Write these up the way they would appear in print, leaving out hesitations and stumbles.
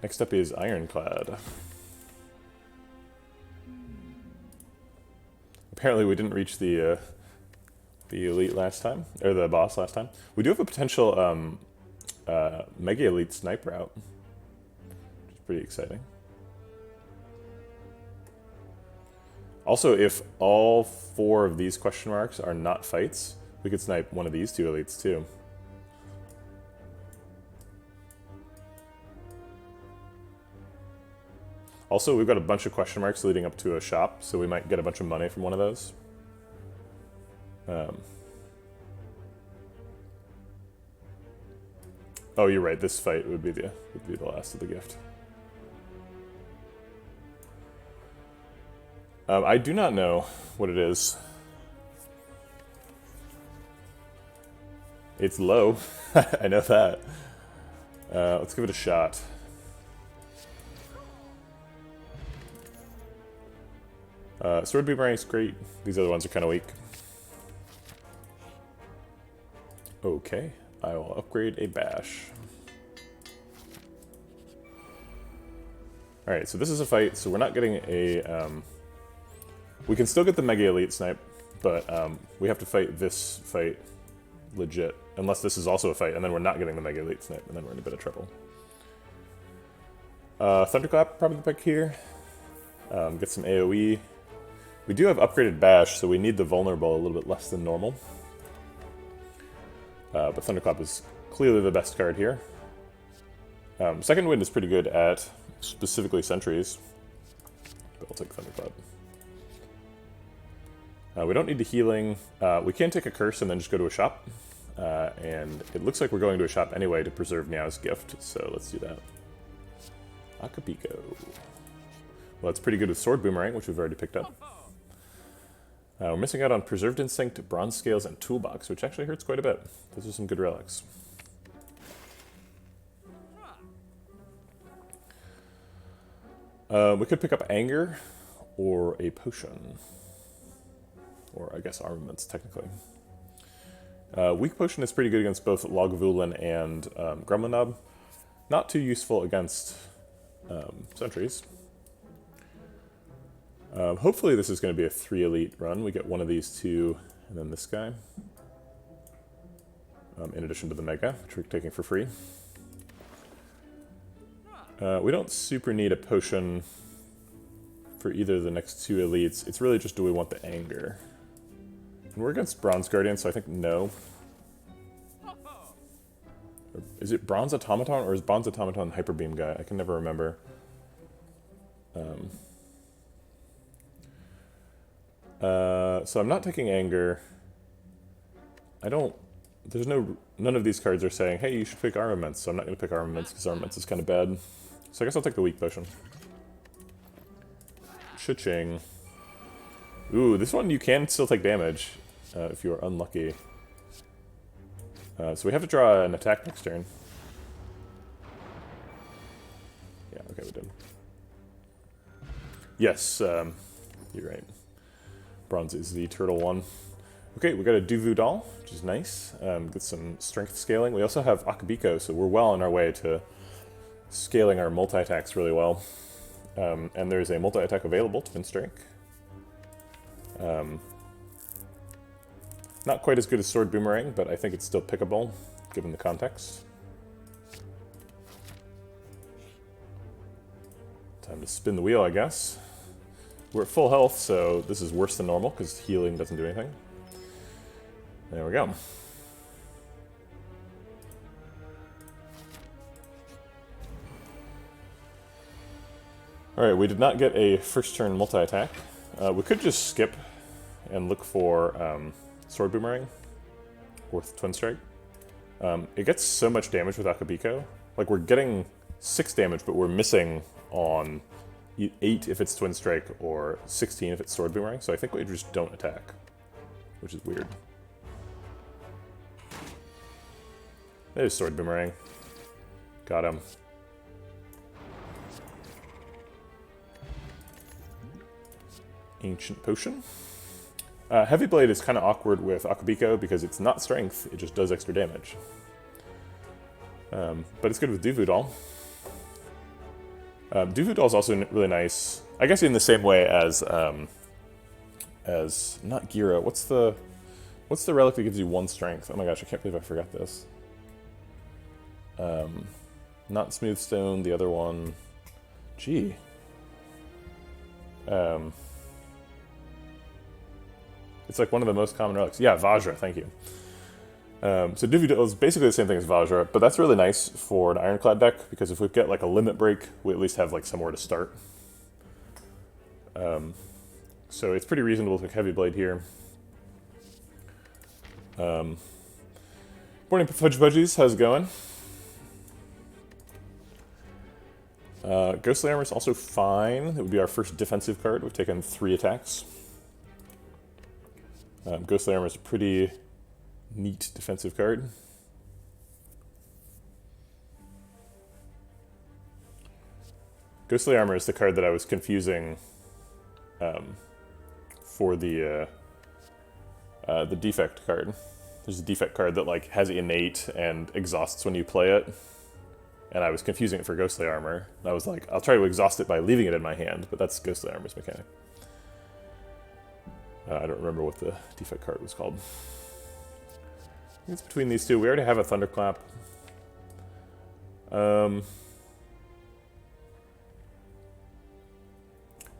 Next up is Ironclad. Apparently we didn't reach the elite last time, or the boss last time. We do have a potential Mega Elite sniper out, which is pretty exciting. Also, if all 4 of these question marks are not fights, we could snipe one of these 2 elites too. Also, we've got a bunch of question marks leading up to a shop, so we might get a bunch of money from one of those. Oh, you're right. This fight would be the last of the gift. I do not know what it is. It's low. I know that. Let's give it a shot. Sword Boomerang is great. These other ones are kind of weak. Okay, I will upgrade a bash. Alright, so this is a fight, so we're not getting a... we can still get the Mega Elite Snipe, but we have to fight this fight legit. Unless this is also a fight, and then we're not getting the Mega Elite Snipe, and then we're in a bit of trouble. Thunderclap, probably the pick here. Get some AoE. We do have upgraded bash, so we need the vulnerable a little bit less than normal. But Thunderclap is clearly the best card here. Second Wind is pretty good at specifically sentries, but I'll take Thunderclap. We don't need the healing. We can take a curse and then just go to a shop. And it looks like we're going to a shop anyway to preserve Meow's gift, so let's do that. Acapulco. Well, that's pretty good with Sword Boomerang, which we've already picked up. We're missing out on Preserved Instinct, Bronze Scales, and Toolbox, which actually hurts quite a bit. Those are some good relics. We could pick up Anger, or a Potion. Or, I guess, Armaments, technically. Weak Potion is pretty good against both Lagavulin and Gremlin Knob. Not too useful against sentries. Hopefully this is going to be a 3 elite run. We get one of these 2, and then this guy. In addition to the Mega, which we're taking for free. We don't super need a potion for either of the next 2 elites. It's really just, do we want the Anger? And we're against Bronze Guardian, so I think no. Is it Bronze Automaton, or is Bronze Automaton Hyper Beam guy? I can never remember. So I'm not taking Anger. None of these cards are saying, hey, you should pick Armaments, so I'm not going to pick Armaments because Armaments is kind of bad. So I guess I'll take the Weak Potion. Cha-ching. Ooh, this one you can still take damage if you are unlucky. So we have to draw an attack next turn. Yeah, okay, we did. Yes, you're right. Bronze is the turtle one. Okay, we got a Duvu Doll, which is nice. Get some strength scaling. We also have Akabiko, so we're well on our way to scaling our multi-attacks really well. And there's a multi-attack available, Twin Strike. Not quite as good as Sword Boomerang, but I think it's still pickable, given the context. Time to spin the wheel, I guess. We're at full health, so this is worse than normal, because healing doesn't do anything. There we go. Alright, we did not get a first turn multi-attack. We could just skip and look for Sword Boomerang or Twin Strike. It gets so much damage with Akabiko. Like, we're getting 6 damage, but we're missing on 8 if it's Twin Strike or 16 if it's Sword Boomerang, so I think we just don't attack, which is weird. There's Sword Boomerang. Got him. Ancient Potion. Heavy Blade is kind of awkward with Akabiko because it's not strength, it just does extra damage. But it's good with Duvu Doll. Doofy Doll is also really nice. I guess in the same way as not Gira. What's the relic that gives you 1 strength? Oh my gosh, I can't believe I forgot this. Not Smooth Stone, the other one. Gee. It's like one of the most common relics. Yeah, Vajra, thank you. So Doofy Doll is basically the same thing as Vajra, but that's really nice for an Ironclad deck, because if we get like a limit break, we at least have like somewhere to start. So it's pretty reasonable to pick Heavy Blade here. Morning Fudge Budgies, how's it going? Ghostly Armor is also fine. It would be our first defensive card. We've taken 3 attacks. Ghostly Armor is a pretty neat defensive card. Ghostly Armor is the card that I was confusing for the defect card. There's a defect card that like has innate and exhausts when you play it, and I was confusing it for Ghostly Armor. And I was like, I'll try to exhaust it by leaving it in my hand, but that's Ghostly Armor's mechanic. I don't remember what the defect card was called. I think it's between these two. We already have a Thunderclap. We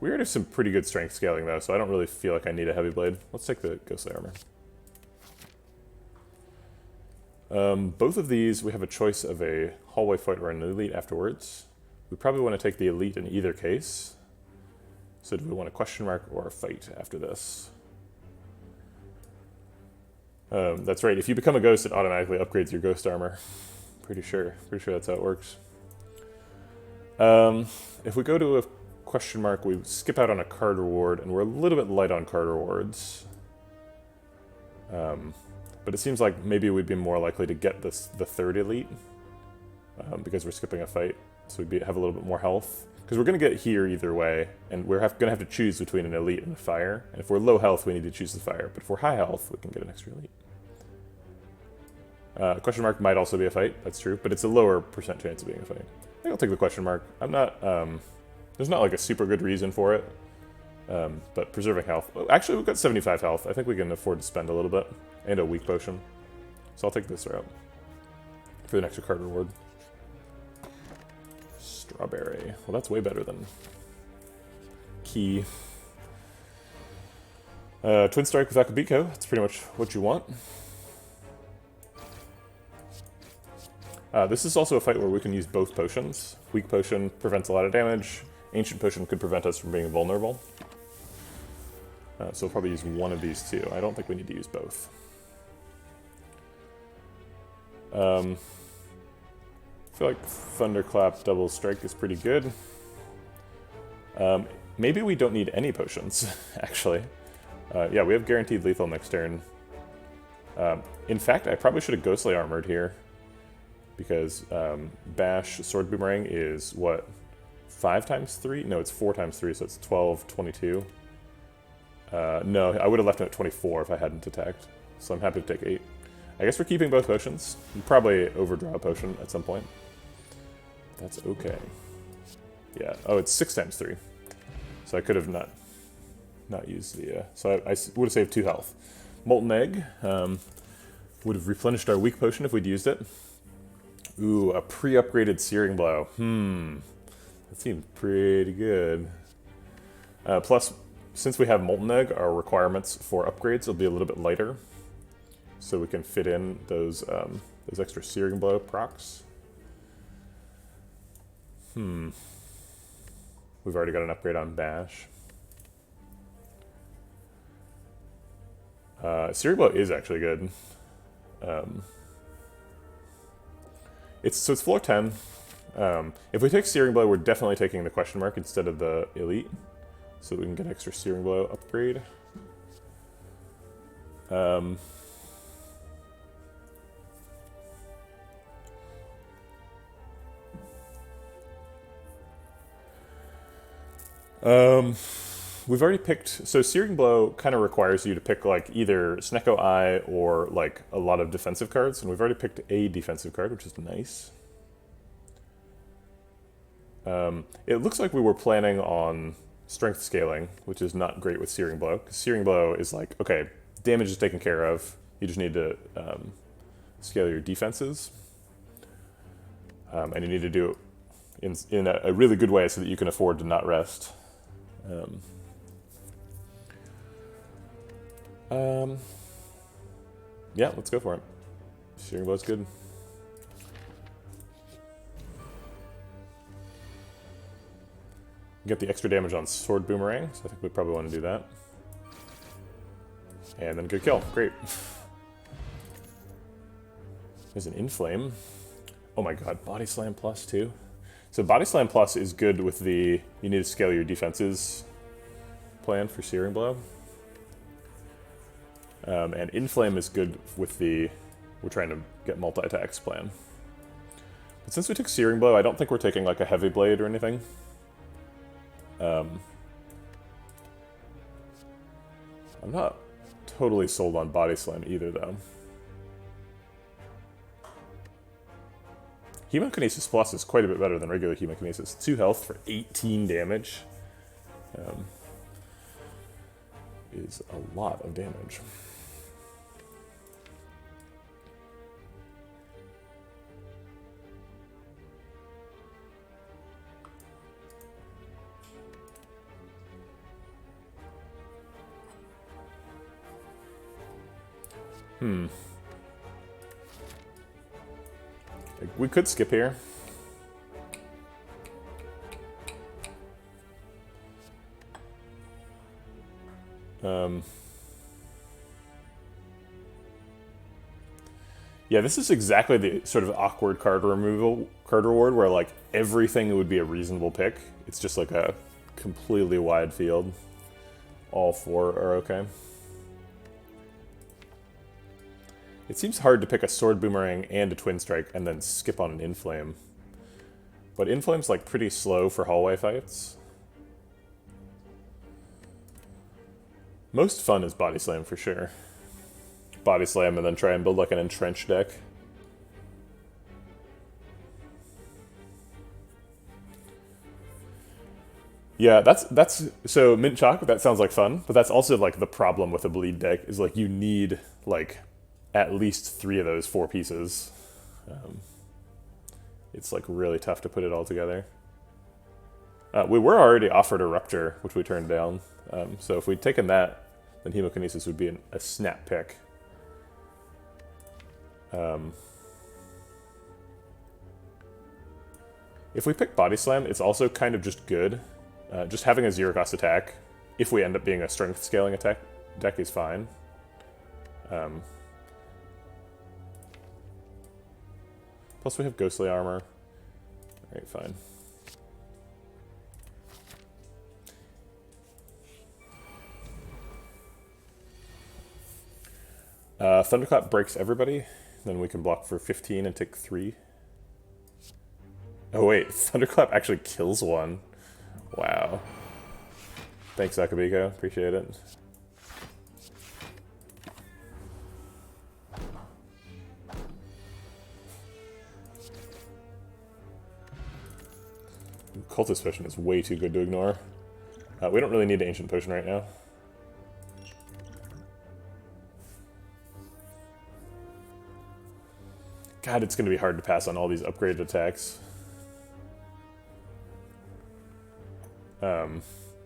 already have some pretty good strength scaling though, so I don't really feel like I need a Heavy Blade. Let's take the Ghostly Armor. Both of these, we have a choice of a hallway fight or an elite afterwards. We probably want to take the elite in either case. So do we want a question mark or a fight after this? That's right, if you become a ghost, it automatically upgrades your ghost armor. Pretty sure that's how it works. If we go to a question mark, we skip out on a card reward, and we're a little bit light on card rewards. But it seems like maybe we'd be more likely to get the 3rd elite, because we're skipping a fight, so we'd have a little bit more health. Because we're going to get here either way, and we're going to have to choose between an elite and a fire. And if we're low health, we need to choose the fire. But if we're high health, we can get an extra elite. Question mark might also be a fight, that's true, but it's a lower % chance of being a fight. I think I'll take the question mark. I'm not, there's not like a super good reason for it, but preserving health. Well, actually, we've got 75 health. I think we can afford to spend a little bit, and a weak potion. So I'll take this route for the extra card reward. Strawberry. Well, that's way better than Key. Twin Strike with Akabiko. That's pretty much what you want. This is also a fight where we can use both potions. Weak Potion prevents a lot of damage. Ancient Potion could prevent us from being vulnerable. So we'll probably use one of these two. I don't think we need to use both. I feel like Thunderclap Double Strike is pretty good. Maybe we don't need any potions, actually. Yeah, we have guaranteed lethal next turn. In fact, I probably should have Ghostly Armored here, because Bash Sword Boomerang is, what, 5 times 3? No, it's 4 times 3, so it's 12, 22. No, I would have left him at 24 if I hadn't attacked, so I'm happy to take 8. I guess we're keeping both potions. We'll probably overdraw a potion at some point. That's okay. Yeah, oh, it's 6 times 3. So I could have not used the... so I would have saved 2 health. Molten Egg would have replenished our weak potion if we'd used it. Ooh, a pre-upgraded Searing Blow. That seems pretty good. Plus, since we have Molten Egg, our requirements for upgrades will be a little bit lighter. So we can fit in those extra Searing Blow procs. We've already got an upgrade on Bash. Searing Blow is actually good. It's floor 10. If we take Searing Blow, we're definitely taking the question mark instead of the elite, so that we can get extra Searing Blow upgrade. We've already picked, so Searing Blow kind of requires you to pick like either Snecko Eye or like a lot of defensive cards, and we've already picked a defensive card, which is nice. It looks like we were planning on strength scaling, which is not great with Searing Blow. 'Cause Searing Blow is like, okay, damage is taken care of. You just need to scale your defenses. And you need to do it in a really good way so that you can afford to not rest. Yeah, let's go for it. Searing Blow's good. Get the extra damage on Sword Boomerang, so I think we probably want to do that. And then good kill. Great. There's an Inflame. Oh my god, Body Slam Plus too. So Body Slam Plus is good with the you need to scale your defenses plan for Searing Blow. And Inflame is good with the we're trying to get multi-attacks plan. But since we took Searing Blow, I don't think we're taking like a Heavy Blade or anything. I'm not totally sold on Body Slam either, though. Hemokinesis Plus is quite a bit better than regular Hemokinesis. 2 health for 18 damage is a lot of damage. We could skip here. Yeah, this is exactly the sort of awkward card reward where like everything would be a reasonable pick. It's just like a completely wide field. All 4 are okay. It seems hard to pick a Sword Boomerang and a Twin Strike and then skip on an Inflame. But Inflame's like pretty slow for hallway fights. Most fun is Body Slam for sure. Body Slam and then try and build like an Entrench deck. Yeah, that's so Mint Chalk, that sounds like fun, but that's also like the problem with a bleed deck is like you need like at least 3 of those 4 pieces. It's like really tough to put it all together. We were already offered a Rupture, which we turned down. So if we'd taken that, then Hemokinesis would be a snap pick. If we pick Body Slam, it's also kind of just good. Just having a 0 cost attack, if we end up being a strength scaling attack deck, is fine. Plus we have Ghostly Armor. Alright, fine. Thunderclap breaks everybody. Then we can block for 15 and take 3. Oh wait, Thunderclap actually kills one. Wow. Thanks, Akabiko. Appreciate it. Cultist Potion is way too good to ignore. We don't really need an Ancient Potion right now. God, it's going to be hard to pass on all these upgraded attacks.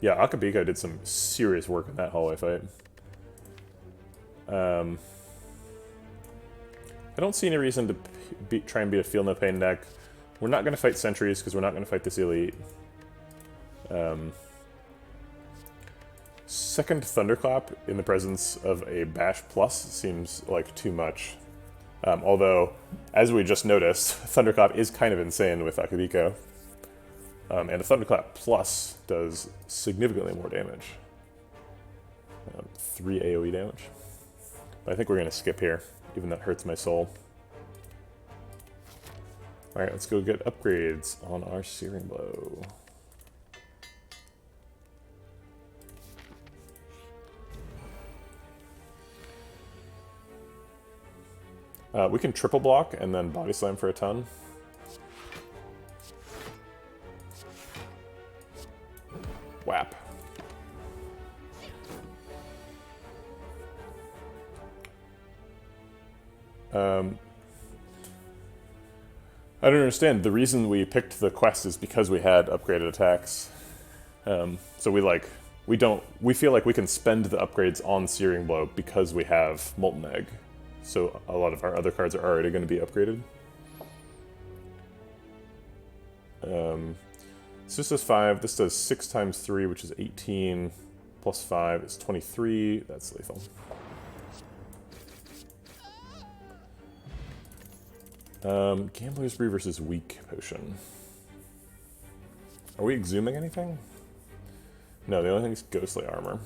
Yeah, Akabiko did some serious work in that hallway fight. I don't see any reason to try and beat a Feel No Pain deck. We're not going to fight Sentries because we're not going to fight this Elite. Second Thunderclap in the presence of a Bash Plus seems like too much. Although, as we just noticed, Thunderclap is kind of insane with Akabiko. And a Thunderclap Plus does significantly more damage. 3 AoE damage. But I think we're going to skip here, even though that hurts my soul. Alright, let's go get upgrades on our Searing Blow. We can triple block and then Body Slam for a ton. Whap. I don't understand. The reason we picked the quest is because we had upgraded attacks. So we feel like we can spend the upgrades on Searing Blow because we have Molten Egg. So a lot of our other cards are already going to be upgraded. So this does 5. This does 6 times 3, which is 18. Plus 5 is 23. That's lethal. Gambler's Brew versus Weak Potion. Are we exhuming anything? No, the only thing is Ghostly Armor.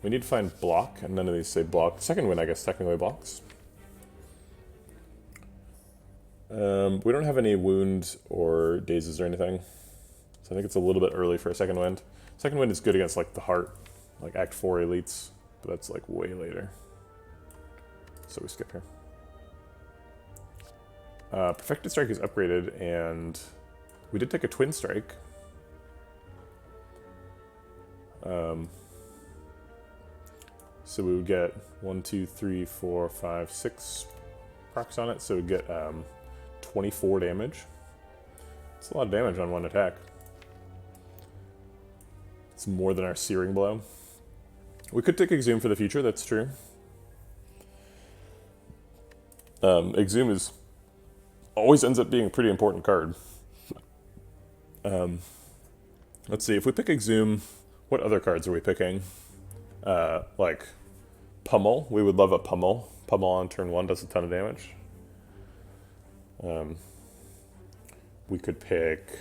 We need to find block, and none of these say block. Second wind, I guess, technically blocks. We don't have any wounds or dazes or anything, so I think it's a little bit early for a second wind. Second wind is good against like the heart, like Act 4 elites, but that's like way later. So we skip here. Perfected Strike is upgraded, and we did take a Twin Strike. So we would get 1, 2, 3, 4, 5, 6 procs on it, so we'd get 24 damage. It's a lot of damage on one attack. It's more than our Searing Blow. We could take Exhume for the future, that's true. Exhume is always ends up being a pretty important card. Let's see, if we pick Exhume, what other cards are we picking? Like Pummel, we would love a Pummel. Pummel on turn 1 does a ton of damage. We could pick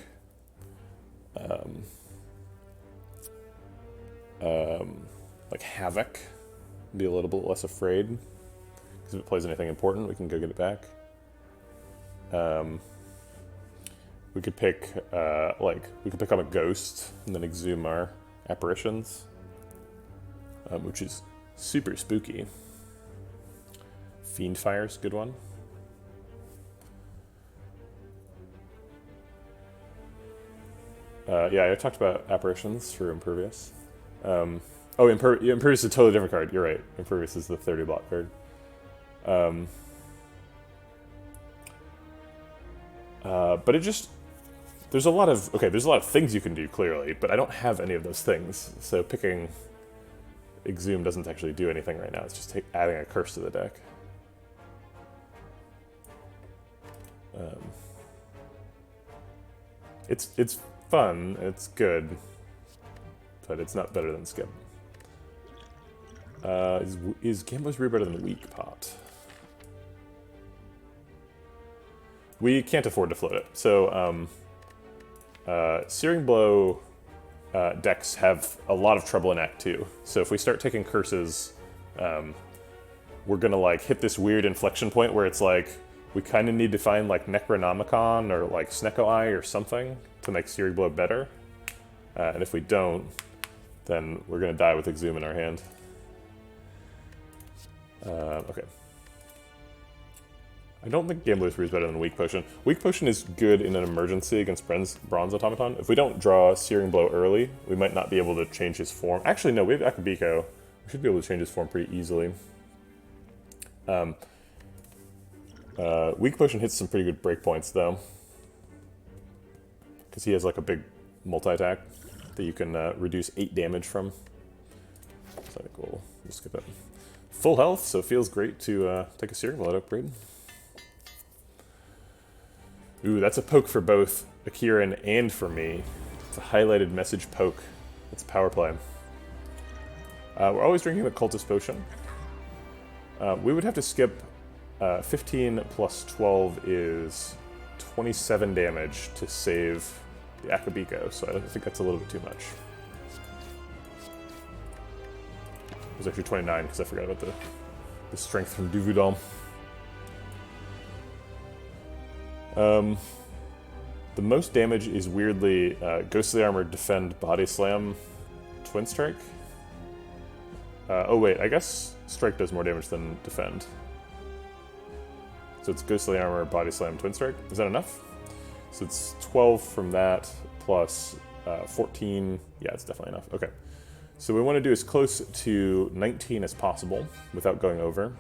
like Havoc, be a little bit less afraid, because if it plays anything important, we can go get it back. We could pick we could pick up a Ghost and then exhume our apparitions, which is super spooky. Fiendfire's a good one. Yeah, I talked about apparitions for Impervious. Impervious is a totally different card. You're right. Impervious is the 30 block card. But it just there's a lot of things you can do clearly, but I don't have any of those things. So picking Exhume doesn't actually do anything right now. It's just adding a curse to the deck. It's fun. It's good, but it's not better than Skip. Is Gambler's Brew better than Weak Pot? We can't afford to float it. So, Searing Blow decks have a lot of trouble in Act 2. So if we start taking curses, we're gonna like hit this weird inflection point where it's like, we kind of need to find like Necronomicon or like Snecko Eye or something to make Searing Blow better. And if we don't, then we're gonna die with Exhume in our hand. Okay. I don't think Gambler's Brew is better than Weak Potion. Weak Potion is good in an emergency against Bronze Automaton. If we don't draw Searing Blow early, we might not be able to change his form. Actually, no, we have Akabiko. We should be able to change his form pretty easily. Weak Potion hits some pretty good breakpoints, though. Because he has like a big multi-attack that you can reduce 8 damage from. So I think we'll skip it. Full health, so it feels great to take a Searing Blow upgrade. Ooh, that's a poke for both Akiran and for me. It's a highlighted message poke. It's power play. We're always drinking the Cultist Potion. We would have to skip 15 plus 12 is 27 damage to save the Akabiko, so I think that's a little bit too much. It was actually 29 because I forgot about the strength from Duvudal. The most damage is weirdly Ghostly Armor, Defend, Body Slam, Twin Strike. Oh wait, I guess Strike does more damage than Defend. So it's Ghostly Armor, Body Slam, Twin Strike. Is that enough? So it's 12 from that, plus 14, yeah, it's definitely enough. Okay, so we want to do as close to 19 as possible without going over,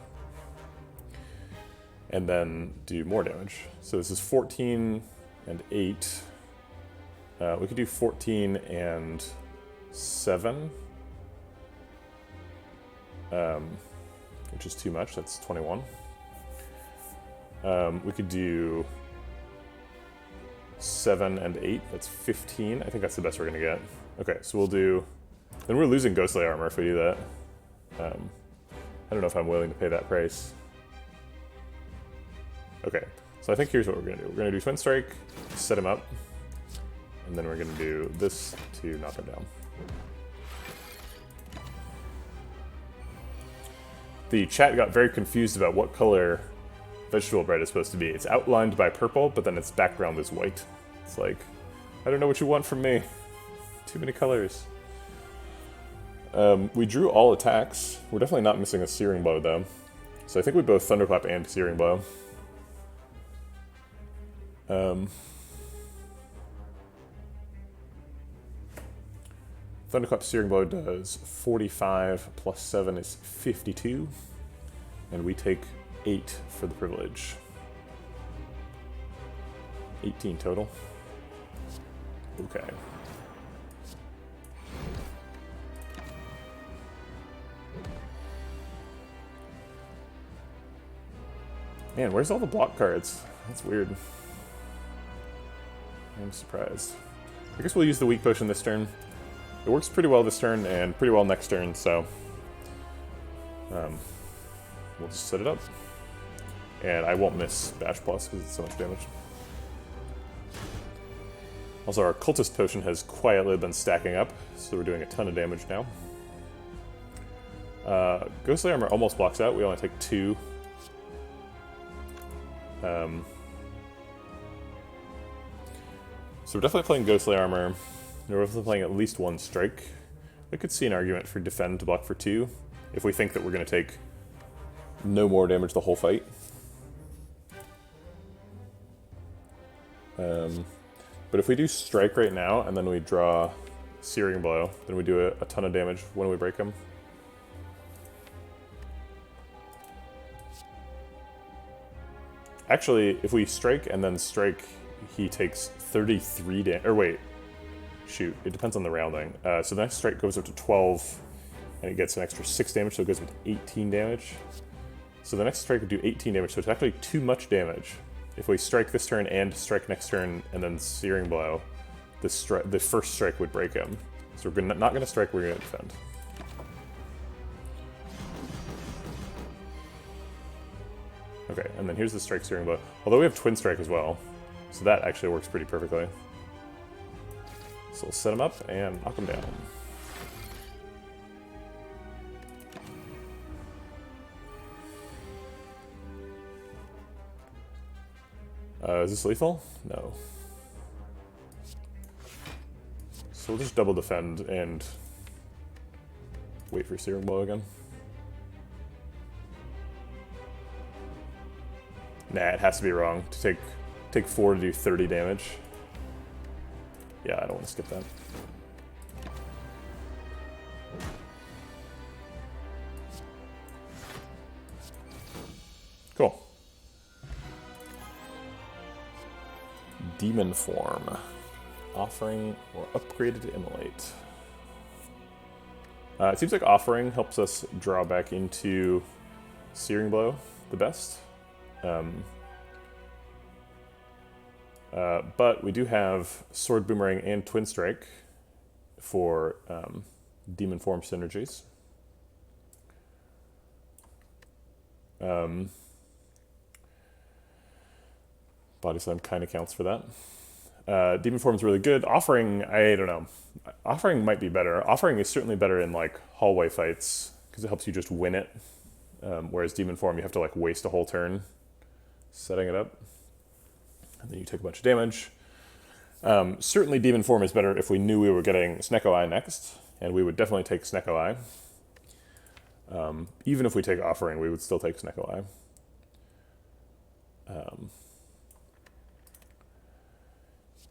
and then do more damage. So this is 14 and 8. We could do 14 and 7, which is too much. That's 21. We could do 7 and 8. That's 15. I think that's the best we're going to get. Okay, so we'll do... Then we're losing ghostly armor if we do that. I don't know if I'm willing to pay that price. Okay, so I think here's what we're going to do. We're going to do Twin Strike, set him up, and then we're going to do this to knock him down. The chat got very confused about what color vegetable bread is supposed to be. It's outlined by purple, but then its background is white. It's like, I don't know what you want from me. Too many colors. We drew all attacks. We're definitely not missing a Searing Blow, though. So I think we both Thunderclap and Searing Blow. Thunderclap Searing Blow does 45 plus 7 is 52. And we take 8 for the privilege. 18 total. Okay. Man, where's all the block cards? That's weird. I'm surprised. I guess we'll use the weak potion this turn. It works pretty well this turn and pretty well next turn, so we'll just set it up. And I won't miss Bash Plus because it's so much damage. Also, our Cultist Potion has quietly been stacking up, so we're doing a ton of damage now. Ghostly Armor almost blocks out. We only take 2. So we're definitely playing Ghostly Armor. We're definitely playing at least 1 strike. I could see an argument for Defend to block for 2, if we think that we're going to take no more damage the whole fight. But if we do Strike right now, and then we draw Searing Blow, then we do a ton of damage when we break him. Actually, if we strike and then strike, he takes 33 damage. Or wait, shoot, it depends on the rounding. So the next strike goes up to 12, and it gets an extra 6 damage, so it goes with 18 damage. So the next strike would do 18 damage, so it's actually too much damage. If we strike this turn and strike next turn and then Searing Blow, the first strike would break him. So we're not going to strike, we're going to defend. Okay, and then here's the Strike Searing Blow. Although we have Twin Strike as well, so that actually works pretty perfectly. So we'll set him up and knock him down. Is this lethal? No. So we'll just double defend and wait for Searing Blow again. Nah, it has to be wrong to take 4 to do 30 damage. Yeah, I don't want to skip that. Cool. Demon Form. Offering or upgraded to Immolate. It seems like Offering helps us draw back into Searing Blow the best. But we do have Sword Boomerang and Twin Strike for Demon Form synergies. Body Slam kind of counts for that. Demon Form is really good. Offering, I don't know. Offering might be better. Offering is certainly better in like hallway fights because it helps you just win it. Whereas Demon Form, you have to like waste a whole turn setting it up. And then you take a bunch of damage. Certainly Demon Form is better if we knew we were getting Snecko Eye next, and we would definitely take Snecko Eye. Even if we take Offering, we would still take Snecko Eye.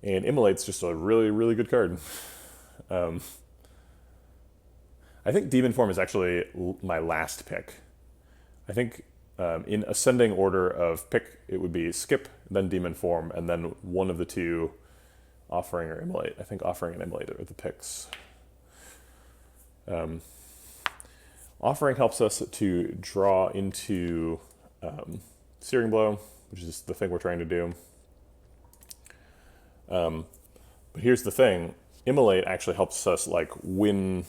And Immolate's just a really, really good card. I think Demon Form is actually my last pick. I think in ascending order of pick, it would be Skip, then Demon Form, and then one of the two, Offering or Immolate. I think Offering and Immolate are the picks. Offering helps us to draw into Searing Blow, which is the thing we're trying to do. But here's the thing, Immolate actually helps us like win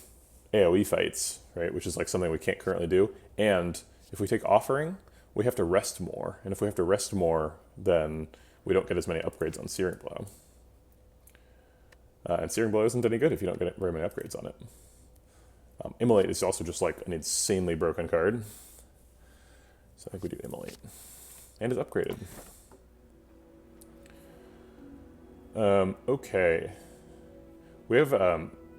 AoE fights, right? Which is like something we can't currently do. And if we take Offering, we have to rest more. And if we have to rest more, then we don't get as many upgrades on Searing Blow. And Searing Blow isn't any good if you don't get very many upgrades on it. Immolate is also just like an insanely broken card. So I think we do Immolate. And it's upgraded. Okay. We have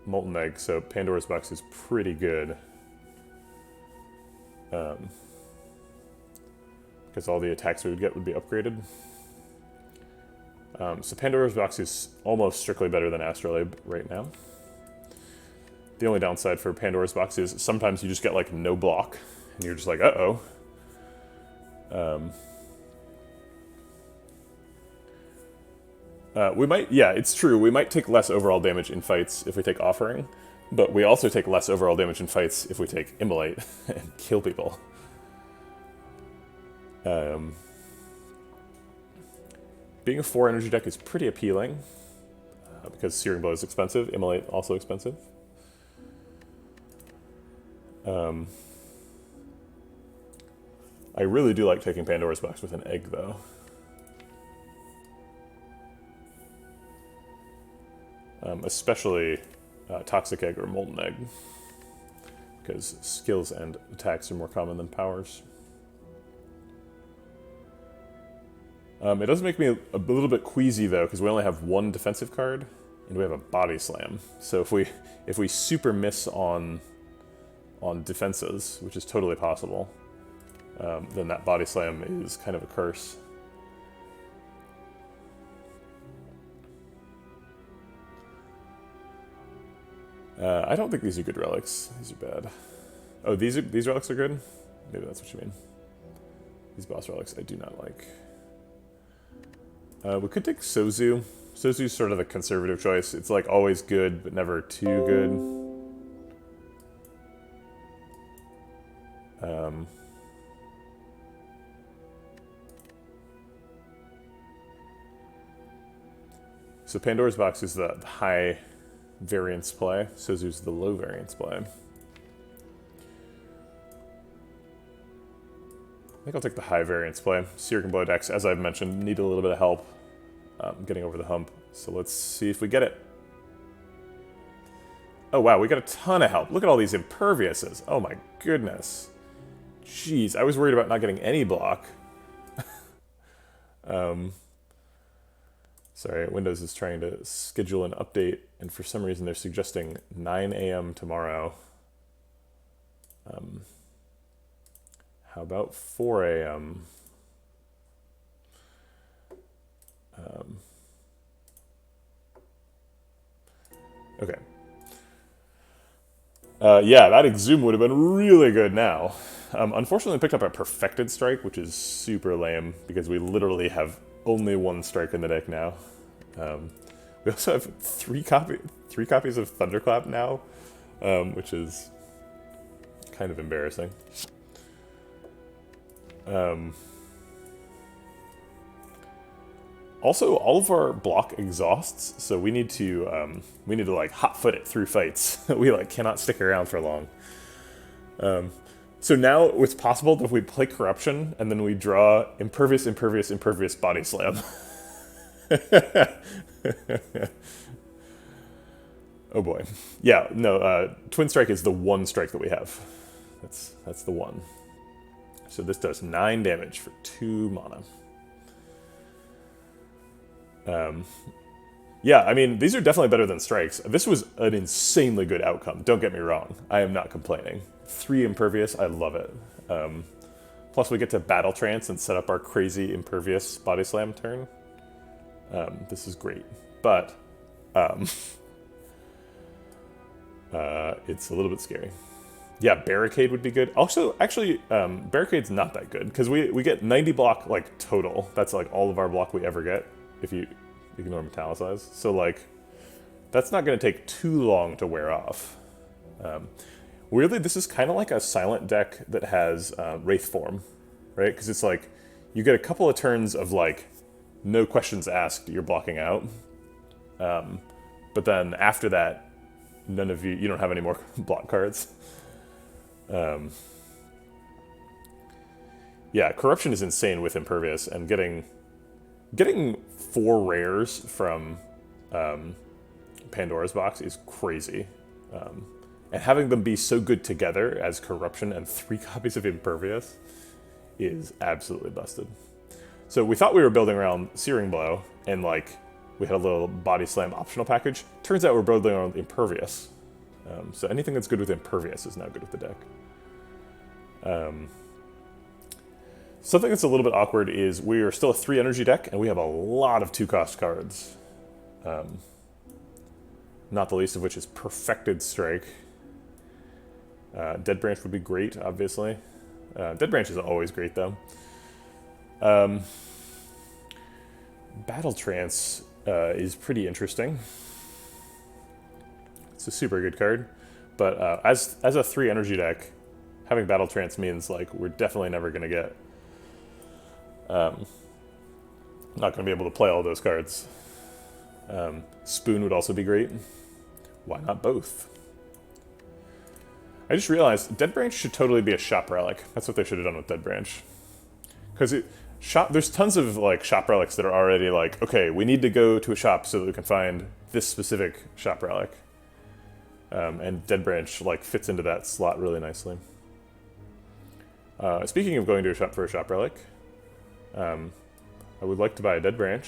Molten Egg, so Pandora's Box is pretty good. Because all the attacks we would get would be upgraded. So Pandora's Box is almost strictly better than Astrolabe right now. The only downside for Pandora's Box is sometimes you just get like no block, and you're just like, uh-oh. We might, yeah, it's true, we might take less overall damage in fights if we take Offering, but we also take less overall damage in fights if we take Immolate and kill people. Being a 4 energy deck is pretty appealing, because Searing Blow is expensive, Immolate also expensive. I really do like taking Pandora's Box with an egg, though. Especially Toxic Egg or Molten Egg, because skills and attacks are more common than powers. It does make me a little bit queasy, though, because we only have one defensive card, and we have a Body Slam. So if we super miss on defenses, which is totally possible, then that Body Slam is kind of a curse. I don't think these are good relics. These are bad. Oh, these relics are good? Maybe that's what you mean. These boss relics I do not like. We could take Sozu. Sozu's sort of the conservative choice. It's like always good, but never too good. So Pandora's Box is the high variance play. Sozu's the low variance play. I think I'll take the high variance play. Searing Blow decks, as I've mentioned, need a little bit of help getting over the hump. So let's see if we get it. Oh wow, we got a ton of help. Look at all these Imperviouses. Oh my goodness. Jeez, I was worried about not getting any block. Sorry, Windows is trying to schedule an update, and for some reason they're suggesting 9 a.m. tomorrow. How about 4 a.m.? Okay. Yeah, that Exhume would have been really good now. Unfortunately, I picked up a Perfected Strike, which is super lame, because we literally have only one strike in the deck now. We also have three copies of Thunderclap now, which is kind of embarrassing. Also, all of our block exhausts, so we need to like hot foot it through fights. We like cannot stick around for long. So now it's possible that if we play Corruption and then we draw Impervious, Impervious, Impervious, Body Slam. Oh boy. Yeah, no, Twin Strike is the one strike that we have. That's the one. So this does 9 damage for 2 mana. Yeah, I mean, these are definitely better than strikes. This was an insanely good outcome, don't get me wrong. I am not complaining. 3 Impervious, I love it. Plus we get to Battle Trance and set up our crazy Impervious Body Slam turn. This is great. but it's a little bit scary. Yeah, Barricade would be good. Also, actually, Barricade's not that good, because we get 90 block, like, total. That's, like, all of our block we ever get, if you ignore Metallicize. So, like, that's not going to take too long to wear off. Weirdly, this is kind of like a silent deck that has Wraith Form, right? Because it's like, you get a couple of turns of, like, no questions asked, you're blocking out. But then after that, you don't have any more block cards. Yeah, Corruption is insane with Impervious, and getting 4 rares from Pandora's Box is crazy. And having them be so good together as Corruption and 3 copies of Impervious is absolutely busted. So we thought we were building around Searing Blow, and like we had a little Body Slam optional package. Turns out we're building around Impervious. So anything that's good with Impervious is now good with the deck. Something that's a little bit awkward is we are still a 3 energy deck, and we have a lot of 2-cost cards. Not the least of which is Perfected Strike. Dead Branch would be great, obviously. Dead Branch is always great, though. Battle Trance is pretty interesting. It's a super good card, but as a 3 energy deck, having Battle Trance means like we're definitely never going to get not going to be able to play all those cards. Spoon would also be great. Why not both? I just realized Dead Branch should totally be a shop relic. That's what they should have done with Dead Branch. Because there's tons of like shop relics that are already like, okay, we need to go to a shop so that we can find this specific shop relic. And Dead Branch like fits into that slot really nicely. Speaking of going to a shop for a shop relic, I would like to buy a Dead Branch.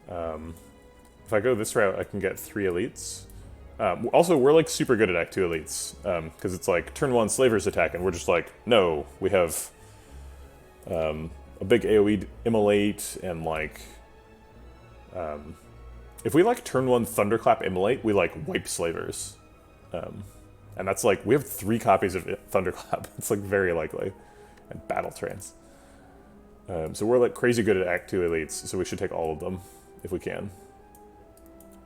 If I go this route, I can get 3 elites. Also, we're like super good at Act 2 elites, because it's like turn 1 Slavers attack, and we're just like, no, we have a big AoE immolate, and like, if we like turn 1 Thunderclap immolate, we like wipe Slavers. And that's like, we have 3 copies of Thunderclap. It's like very likely. And Battle Trance. So we're like crazy good at Act 2 elites, so we should take all of them if we can.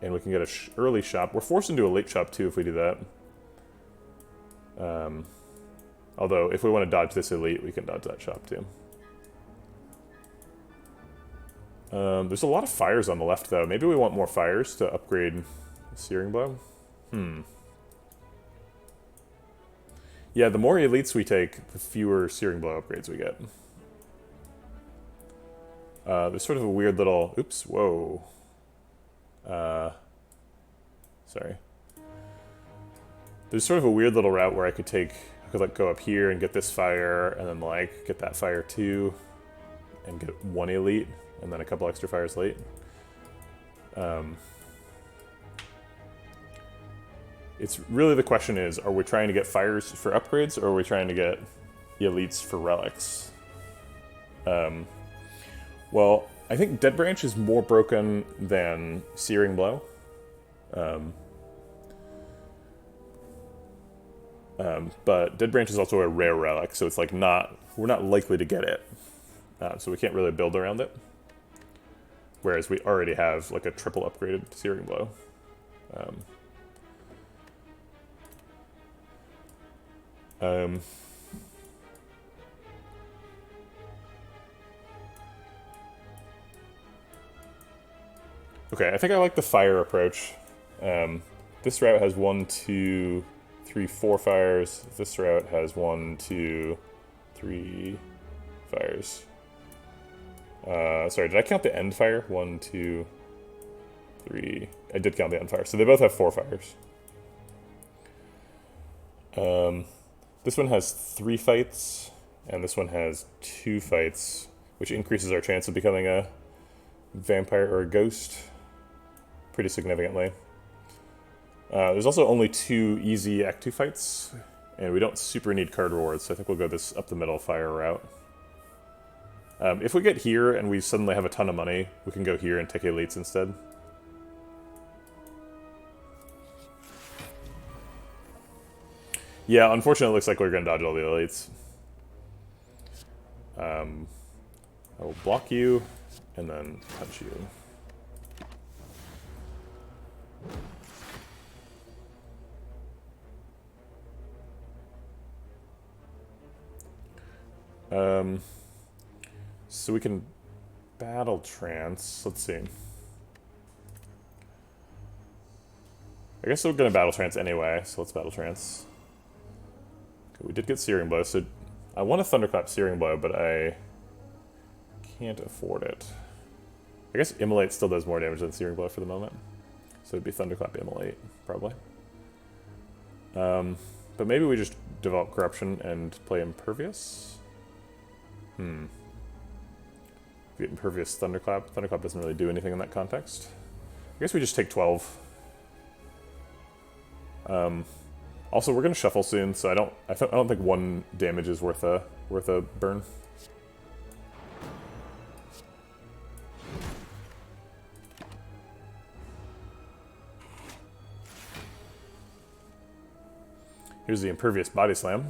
And we can get a early shop. We're forced into a late shop too if we do that. Although if we want to dodge this elite, we can dodge that shop too. There's a lot of fires on the left though. Maybe we want more fires to upgrade Searing Blow. Yeah, the more elites we take, the fewer Searing Blow upgrades we get. There's sort of a weird little... Oops, whoa. Sorry. There's sort of a weird little route where I could like go up here and get this fire, and then like get that fire too, and get 1 elite, and then a couple extra fires late. It's really, the question is, are we trying to get fires for upgrades, or are we trying to get elites for relics? Well, I think Dead Branch is more broken than Searing Blow. But Dead Branch is also a rare relic, so it's like we're not likely to get it. So we can't really build around it. Whereas we already have like a triple upgraded Searing Blow. Okay, I think I like the fire approach. This route has 1, 2, 3, 4 fires. This route has 1, 2, 3 fires. Sorry, did I count the end fire? 1, 2, 3. I did count the end fire. So they both have 4 fires. This one has 3 fights, and this one has 2 fights, which increases our chance of becoming a vampire or a ghost pretty significantly. There's also only 2 easy Act 2 fights, and we don't super need card rewards, so I think we'll go this up the middle fire route. If we get here and we suddenly have a ton of money, we can go here and take elites instead. Yeah, unfortunately it looks like we're going to dodge all the elites. I will block you, and then punch you. So we can battle trance. Let's see. I guess we're going to battle trance anyway, so let's battle trance. Okay, we did get Searing Blow, so I want a Thunderclap Searing Blow, but I can't afford it. I guess Immolate still does more damage than Searing Blow for the moment. So it'd be Thunderclap Immolate, probably. But maybe we just develop Corruption and play Impervious? Get Impervious Thunderclap. Thunderclap doesn't really do anything in that context. I guess we just take 12. Also, we're gonna shuffle soon, so I don't think 1 damage is worth a burn. Here's the Impervious Body Slam.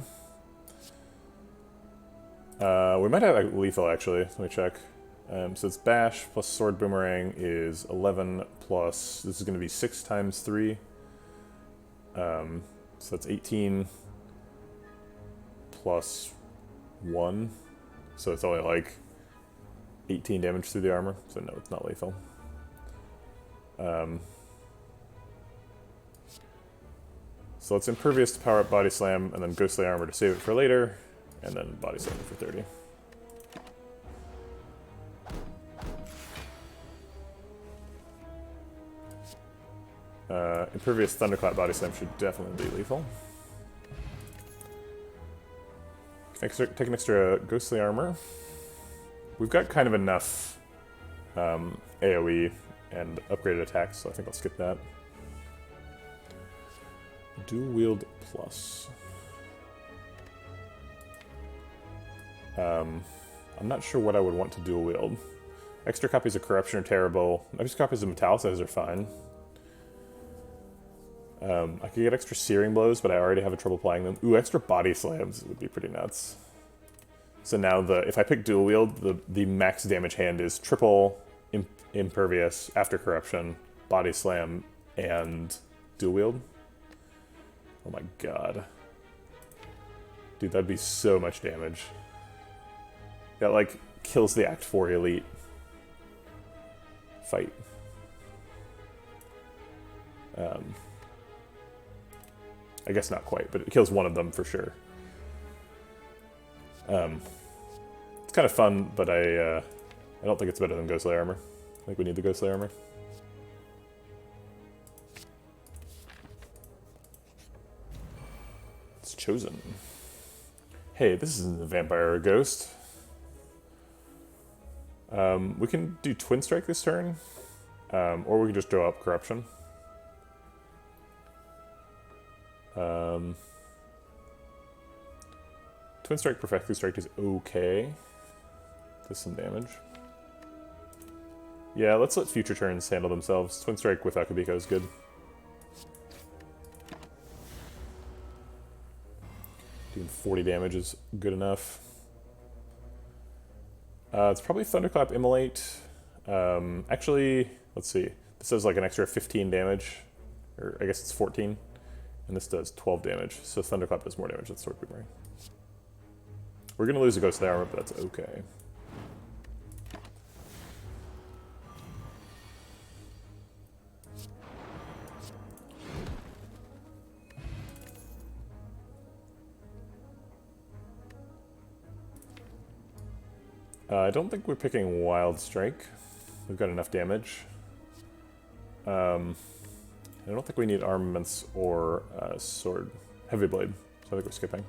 We might have lethal actually. Let me check. So it's Bash plus Sword Boomerang is 11 plus. This is going to be 6 times 3. So that's 18 plus 1. So it's only like 18 damage through the armor. So no, it's not lethal. So let's Impervious to power up Body Slam, and then Ghostly Armor to save it for later, and then Body Slam for 30. Impervious Thunderclap Body Slam should definitely be lethal. Take an extra Ghostly Armor. We've got kind of enough AoE and upgraded attacks, so I think I'll skip that. Dual Wield Plus. I'm not sure what I would want to dual wield. Extra copies of Corruption are terrible. Extra copies of Metallicize are fine. I could get extra Searing Blows, but I already have trouble applying them. Ooh, extra Body Slams would be pretty nuts. So now if I pick dual wield, the max damage hand is triple Impervious after Corruption, Body Slam, and dual wield. Oh my god. Dude, that'd be so much damage. That, like, kills the Act 4 elite fight. I guess not quite, but it kills one of them for sure. It's kind of fun, but I don't think it's better than Ghostly Armor. I think we need the Ghostly Armor. It's chosen. Hey, this isn't a vampire or a ghost. We can do Twin Strike this turn, or we can just draw up Corruption. Twin Strike Perfectly Strike is okay. Does some damage. Yeah, let's let future turns handle themselves. Twin Strike with Akabiko is good. Doing 40 damage is good enough. It's probably Thunderclap Immolate. Actually, let's see. This does like an extra 15 damage, or I guess it's 14. And this does 12 damage, so Thunderclap does more damage than Sword Boomerang. We're going to lose a Ghostly Armor, but that's okay. I don't think we're picking Wild Strike. We've got enough damage. I don't think we need armaments or sword, heavy blade, so I think we're skipping.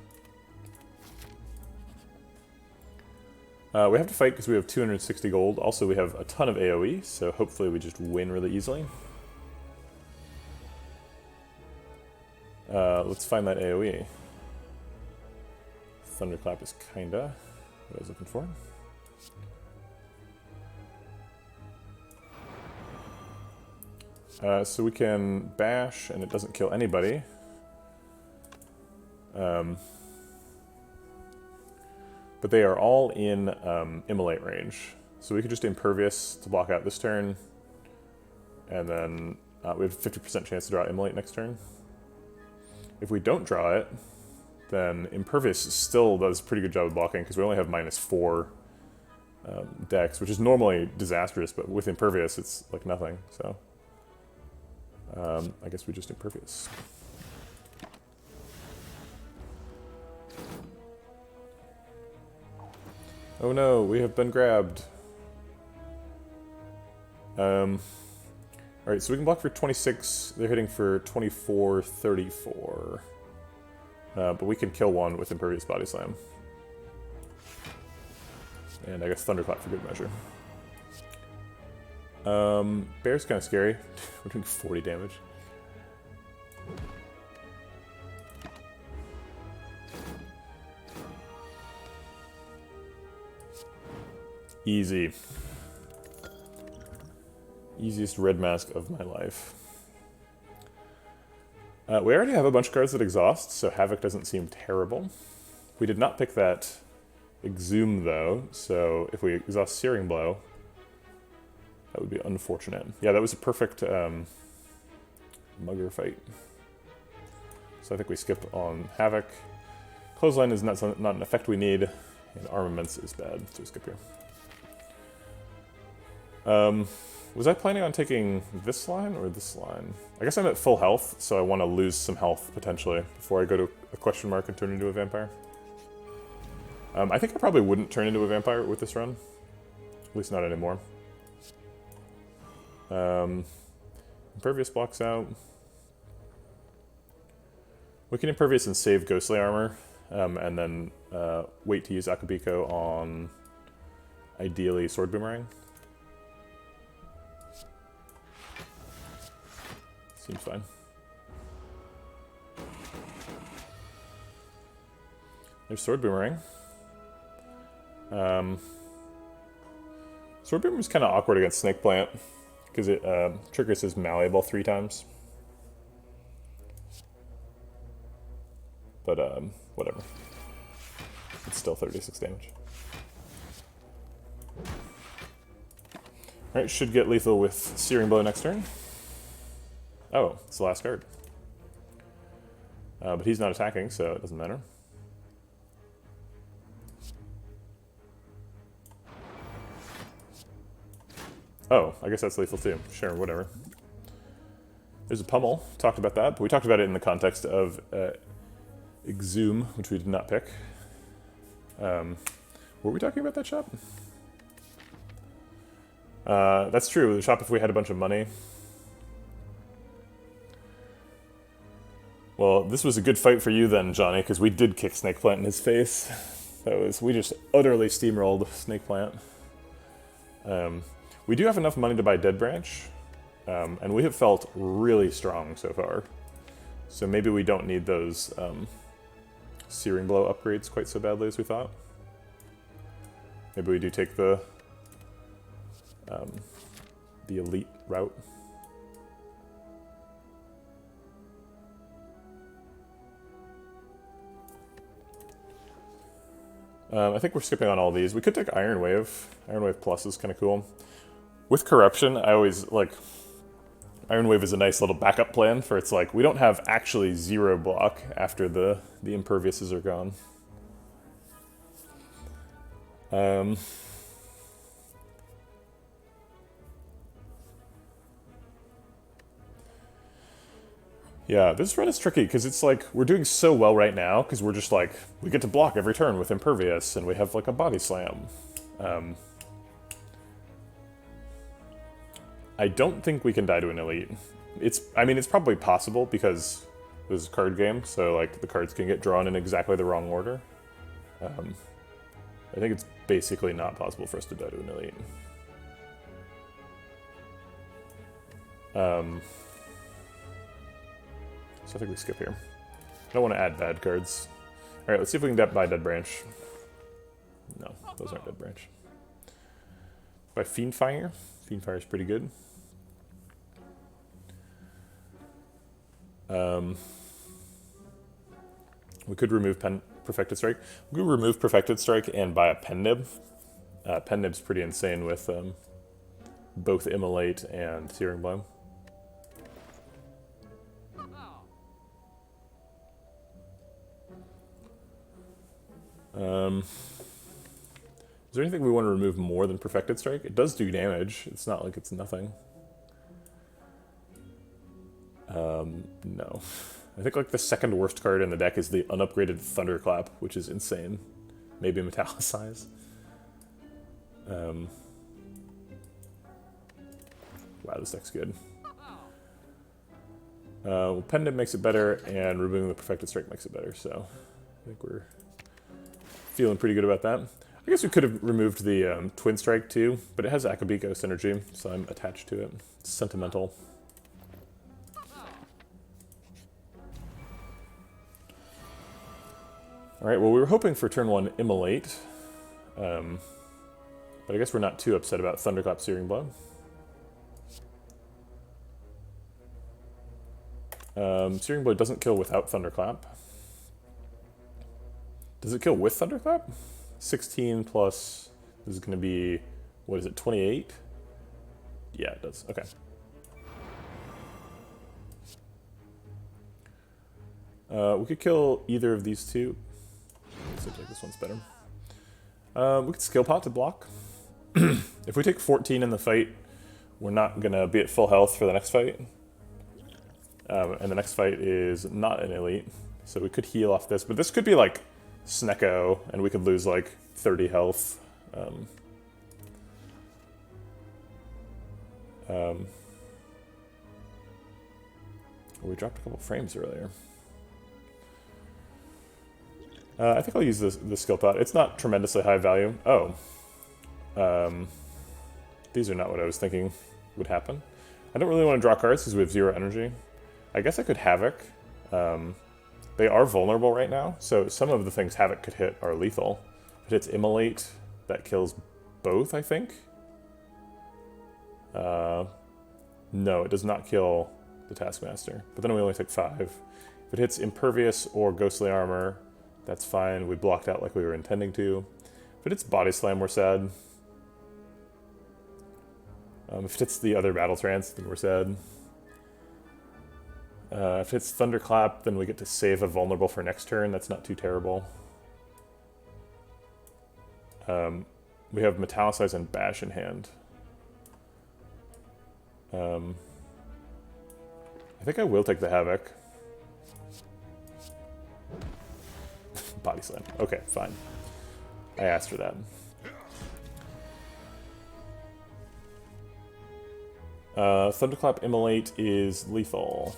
We have to fight because we have 260 gold. Also, we have a ton of AoE, so hopefully we just win really easily. Let's find that AoE. Thunderclap is kinda what I was looking for. So we can bash, and it doesn't kill anybody. But they are all in immolate range. So we could just Impervious to block out this turn, and then we have a 50% chance to draw Immolate next turn. If we don't draw it, then Impervious still does a pretty good job of blocking, because we only have -4 dex, which is normally disastrous, but with Impervious it's like nothing, so I guess we just Impervious. Oh no, we have been grabbed. Alright, so we can block for 26, they're hitting for 24, 34. But we can kill one with Impervious Body Slam. And I guess Thunderclap for good measure. Bear's kind of scary. We're doing 40 damage. Easy. Easiest red mask of my life. We already have a bunch of cards that exhaust, so Havoc doesn't seem terrible. We did not pick that Exhume, though, so if we exhaust Searing Blow, that would be unfortunate. Yeah, that was a perfect Mugger fight. So I think we skip on Havoc. Clothesline is not an effect we need, and Armaments is bad, so we skip here. Was I planning on taking this line or this line? I guess I'm at full health, so I want to lose some health, potentially, before I go to a question mark and turn into a vampire. I think I probably wouldn't turn into a vampire with this run. At least not anymore. Impervious blocks out. We can Impervious and save Ghostly Armor, and then wait to use Akabiko on, ideally, Sword Boomerang. Seems fine. There's Sword Boomerang. Sword Boomerang is kind of awkward against Snake Plant, because it triggers his Malleable 3 times. But, whatever. It's still 36 damage. Alright, should get lethal with Searing Blow next turn. Oh, it's the last card. But he's not attacking, so it doesn't matter. Oh, I guess that's lethal too. Sure, whatever. There's a Pummel. Talked about that, but we talked about it in the context of Exhume, which we did not pick. Were we talking about that shop? That's true. The shop if we had a bunch of money. Well, this was a good fight for you then, Johnny, because we did kick Snake Plant in his face. We just utterly steamrolled Snake Plant. We do have enough money to buy Dead Branch, and we have felt really strong so far. So maybe we don't need those Searing Blow upgrades quite so badly as we thought. Maybe we do take the elite route. I think we're skipping on all these. We could take Iron Wave. Iron Wave Plus is kind of cool. With Corruption, I always, like, Iron Wave is a nice little backup plan for it's like, we don't have actually 0 block after the Imperviouses are gone. Yeah, this run is tricky, because it's like, we're doing so well right now, because we're just like, we get to block every turn with Impervious, and we have like a Body Slam. I don't think we can die to an Elite. I mean, it's probably possible, because this is a card game, so like, the cards can get drawn in exactly the wrong order. I think it's basically not possible for us to die to an Elite. So I think we skip here. I don't want to add bad cards. Alright, let's see if we can buy Dead Branch. No, those aren't Dead Branch. by Fiendfire. Fiendfire is pretty good. We could remove Perfected Strike. We could remove Perfected Strike and buy a Pen Nib. Pen Nib's pretty insane with both Immolate and Searing Blow. Is there anything we want to remove more than Perfected Strike? It does do damage. It's not like it's nothing. No. I think like the second worst card in the deck is the unupgraded Thunderclap, which is insane. Maybe Metallicize. Wow, this deck's good. Well, Pendant makes it better, and removing the Perfected Strike makes it better, so I think we're feeling pretty good about that. I guess we could have removed the Twin Strike too, but it has Akabiko synergy, so I'm attached to it. It's sentimental. Alright, well we were hoping for turn 1 Immolate, but I guess we're not too upset about Thunderclap Searing Blow. Searing Blow doesn't kill without Thunderclap. Does it kill with Thunderclap? 16 plus, this is going to be, what is it, 28? Yeah, it does. Okay. We could kill either of these two. Seems like this one's better. We could Skill Pot to block. If we take 14 in the fight, we're not going to be at full health for the next fight. And the next fight is not an elite, so we could heal off this. But this could be like Snecko, and we could lose like 30 health. We dropped a couple frames earlier. I think I'll use the Skill Pot. It's not tremendously high value. Oh. These are not what I was thinking would happen. I don't really want to draw cards because we have 0 energy. I guess I could Havoc. They are vulnerable right now, so some of the things Havoc could hit are lethal. If it hits Immolate, that kills both, I think. No, it does not kill the Taskmaster, but then we only take 5. If it hits Impervious or Ghostly Armor, that's fine. We blocked out like we were intending to. If it hits Body Slam, we're sad. If it hits the other Battle Trance, then we're sad. If it's Thunderclap, then we get to save a vulnerable for next turn. That's not too terrible. We have Metallicize and Bash in hand. I think I will take the Havoc. Body Slam. Okay, fine. I asked for that. Thunderclap Immolate is lethal.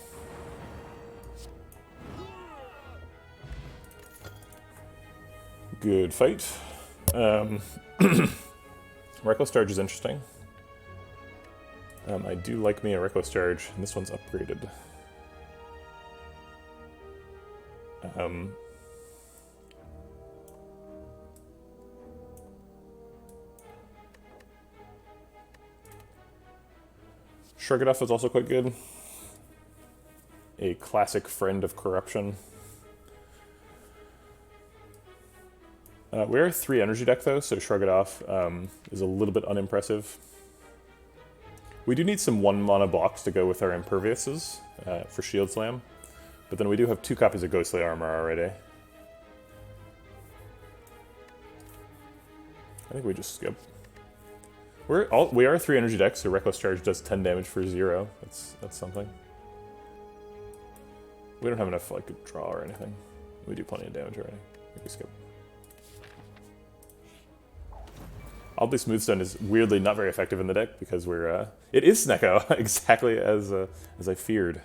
Good fight. Reckless Charge is interesting. I do like me a Reckless Charge, and this one's upgraded. Shrug It Off is also quite good. A classic friend of corruption. We are a 3 energy deck though, so Shrug It Off is a little bit unimpressive. We do need some 1 mana blocks to go with our Imperviouses for Shield Slam, but then we do have 2 copies of Ghostly Armor already. I think we just skip. We are a 3 energy deck, so Reckless Charge does 10 damage for 0. That's something. We don't have enough like to draw or anything. We do plenty of damage already. I think we skip. Oddly Smoothstone is weirdly not very effective in the deck because we're it is Snecko exactly as I feared.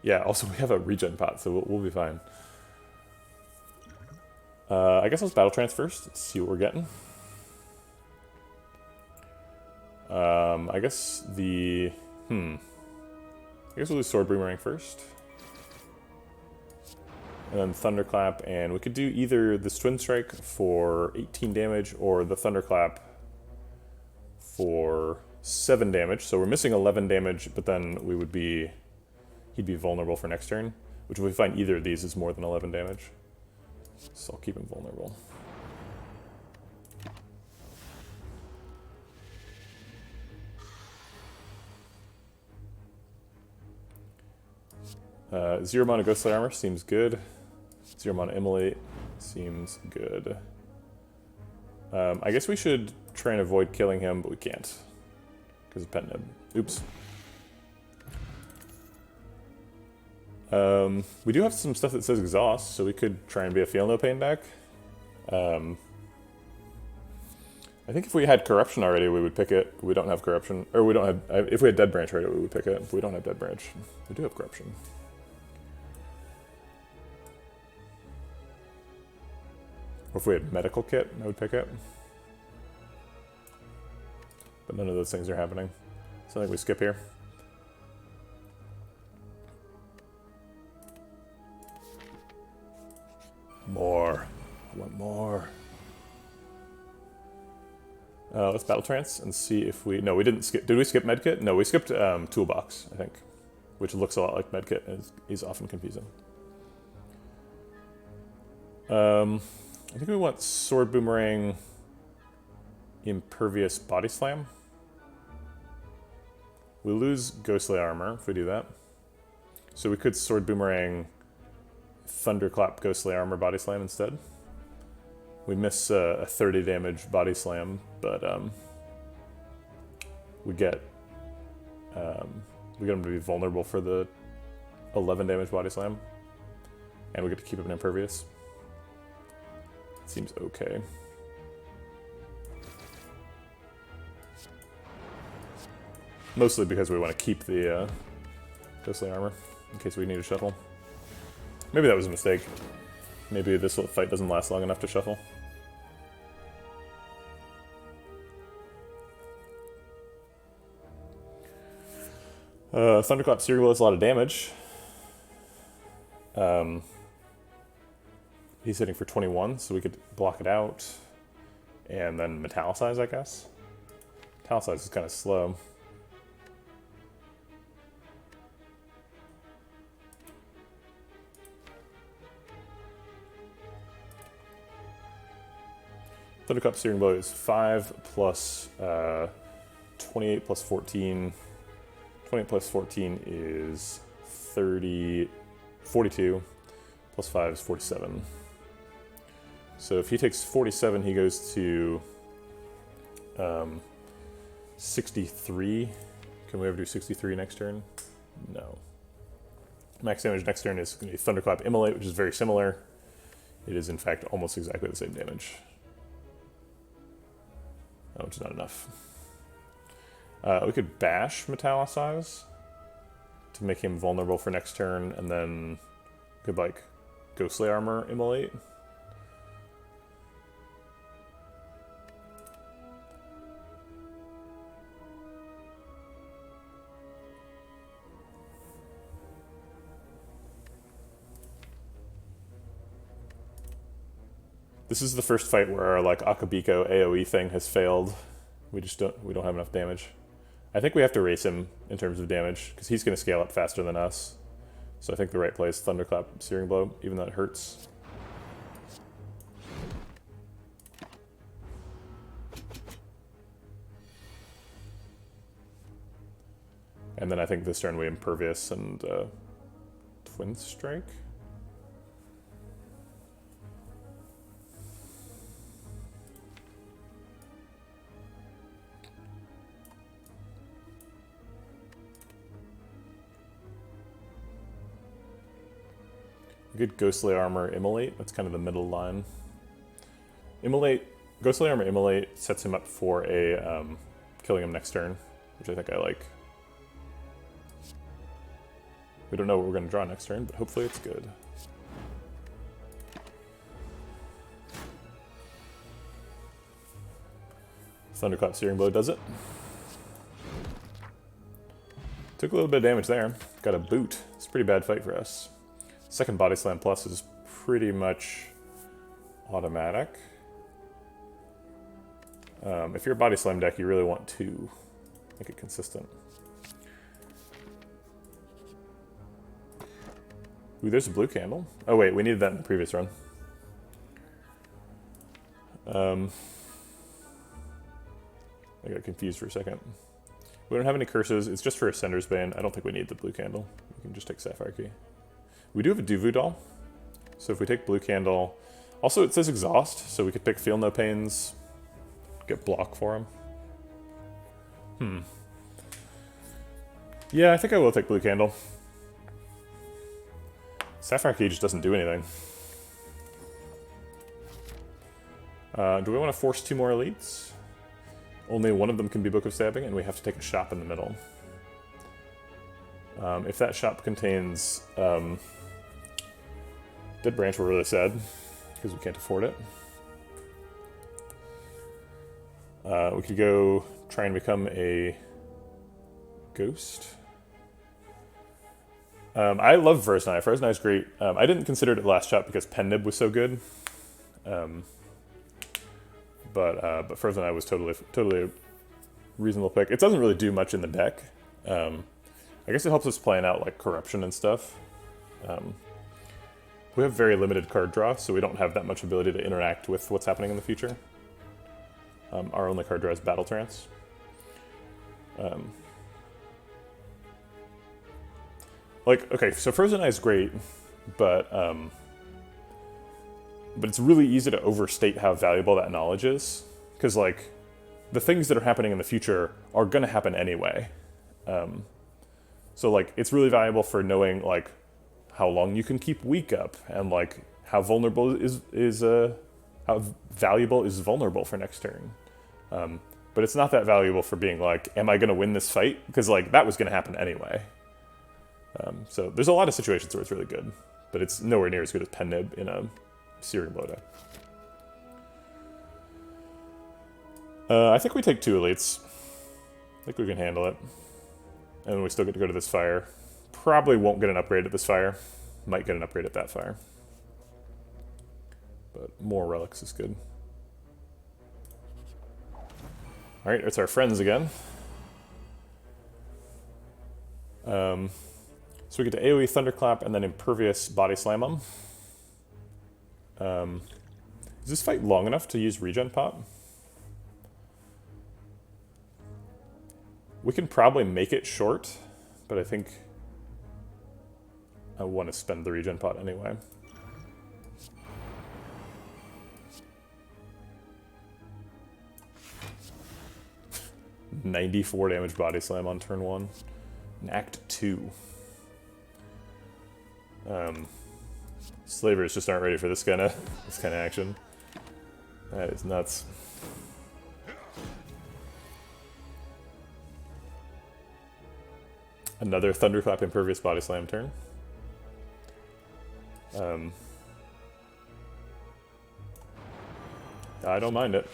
Yeah. Also, we have a regen pot, so we'll be fine. I guess let's Battle Trance first. Let's see what we're getting. I guess the I guess we'll do Sword Boomerang first. and then Thunderclap, and we could do either this Twin Strike for 18 damage or the Thunderclap for 7 damage. So we're missing 11 damage, but then he'd be vulnerable for next turn, which if we find either of these is more than 11 damage. So I'll keep him vulnerable. Zero mana Ghostly Armor seems good. Zero mana Immolate seems good. I guess we should try and avoid killing him, but we can't because of Pet Nib. Oops. We do have some stuff that says Exhaust, so we could try and be a Feel No Pain deck. I think if we had Corruption already, we would pick it. We don't have Corruption, or we don't have. If we had Dead Branch already, we would pick it. If we don't have Dead Branch, we do have Corruption. Or if we had Medical Kit, I would pick it. But none of those things are happening. So I think we skip here. More. I want more. Let's Battle Trance and see if we... No, we didn't skip... Did we skip Medkit? No, we skipped Toolbox, I think. Which looks a lot like Medkit and is often confusing. I think we want Sword Boomerang, Impervious Body Slam. We lose Ghostly Armor if we do that. So we could Sword Boomerang, Thunderclap, Ghostly Armor, Body Slam instead. We miss a 30 damage Body Slam, but we get him to be vulnerable for the 11 damage Body Slam, and we get to keep him in Impervious. Seems okay. Mostly because we want to keep the Ghostly Armor in case we need to shuffle. Maybe that was a mistake. Maybe this fight doesn't last long enough to shuffle. Thunderclap Searing Blow does a lot of damage. He's hitting for 21, so we could block it out. And then Metallicize, I guess. Metallicize is kind of slow. Thunderclap Searing Blow is 5 plus 28 plus 14. 28 plus 14 is 42. Plus 5 is 47. So if he takes 47, he goes to 63. Can we ever do 63 next turn? No. Max damage next turn is going to be Thunderclap Immolate, which is very similar. It is, in fact, almost exactly the same damage. Oh, which is not enough. We could Bash Metallicize to make him vulnerable for next turn, and then we could, like, Ghostly Armor Immolate. This is the first fight where our like Akabiko AoE thing has failed. We don't have enough damage. I think we have to race him in terms of damage because he's going to scale up faster than us. So I think the right play is Thunderclap Searing Blow, even though it hurts. And then I think this turn we Impervious and Twin Strike. Good Ghostly Armor Immolate, that's kind of the middle line. Ghostly Armor Immolate sets him up for a killing him next turn, which I think I like. We don't know what we're going to draw next turn, but hopefully it's good. Thunderclap Searing Blow does it. Took a little bit of damage there. Got a boot. It's a pretty bad fight for us. Second Body Slam Plus is pretty much automatic. If you're a body slam deck, you really want to make it consistent. Ooh, there's a blue candle. Oh wait, we needed that in the previous run. I got confused for a second. We don't have any curses. It's just for Ascender's Bane. I don't think we need the blue candle. We can just take Sapphire Key. We do have a Duvu doll. So if we take blue candle... Also, it says exhaust, so we could pick Feel No Pains, get block for him. Yeah, I think I will take blue candle. Sapphire Key just doesn't do anything. Do we want to force 2 more elites? Only one of them can be Book of Stabbing, and we have to take a shop in the middle. If that shop contains Dead Branch, we're really sad, because we can't afford it. We could go try and become a ghost. I love Versnai. Versnai is great. I didn't consider it last shot because Pennib was so good. But Versnai was totally a reasonable pick. It doesn't really do much in the deck. I guess it helps us plan out like corruption and stuff. We have very limited card draw, so we don't have that much ability to interact with what's happening in the future. Our only card draw is Battle Trance. Okay, so Frozen Eye is great, but it's really easy to overstate how valuable that knowledge is, because like the things that are happening in the future are going to happen anyway. So like it's really valuable for knowing like how long you can keep weak up, and like how vulnerable how valuable is vulnerable for next turn. But it's not that valuable for being like, am I going to win this fight? Because like that was going to happen anyway. So there's a lot of situations where it's really good, but it's nowhere near as good as Pennib in a Searing Blow deck. I think we take 2 elites. I think we can handle it. And we still get to go to this fire. Probably won't get an upgrade at this fire. Might get an upgrade at that fire. But more relics is good. Alright, it's our friends again. So we get to AoE Thunderclap and then Impervious Body Slam them. Is this fight long enough to use Regen Pot? We can probably make it short, but I think I want to spend the Regen Pot anyway. $94 damage Body Slam on turn 1. In Act 2. Slavers just aren't ready for this kind of action. That is nuts. Another Thunderclap Impervious Body Slam turn. I don't mind it.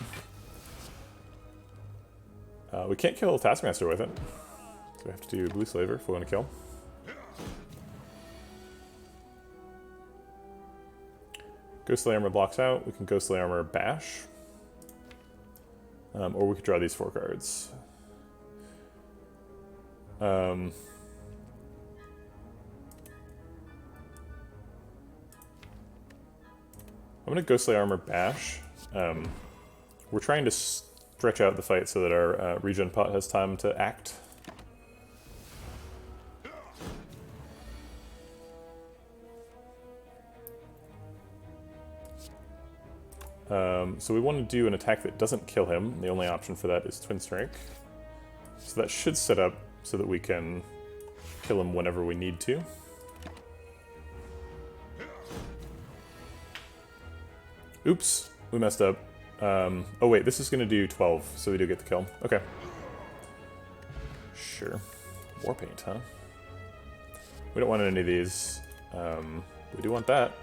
We can't kill Taskmaster with it, so we have to do Blue Slaver if we want to kill. Ghostly Armor blocks out. We can Ghostly Armor Bash. Or we could draw these 4 cards. I'm going to Ghostly Armor Bash. We're trying to stretch out the fight so that our Regen Pot has time to act. So we want to do an attack that doesn't kill him. The only option for that is Twin Strike. So that should set up so that we can kill him whenever we need to. Oops, we messed up. Oh wait, this is going to do 12, so we do get the kill. Okay. Sure. Warpaint, huh? We don't want any of these. We do want that.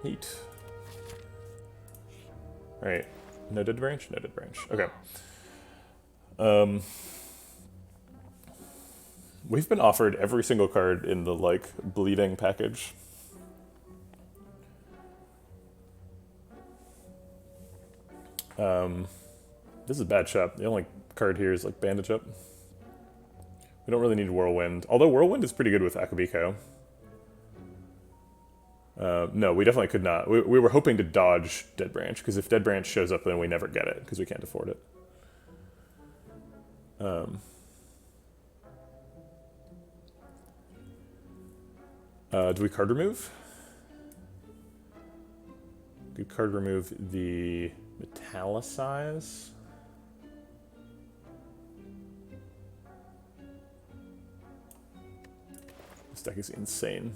Neat. Alright. No Dead Branch? No Dead Branch. Okay. We've been offered every single card in the, like, bleeding package. This is a bad shot. The only card here is like Bandage Up. We don't really need Whirlwind. Although Whirlwind is pretty good with Akabiko. No, we definitely could not. We were hoping to dodge Dead Branch, because if Dead Branch shows up, then we never get it, because we can't afford it. Do we card remove? Do card remove the Metallicize? This deck is insane.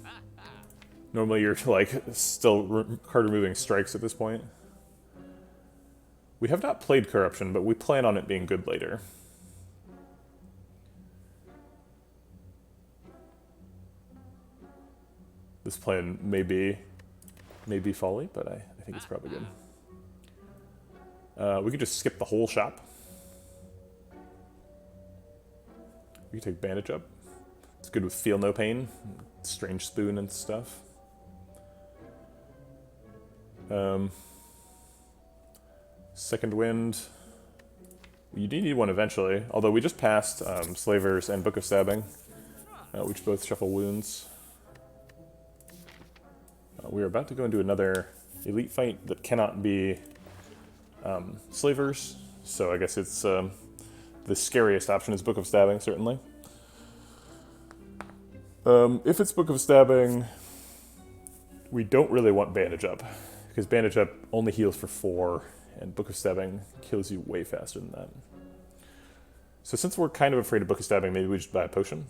Normally you're like still card removing strikes at this point. We have not played Corruption, but we plan on it being good later. This plan may be folly, but I think it's probably good. We could just skip the whole shop. We could take Bandage Up. It's good with Feel No Pain, Strange Spoon and stuff. Second Wind. You do need one eventually, although we just passed Slavers and Book of Stabbing, which both shuffle wounds. We are about to go into another elite fight that cannot be Slavers, so I guess it's the scariest option is Book of Stabbing, certainly. If it's Book of Stabbing, we don't really want Bandage Up, because Bandage Up only heals for 4, and Book of Stabbing kills you way faster than that. So since we're kind of afraid of Book of Stabbing, maybe we just buy a potion.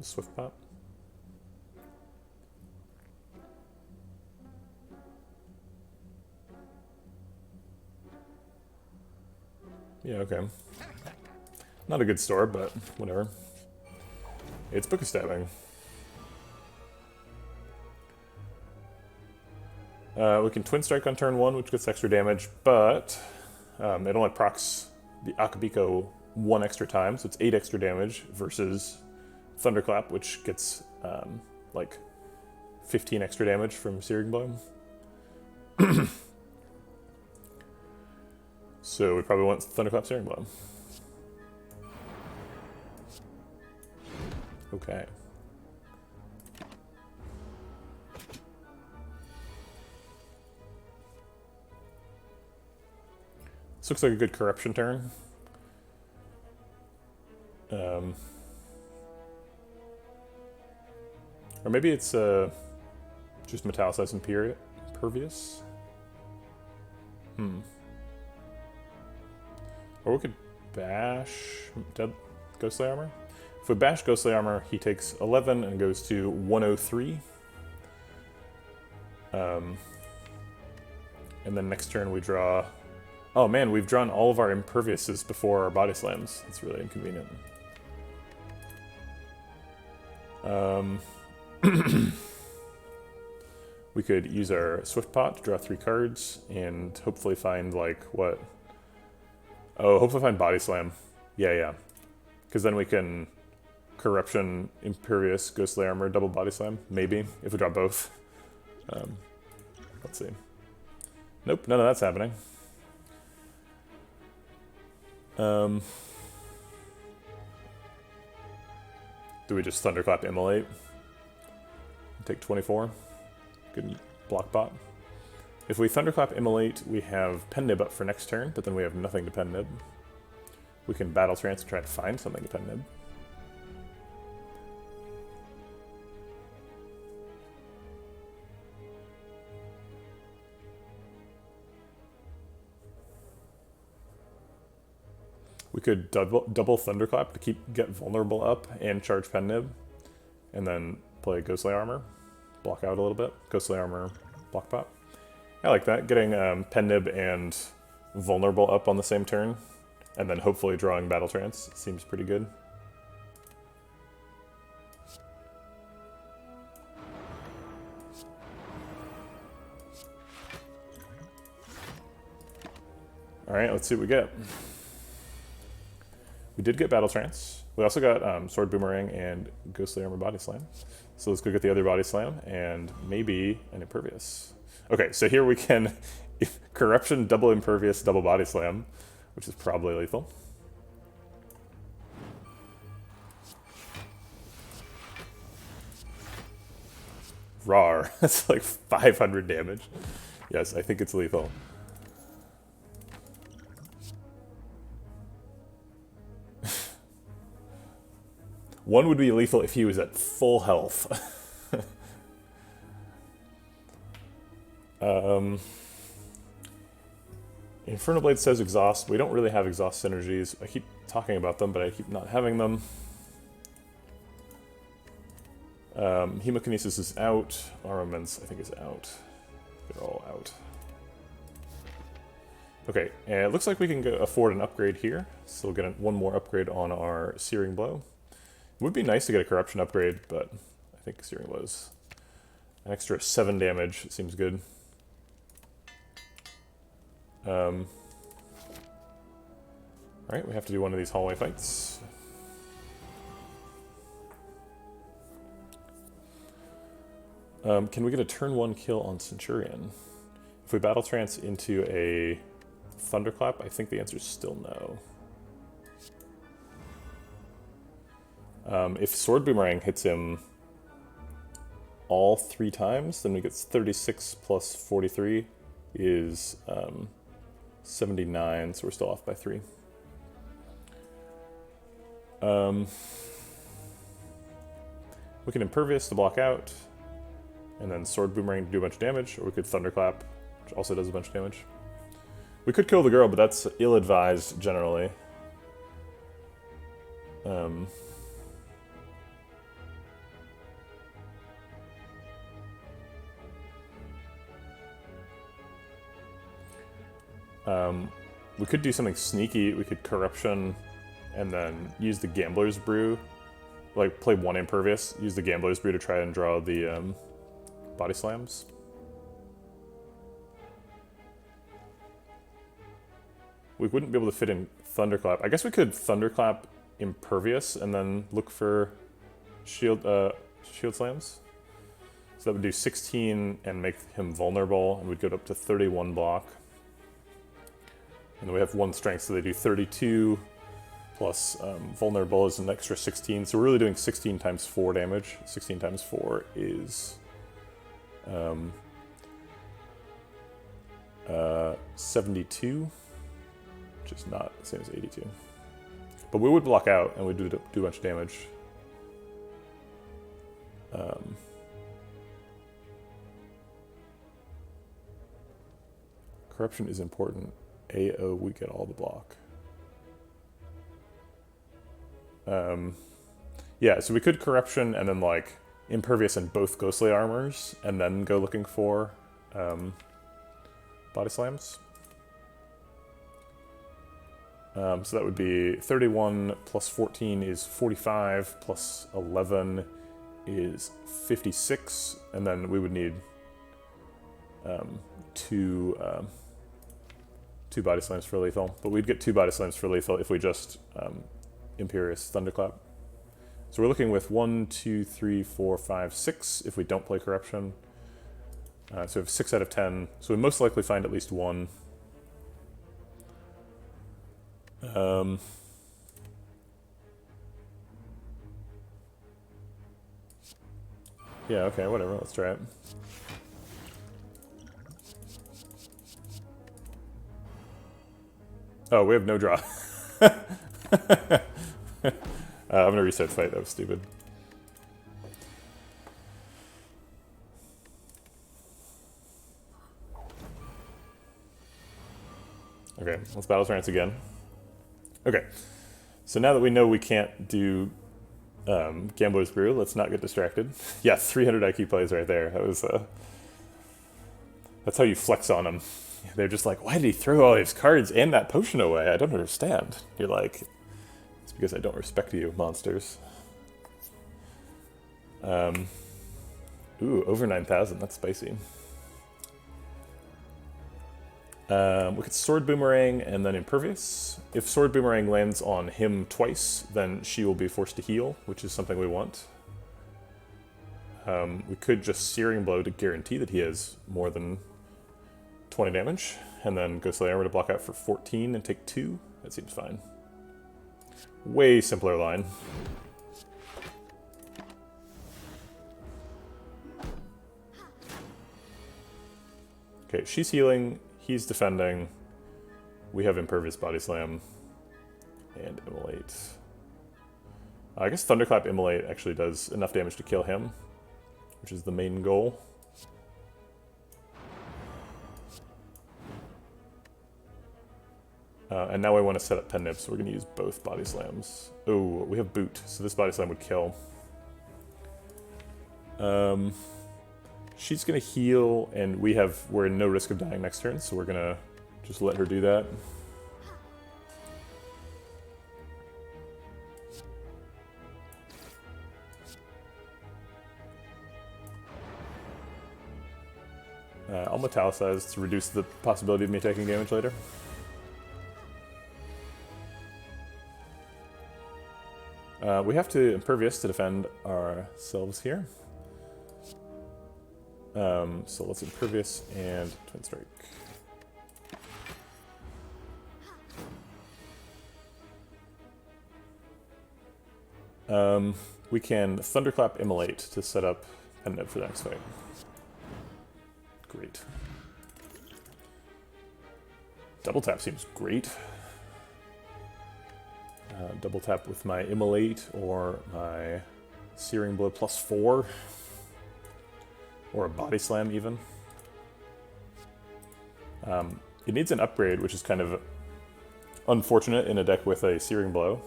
A Swift Pop. Yeah, okay. Not a good store, but whatever. It's Book of Stabbing. We can Twin Strike on turn 1, which gets extra damage, but it only procs the Akabiko 1 extra time, so it's 8 extra damage versus Thunderclap, which gets like 15 extra damage from Searing Blow. So we probably want Thunderclap Searing Blow. Okay. This looks like a good Corruption turn. Or maybe it's just Metallicize Impervious. Or we could bash Ghostly Armor. If we bash Ghostly Armor, he takes 11 and goes to 103. And then next turn we draw... Oh man, we've drawn all of our Imperviouses before our Body Slams. That's really inconvenient. We could use our Swift Pot to draw 3 cards and hopefully find, like, what? Oh, hopefully find Body Slam. Yeah. Because then we can Corruption, Impervious, Ghostly Armor, double Body Slam. Maybe, if we draw both. Let's see. Nope, none of that's happening. Do we just Thunderclap Immolate? Take 24. Good block bot. If we Thunderclap Immolate, we have Pen Nib up for next turn, but then we have nothing to Pen Nib. We can Battle Trance and try to find something to Pen Nib. We could double Thunderclap to get Vulnerable up and charge Pen Nib, and then play Ghostly Armor, block out a little bit. Ghostly Armor, block pop. I like that, getting Pen Nib and Vulnerable up on the same turn, and then hopefully drawing Battle Trance seems pretty good. Alright, let's see what we get. We did get Battle Trance. We also got Sword Boomerang and Ghostly Armor Body Slam. So let's go get the other Body Slam and maybe an Impervious. Okay, so here we can Corruption, double Impervious, double Body Slam, which is probably lethal. Rawr. That's like 500 damage. Yes, I think it's lethal. One would be lethal if he was at full health. Infernal Blade says exhaust. We don't really have exhaust synergies. I keep talking about them, but I keep not having them. Hemokinesis is out. Armaments, I think, is out. They're all out. Okay, and it looks like we can afford an upgrade here. So we'll get one more upgrade on our Searing Blow. It would be nice to get a Corruption upgrade, but I think Searing Blow's an extra 7 damage. It seems good. Alright, we have to do one of these hallway fights. Can we get a turn 1 kill on Centurion? If we Battle Trance into a Thunderclap, I think the answer is still no. If Sword Boomerang hits him all 3 times, then we get 36 plus 43 is 79, so we're still off by 3. We can Impervious to block out, and then Sword Boomerang to do a bunch of damage, or we could Thunderclap, which also does a bunch of damage. We could kill the girl, but that's ill-advised generally. We could do something sneaky. We could Corruption and then use the Gambler's Brew. Like, play 1 Impervious, use the Gambler's Brew to try and draw the Body Slams. We wouldn't be able to fit in Thunderclap. I guess we could Thunderclap Impervious and then look for Shield Slams. So that would do 16 and make him vulnerable, and we'd go up to 31 block. And then we have 1 strength, so they do 32, plus vulnerable is an extra 16. So we're really doing 16 times 4 damage. 16 times 4 is 72, which is not the same as 82. But we would block out, and we'd do a bunch of damage. Corruption is important. AO, we get all the block. Yeah, so we could Corruption and then like Impervious in both Ghostly Armors, and then go looking for Body Slams. So that would be 31 plus 14 is 45, plus 11 is 56, and then we would need two Body Slams for lethal. But we'd get 2 Body Slams for lethal if we just Imperious Thunderclap. So we're looking with 1, 2, 3, 4, 5, 6 if we don't play Corruption. So we have 6 out of 10. So we most likely find at least 1. Yeah, okay, whatever, let's try it. Oh, we have no draw. I'm gonna reset fight, that was stupid. Okay, let's Battle Trance again. Okay, so now that we know we can't do Gambler's Brew, let's not get distracted. Yeah, 300 IQ plays right there. That was, that's how you flex on them. They're just like, why did he throw all his cards and that potion away? I don't understand. You're like, it's because I don't respect you, monsters. Ooh, over 9,000, that's spicy. We could Sword Boomerang and then Impervious. If Sword Boomerang lands on him twice, then she will be forced to heal, which is something we want. We could just Searing Blow to guarantee that he has more than 20 damage, and then Ghostly Armor to block out for 14 and take 2. That seems fine. Way simpler line. Okay, she's healing, he's defending. We have Impervious Body Slam and Immolate. I guess Thunderclap Immolate actually does enough damage to kill him, which is the main goal. And now I want to set up Pen Nib, so we're going to use both Body Slams. Oh, we have Boot, so this Body Slam would kill. She's going to heal, and we're in no risk of dying next turn, so we're going to just let her do that. I'll metallicize to reduce the possibility of me taking damage later. We have to Impervious to defend ourselves here. So let's Impervious and Twin Strike. We can Thunderclap Immolate to set up Pen Nib for the next fight. Great. Double tap seems great. Double tap with my Immolate or my Searing Blow +4. Or a Body Slam even. It needs an upgrade, which is kind of unfortunate in a deck with a Searing Blow.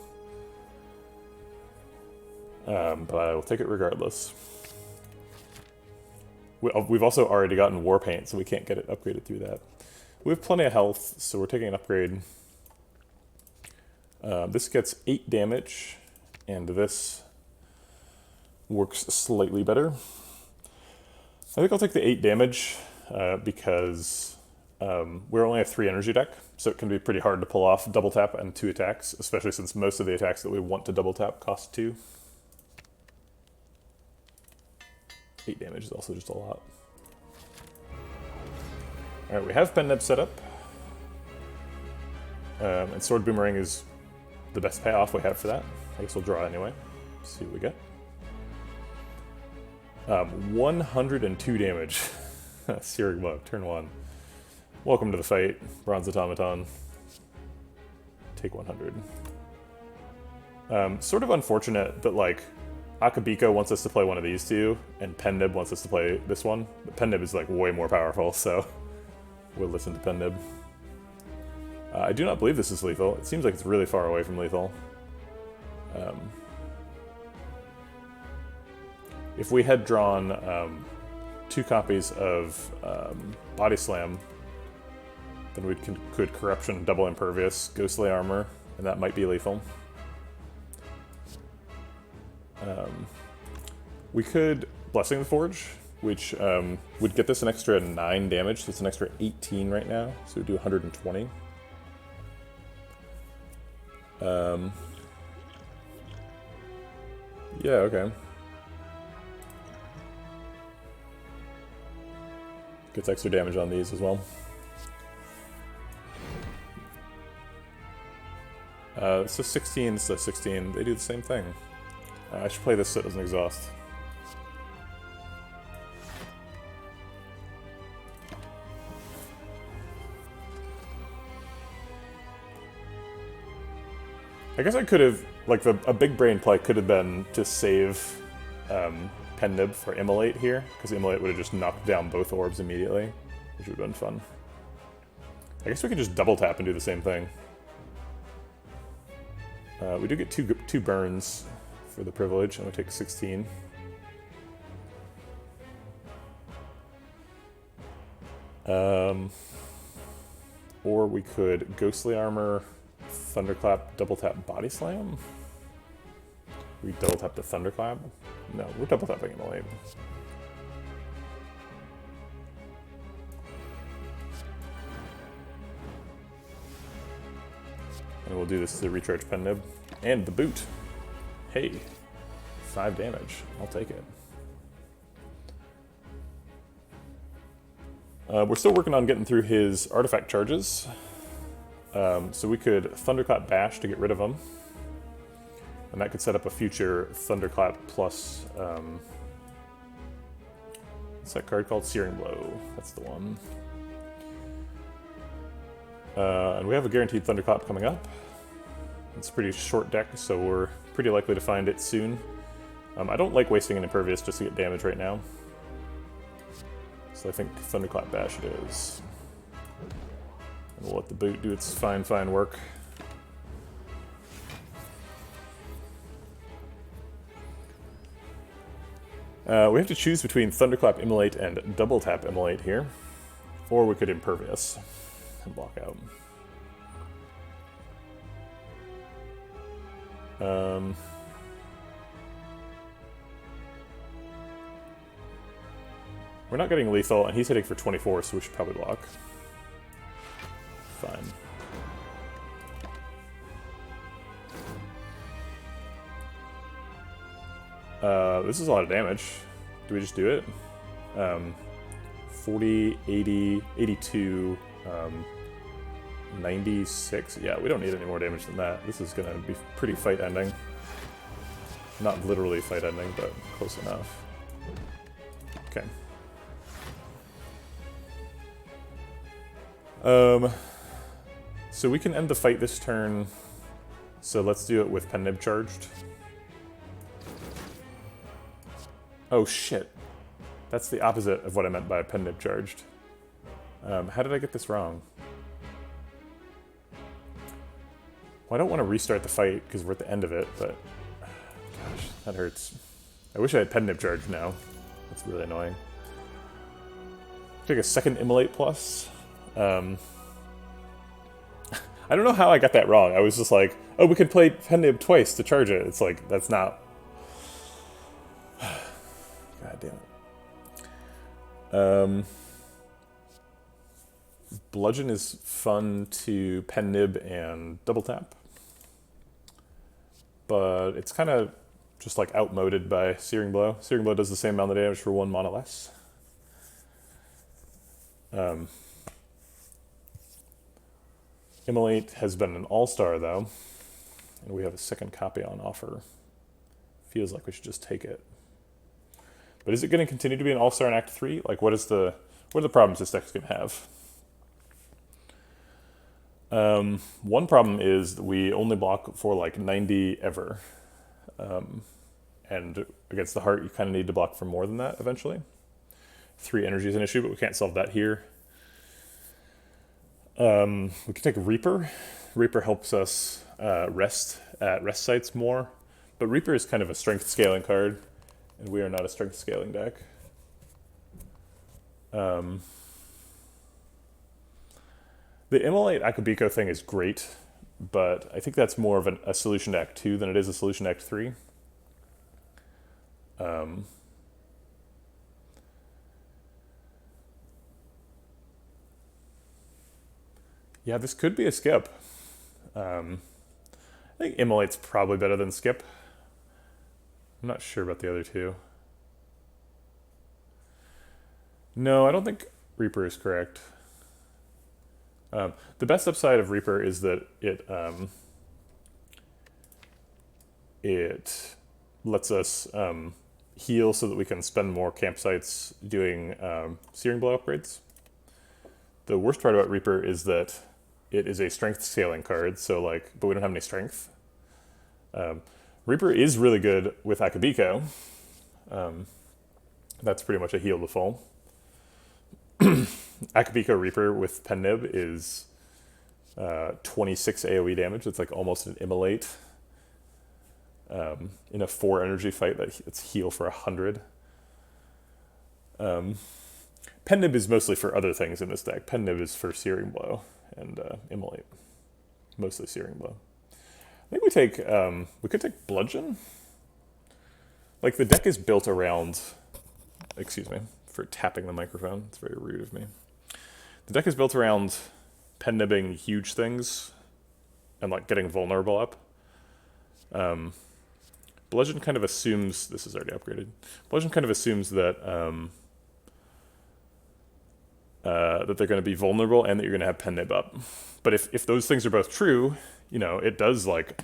But I will take it regardless. We've also already gotten War Paint, so we can't get it upgraded through that. We have plenty of health, so we're taking an upgrade. This gets 8 damage, and this works slightly better. I think I'll take the 8 damage because we only have 3 energy deck, so it can be pretty hard to pull off double tap and 2 attacks, especially since most of the attacks that we want to double tap cost 2. 8 damage is also just a lot. Alright, we have Pen Nib set up. And Sword Boomerang is the best payoff we have for that. I guess we'll draw anyway. See what we get. 102 damage. Searing Blow, turn 1. Welcome to the fight, Bronze Automaton. Take 100. Sort of unfortunate that, like, Akabiko wants us to play one of these two, and Pen Nib wants us to play this one. But Pen Nib is, like, way more powerful, so we'll listen to Pen Nib. I do not believe this is lethal. It seems like it's really far away from lethal. If we had drawn 2 copies of Body Slam, then we could Corruption, double Impervious, Ghostly Armor, and that might be lethal. We could Blessing the Forge, which would get this an extra 9 damage, so it's an extra 18 right now, so we'd do 120. Yeah, okay. Gets extra damage on these as well. So 16, so 16, they do the same thing. I should play this so it doesn't exhaust. I guess I could have, like, a big brain play could have been to save Pen Nib for Immolate here, because Immolate would have just knocked down both orbs immediately, which would have been fun. I guess we could just double tap and do the same thing. We do get two burns for the privilege, and we take 16. Or we could Ghostly Armor, Thunderclap, double tap Body Slam. We double tap the Thunderclap? No, we're double tapping Immolate. And we'll do this to recharge Pen Nib. And the boot. Hey, 5 damage. I'll take it. We're still working on getting through his artifact charges. So we could Thunderclap Bash to get rid of them. And that could set up a future Thunderclap plus... what's that card called? Searing Blow. That's the one. And we have a guaranteed Thunderclap coming up. It's a pretty short deck, so we're pretty likely to find it soon. I don't like wasting an Impervious just to get damage right now. So I think Thunderclap Bash it is. And we'll let the boot do its fine work. We have to choose between Thunderclap Immolate and Double Tap Immolate here. Or we could Impervious and block out. We're not getting lethal, and he's hitting for 24, so we should probably block. Fine. This is a lot of damage. Do we just do it? 40, 80, 82, 96. Yeah, we don't need any more damage than that. This is going to be pretty fight ending. Not literally fight ending, but close enough. Okay. So we can end the fight this turn. So let's do it with Pen Nib charged. Oh shit. That's the opposite of what I meant by Pen Nib charged. How did I get this wrong? Well, I don't want to restart the fight because we're at the end of it, but gosh, that hurts. I wish I had Pen Nib charged now. That's really annoying. Take a second Immolate plus. I don't know how I got that wrong. I was just like, oh, we could play Pen Nib twice to charge it. It's like, that's not... God damn it. Bludgeon is fun to Pen Nib and Double Tap. But it's kind of just like outmoded by Searing Blow. Searing Blow does the same amount of damage for 1 mana less. Immolate has been an all-star though, and we have a second copy on offer. Feels like we should just take it. But is it going to continue to be an all-star in Act 3? Like, what are the problems this deck's going to have? One problem is that we only block for like 90 ever. And against the heart, you kind of need to block for more than that eventually. 3 energy is an issue, but we can't solve that here. We can take Reaper. Reaper helps us rest at rest sites more. But Reaper is kind of a strength scaling card, and we are not a strength scaling deck. The Immolate Akabiko thing is great, but I think that's more of a solution to Act 2 than it is a solution to Act 3. Yeah, this could be a skip. I think Immolate's probably better than skip. I'm not sure about the other two. No, I don't think Reaper is correct. The best upside of Reaper is that it lets us heal so that we can spend more campsites doing Searing Blow upgrades. The worst part about Reaper is that it is a strength scaling card, so but we don't have any strength. Reaper is really good with Akabiko. That's pretty much a heal to full. Akabiko Reaper with Pen Nib is 26 AoE damage. It's like almost an Immolate. In a 4 energy fight, it's heal for 100. Pen Nib is mostly for other things in this deck. Pen Nib is for Searing Blow and Immolate. Mostly Searing Blow. I think we could take Bludgeon. Like, the deck is built around... Excuse me for tapping the microphone. It's very rude of me. The deck is built around Pen Nibbing huge things and, getting vulnerable up. Bludgeon kind of assumes... This is already upgraded. Bludgeon kind of assumes that... that they're going to be vulnerable and that you're going to have pen nib up. But if those things are both true, you know, it does like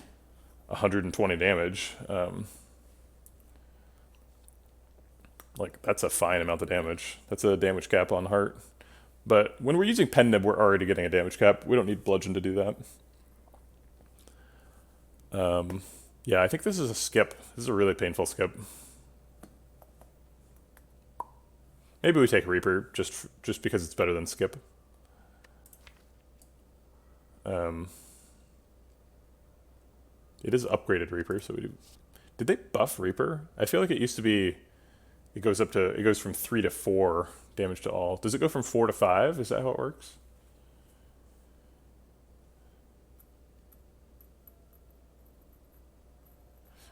120 damage. Like, that's a fine amount of damage. That's a damage cap on heart. But when we're using pen nib, we're already getting a damage cap. We don't need bludgeon to do that. Yeah, I think this is a skip. This is a really painful skip. Maybe we take Reaper just because it's better than skip. It is upgraded Reaper, so we do. Did they buff Reaper? I feel like it used to be. It goes from 3 to 4 damage to all. Does it go from 4 to 5? Is that how it works?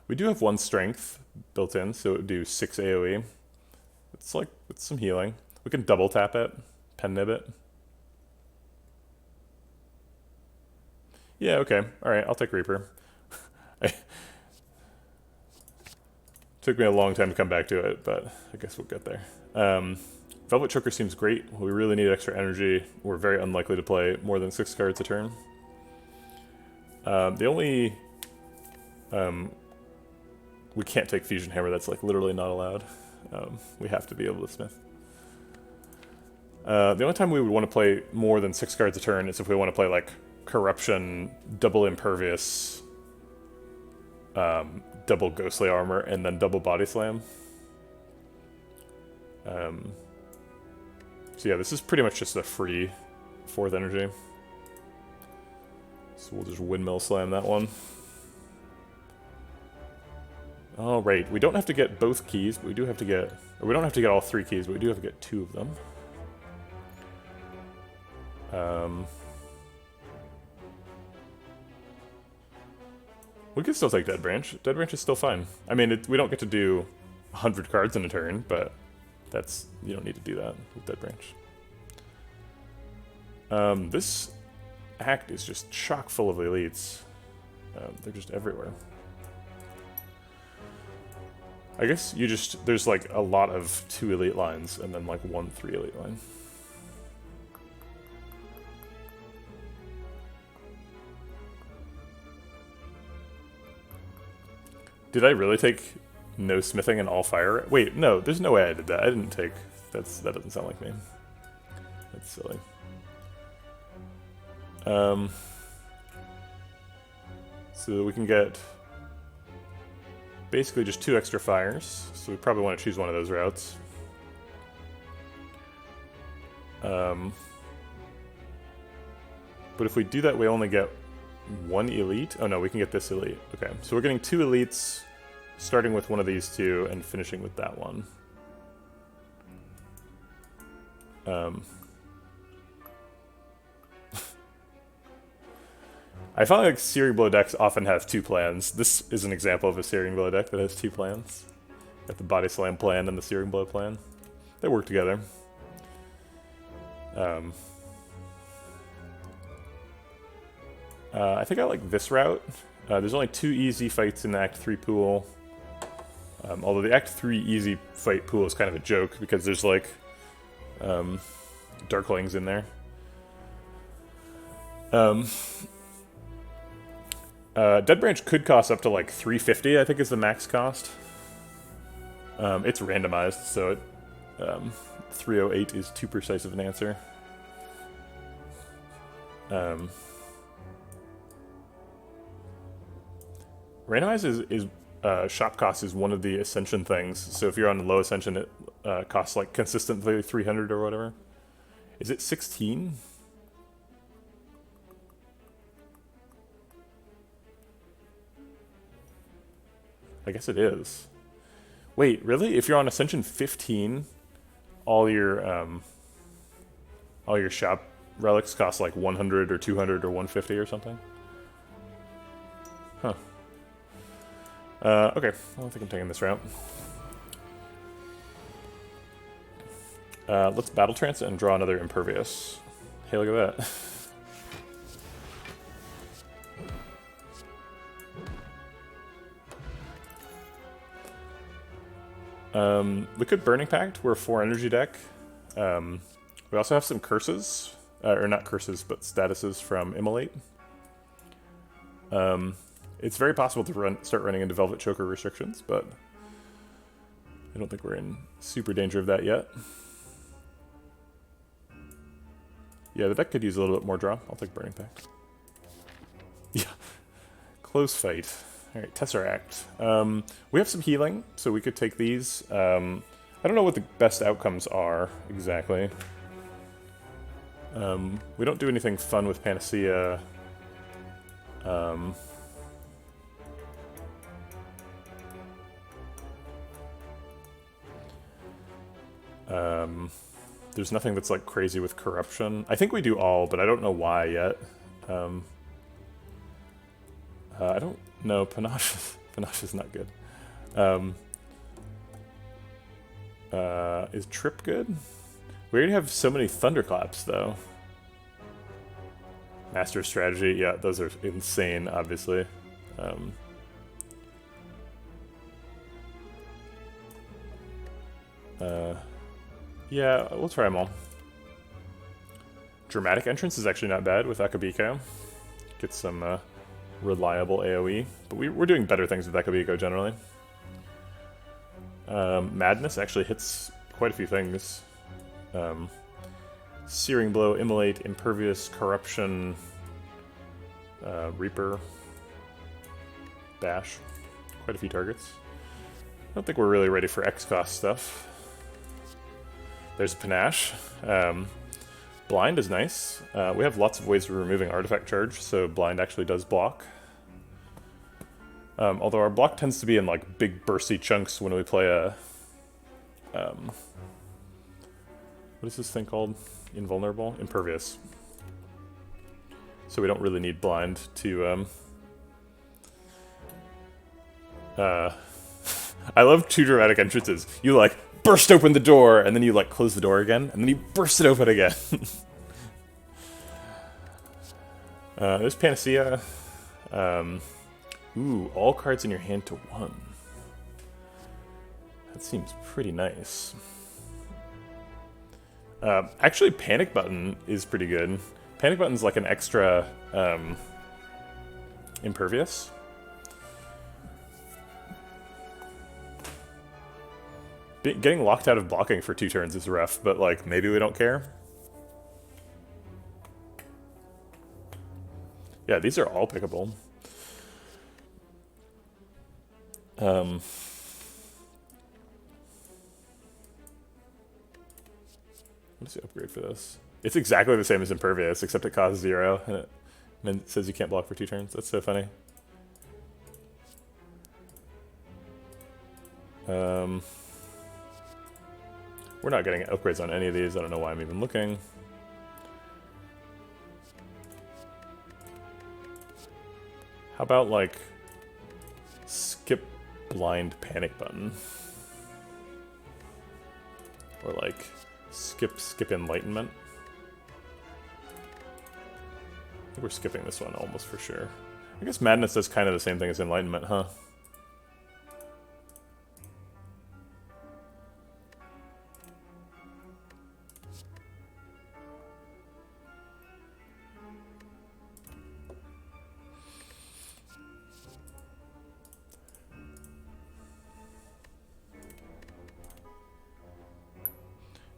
We do have 1 strength built in, so it would do 6 AoE. It's some healing. We can double tap it, pen nib it. Yeah, okay. Alright, I'll take Reaper. Took me a long time to come back to it, but I guess we'll get there. Velvet Choker seems great. We really need extra energy. We're very unlikely to play more than 6 cards a turn. The only... we can't take Fusion Hammer. That's like literally not allowed. We have to be able to smith. The only time we would want to play more than 6 cards a turn is if we want to play like Corruption, double Impervious, double Ghostly Armor, and then double Body Slam. So yeah, this is pretty much just a free 4th energy. So we'll just Windmill Slam that one. Oh, right. We don't have to get both keys, but we do have to get... Or we don't have to get all 3 keys, but we do have to get 2 of them. We can still take Dead Branch. Dead Branch is still fine. I mean, we don't get to do 100 cards in a turn, but that's... You don't need to do that with Dead Branch. This act is just chock full of elites. They're just everywhere. I guess you just... There's like a lot of 2 elite lines and then like 1 3 elite line. Did I really take no smithing and all fire? Wait, no, there's no way I did that. I didn't take... That doesn't sound like me. That's silly. So we can get basically just 2 extra fires, so we probably want to choose one of those routes. But if we do that, we only get 1 elite? Oh no, we can get this elite. Okay, so we're getting 2 elites, starting with one of these 2 and finishing with that one. I find like Searing Blow decks often have 2 plans. This is an example of a Searing Blow deck that has 2 plans. Got the Body Slam plan and the Searing Blow plan. They work together. I think I like this route. There's only 2 easy fights in the Act 3 pool. Although the Act 3 easy fight pool is kind of a joke because there's like Darklings in there. Dead Branch could cost up to like 350, I think is the max cost. It's randomized, so 308 is too precise of an answer. Randomized is shop cost is one of the Ascension things, so if you're on low Ascension, it costs like consistently 300 or whatever. Is it 16? I guess it is. Wait, really? If you're on Ascension 15, all your shop relics cost like 100 or 200 or 150 or something? Huh. Okay, I don't think I'm taking this route. Let's Battle Trance and draw another Impervious. Hey, look at that. We could Burning Pact. We're a 4 energy deck. We also have some curses, or not curses, but statuses from Immolate. It's very possible to start running into Velvet Choker restrictions, but I don't think we're in super danger of that yet. Yeah, the deck could use a little bit more draw. I'll take Burning Pact. Yeah, close fight. All right, Tesseract. We have some healing, so we could take these. I don't know what the best outcomes are exactly. We don't do anything fun with Panacea. There's nothing that's like crazy with corruption. I think we do all, but I don't know why yet. I don't know. Panache is not good. Is Trip good? We already have so many Thunderclaps, though. Master Strategy, yeah, those are insane, obviously. Yeah, we'll try them all. Dramatic Entrance is actually not bad with Akabeko. Get some reliable AoE, but we're doing better things with Akabeko generally. Madness actually hits quite a few things. Searing Blow, Immolate, Impervious, Corruption, Reaper, Bash. Quite a few targets. I don't think we're really ready for X-Cost stuff. There's Panache. Blind is nice. We have lots of ways of removing Artifact Charge, so Blind actually does block. Although our block tends to be in like big bursty chunks when we play a... what is this thing called? Invulnerable? Impervious. So we don't really need Blind to... I love two dramatic entrances. You like burst open the door, and then you like close the door again, and then you burst it open again. There's Panacea. Ooh, all cards in your hand to 1. That seems pretty nice. Actually, Panic Button is pretty good. Panic Button's like an extra Impervious. Getting locked out of blocking for 2 turns is rough, but like maybe we don't care. Yeah, these are all pickable. What is the upgrade for this? It's exactly the same as Impervious, except it costs 0, and it says you can't block for 2 turns. That's so funny. We're not getting upgrades on any of these. I don't know why I'm even looking. How about, like, skip Blind Panic Button? Or, like, skip Enlightenment? I think we're skipping this one almost for sure. I guess Madness does kind of the same thing as Enlightenment, huh?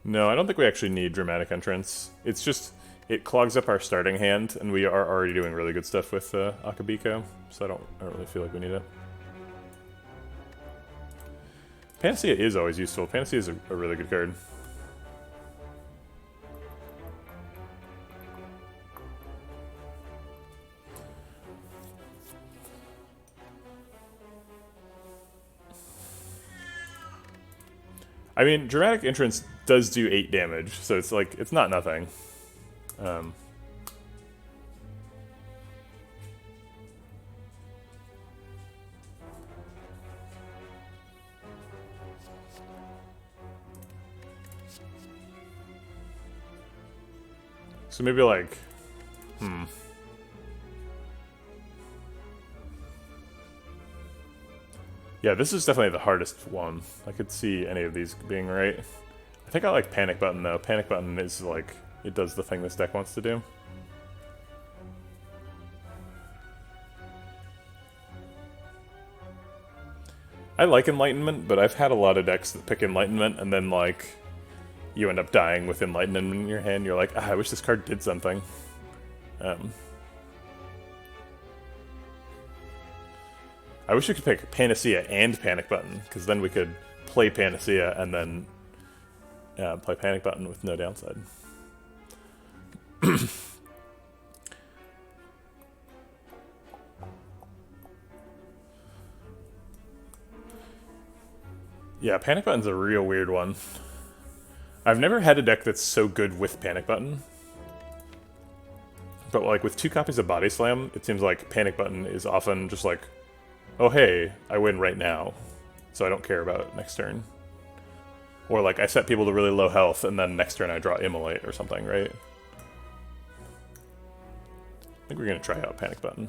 No, I don't think we actually need Dramatic Entrance. It's just, it clogs up our starting hand, and we are already doing really good stuff with Akabeko, so I don't really feel like we need it. Panacea is always useful. Panacea is a really good card. I mean, Dramatic Entrance does do 8 damage, so it's like, it's not nothing. So maybe like, Yeah, this is definitely the hardest one. I could see any of these being right. I I think I like Panic Button, though. Panic Button is like, it does the thing this deck wants to do. I like Enlightenment, but I've had a lot of decks that pick Enlightenment, and then, like, you end up dying with Enlightenment in your hand. You're like, I wish this card did something. I wish we could pick Panacea and Panic Button, because then we could play Panacea and then play Panic Button with no downside. Yeah, Panic Button's a real weird one. I've never had a deck that's so good with Panic Button. But like with 2 copies of Body Slam, it seems like Panic Button is often just like, oh hey, I win right now, so I don't care about it next turn. Or like I set people to really low health and then next turn I draw Immolate or something, right? I think we're gonna try out Panic Button.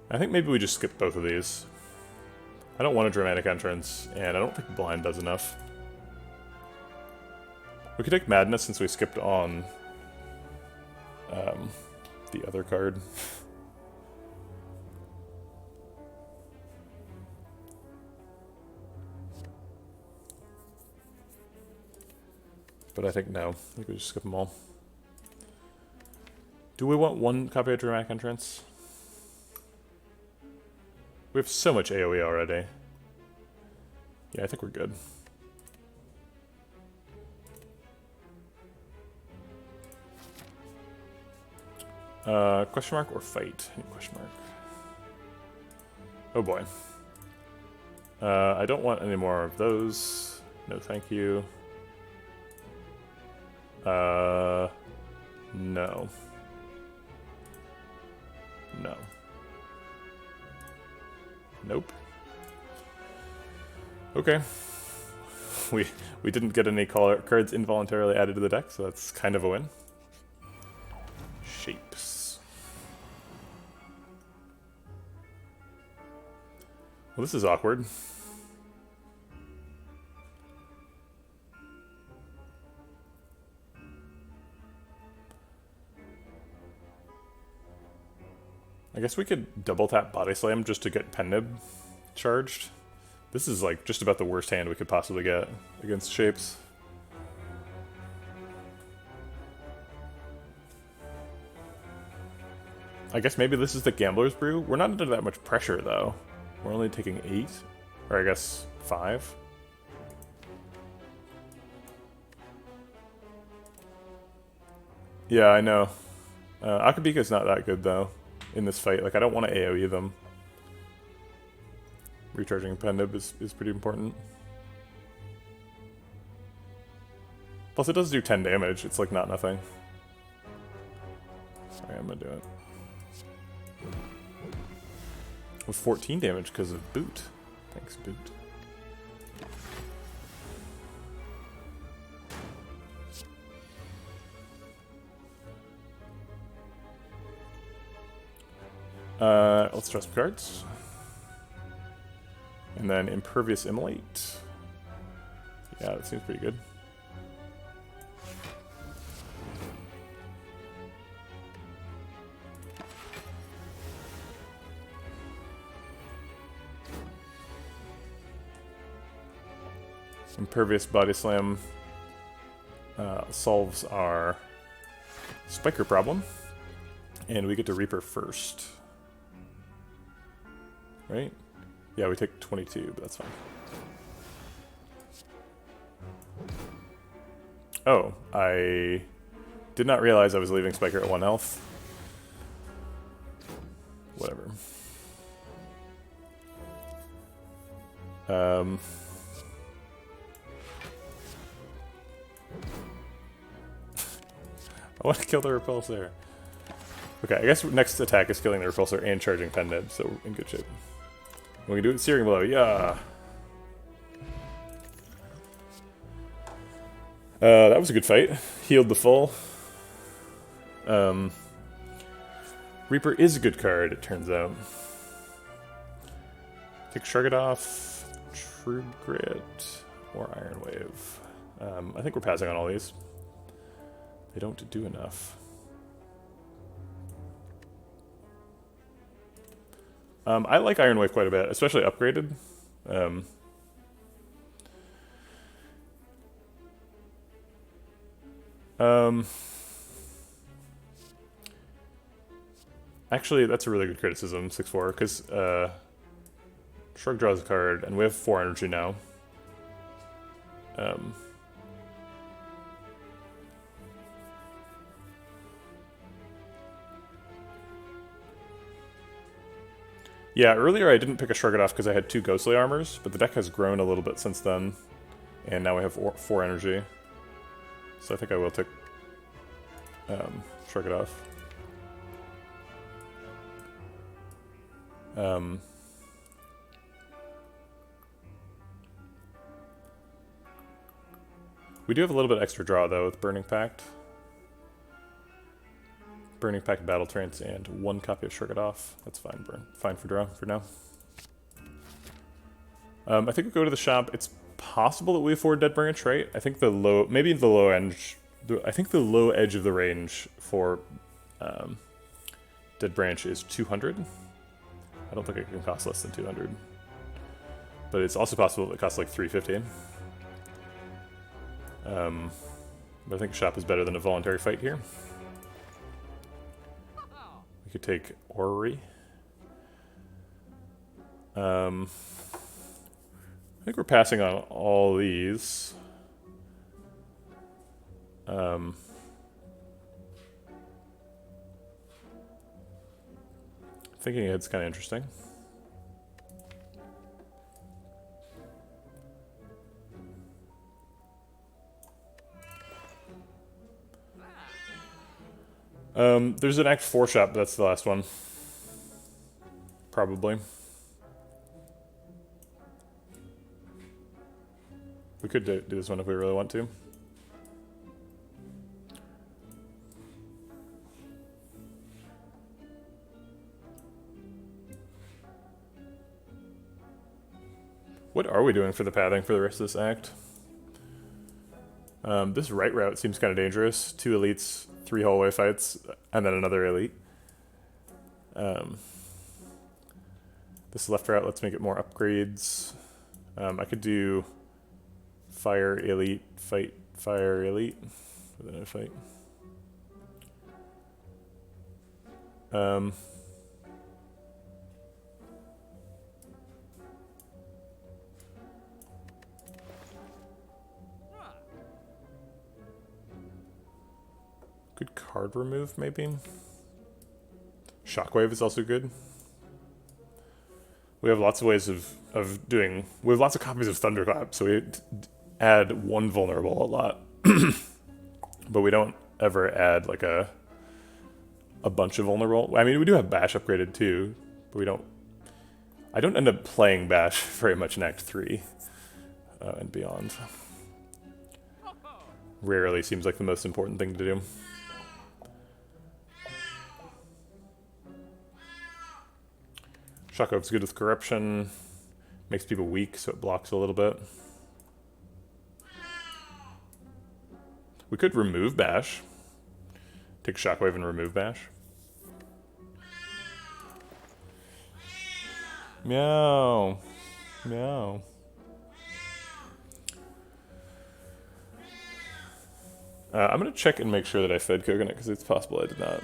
I think maybe we just skip both of these. I don't want a Dramatic Entrance, and I don't think Blind does enough. We could take Madness since we skipped on the other card. But I think no. I think we just skip them all. Do we want 1 copy of Dramatic Entrance? We have so much AoE already. Yeah, I think we're good. Question mark or fight? Question mark. Oh boy. I don't want any more of those. No thank you. No. No. Nope. Okay. We didn't get any cards involuntarily added to the deck, so that's kind of a win. Shapes. Well, this is awkward. I guess we could double tap Body Slam just to get Pen-Nib charged. This is like just about the worst hand we could possibly get against Shapes. I guess maybe this is the Gambler's Brew. We're not under that much pressure though. We're only taking 8, or I guess 5. Yeah, I know. Akabika's not that good though in this fight. Like I don't want to AoE them. Recharging Pen-Nib is pretty important. Plus it does do 10 damage, it's like not nothing. Alright, I'm gonna do it. With 14 damage because of Boot. Thanks, Boot. Let's draw some cards. And then Impervious Immolate. Yeah, that seems pretty good. Impervious Body Slam solves our Spiker problem. And we get to Reaper first. Right? Yeah, we take 22, but that's fine. Oh, I did not realize I was leaving Spiker at 1 health. Whatever. I want to kill the Repulsor. Okay, I guess next attack is killing the Repulsor and charging Pen-Nib, so we're in good shape. We can do it with Searing Blow, yeah! That was a good fight. Healed the full. Reaper is a good card, it turns out. Take Shrug It Off. True Grit. Or Iron Wave. I think we're passing on all these. They don't do enough. I like Iron Wave quite a bit, especially upgraded. Actually, that's a really good criticism, 6/4, because Shrug draws a card, and we have 4 energy now. Yeah, earlier I didn't pick a Shrug It Off because I had 2 Ghostly Armors, but the deck has grown a little bit since then, and now we have 4 energy. So I think I will take Shrug It Off. We do have a little bit extra draw, though, with Burning Pact. Burning Pact, Battle Trance, and 1 copy of Shrug It Off. That's fine, fine for draw for now. I think we go to the shop. It's possible that we afford Dead Branch, right? I think the low, maybe the low edge. I think the low edge of the range for Dead Branch is 200. I don't think it can cost less than 200. But it's also possible that it costs like 350. But I think shop is better than a voluntary fight here. We could take Orrery. I think we're passing on all these. Thinking ahead's kind of interesting. There's an Act 4 shop, that's the last one. Probably. We could do this one if we really want to. What are we doing for the pathing for the rest of this act? This right route seems kind of dangerous. 2 elites, 3 hallway fights, and then another elite. This left route, let's make it more upgrades. I could do fire elite, fight fire elite, within a fight. Good card remove, maybe? Shockwave is also good. We have lots of ways of doing... We have lots of copies of Thunderclap, so we add 1 vulnerable a lot. But we don't ever add, like, a bunch of vulnerable. I mean, we do have Bash upgraded, too, but we don't... I don't end up playing Bash very much in Act 3 and beyond. Rarely seems like the most important thing to do. Shockwave's good with corruption, makes people weak, so it blocks a little bit. We could remove Bash. Take Shockwave and remove Bash. Meow. Meow. I'm going to check and make sure that I fed Coconut, because it's possible I did not.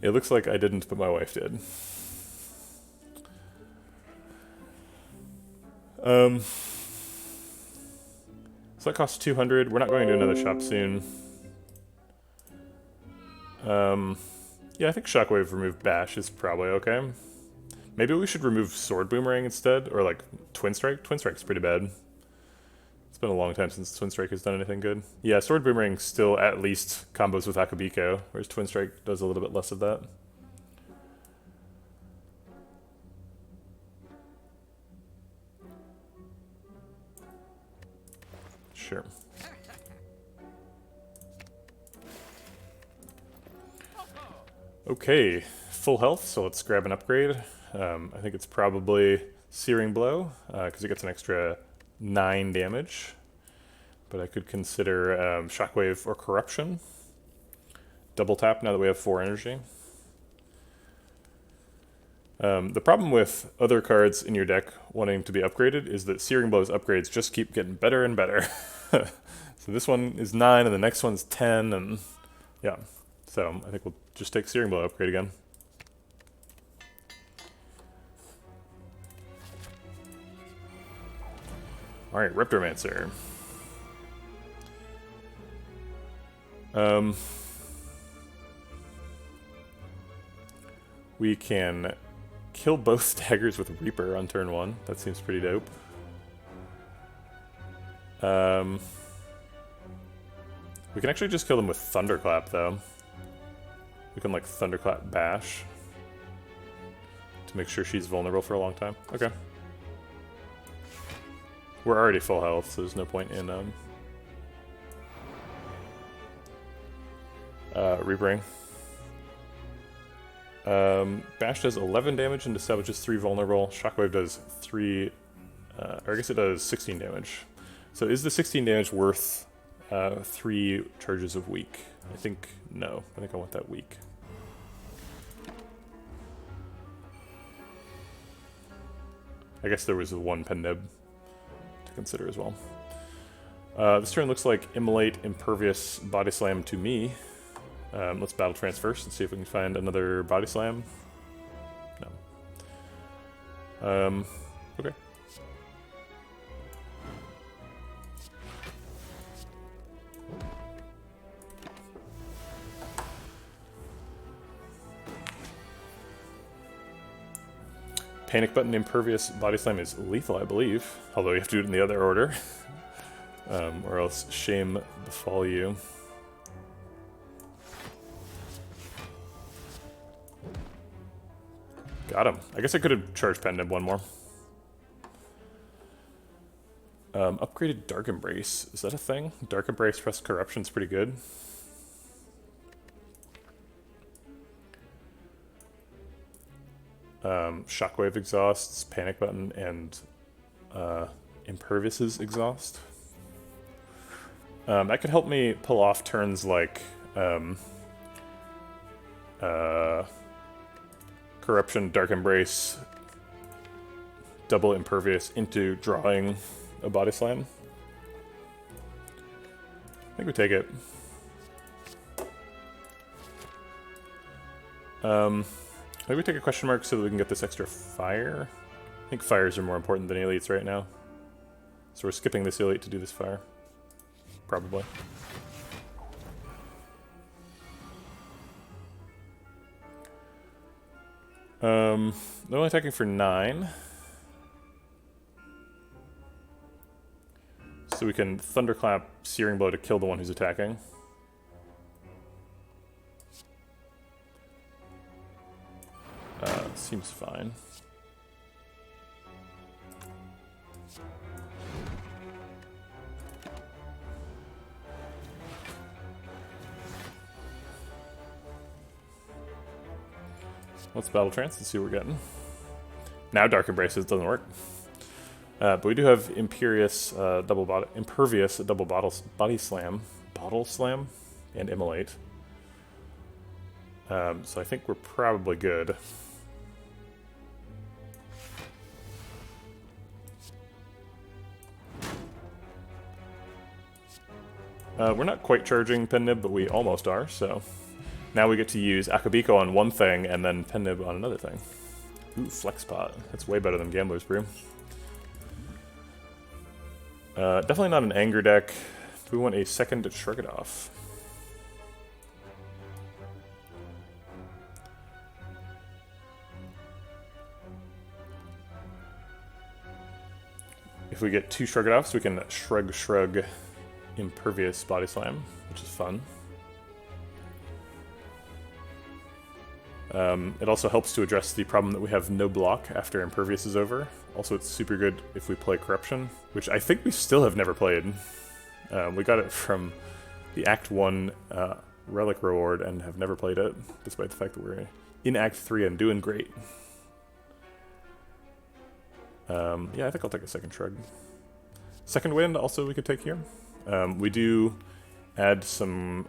It looks like I didn't, but my wife did. So that costs 200. We're not going to another shop soon. Yeah, I think Shockwave remove Bash is probably okay. Maybe we should remove Sword Boomerang instead, or like Twin Strike. Twin Strike's pretty bad. It's been a long time since Twin Strike has done anything good. Yeah, Sword Boomerang still at least combos with Akabiko, whereas Twin Strike does a little bit less of that. Sure. Okay, full health, so let's grab an upgrade. I think it's probably Searing Blow, because it gets an extra 9 damage. But I could consider Shockwave or Corruption. Double tap now that we have 4 energy. The problem with other cards in your deck wanting to be upgraded is that Searing Blow's upgrades just keep getting better and better. So this one is 9 and the next one's 10, and yeah. So I think we'll just take Searing Blow upgrade again. Alright, Reptomancer. We can kill both daggers with Reaper on turn 1. That seems pretty dope. We can actually just kill them with Thunderclap, though. We can, like, Thunderclap Bash to make sure she's vulnerable for a long time. Okay. We're already full health, so there's no point in Reapering. Bash does 11 damage and establishes 3 vulnerable. Shockwave does 3, or I guess it does 16 damage. So is the 16 damage worth 3 charges of weak? I think no. I think I want that weak. I guess there was 1 Pendib to consider as well. This turn looks like Immolate, Impervious, Body Slam to me. Let's Battle Trance first and see if we can find another Body Slam. No. Okay. Panic Button, Impervious, Body Slam is lethal, I believe. Although you have to do it in the other order. Or else shame befall you. Got him. I guess I could have charged Pendant 1 more. Upgraded Dark Embrace. Is that a thing? Dark Embrace plus Corruption's pretty good. Shockwave exhausts, Panic Button, and Impervious's exhaust. That could help me pull off turns like Corruption, Dark Embrace, double Impervious into drawing a Body Slam. I think we take it. I think we take a question mark so that we can get this extra fire. I think fires are more important than elites right now. So we're skipping this elite to do this fire. Probably. They're only attacking for 9. So we can Thunderclap Searing Blow to kill the one who's attacking. Seems fine. Let's Battle Trance and see what we're getting. Now Dark Embraces doesn't work. But we do have Impervious, double body slam, bottle slam, and Immolate. So I think we're probably good. We're not quite charging Pendib, but we almost are, so now we get to use Akabiko on one thing and then Pendib on another thing. Ooh, Flex Pot. That's way better than Gambler's Brew. Definitely not an anger deck. Do we want a second to Shrug It Off? If we get 2 Shrug It Offs, we can Shrug Impervious Body Slam, which is fun. It also helps to address the problem that we have no block after Impervious is over. Also, it's super good if we play Corruption, which I think we still have never played. We got it from the Act 1 relic reward and have never played it, despite the fact that we're in Act 3 and doing great. Yeah, I think I'll take a second shrug. Second wind also we could take here. We do add some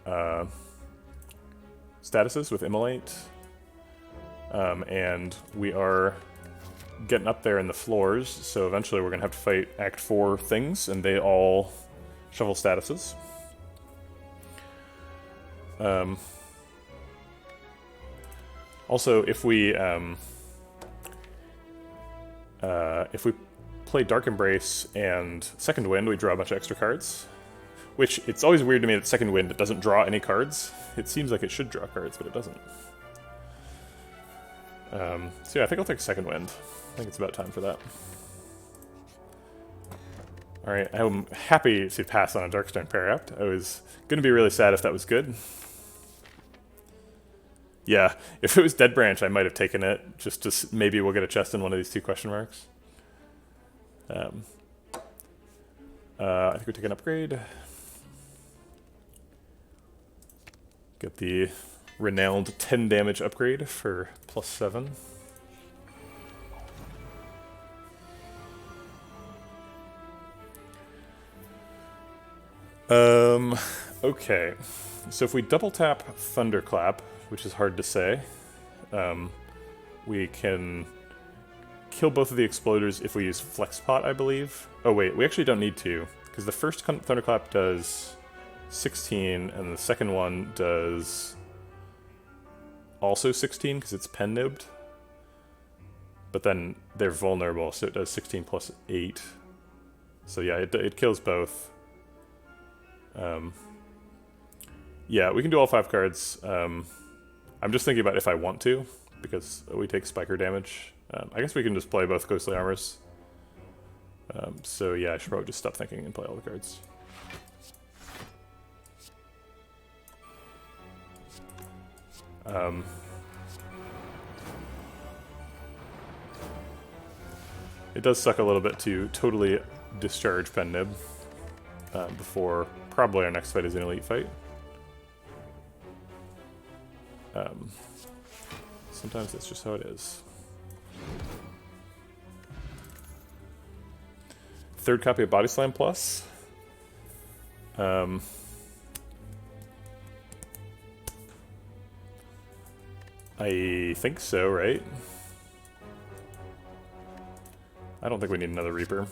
statuses with Immolate, and we are getting up there in the floors, so eventually we're going to have to fight Act 4 things, and they all shovel statuses. Also, if we play Dark Embrace and Second Wind, we draw a bunch of extra cards. Which, it's always weird to me that Second Wind doesn't draw any cards. It seems like it should draw cards, but it doesn't. So yeah, I think I'll take Second Wind. I think it's about time for that. Alright, I'm happy to pass on a Darkstone Parapt. I was going to be really sad if that was good. Yeah, if it was Dead Branch, I might have taken it, just to maybe we'll get a chest in one of these 2 question marks. I think we take an upgrade. Get the renowned 10 damage upgrade for +7. Okay. So if we double tap Thunderclap, which is hard to say, we can kill both of the exploders if we use Flexpot, I believe. Oh wait, we actually don't need to, because the first Thunderclap does 16, and the second one does also 16, because it's pen-nibbed. But then they're vulnerable, so it does 16 plus 8. So yeah, it kills both. Yeah, we can do all 5 cards. I'm just thinking about if I want to, because we take spiker damage. I guess we can just play both Ghostly Armors. So yeah, I should probably just stop thinking and play all the cards. It does suck a little bit to totally discharge Pen-Nib before probably our next fight is an elite fight. Sometimes that's just how it is. Third copy of Body Slam Plus. I think so, right? I don't think we need another Reaper.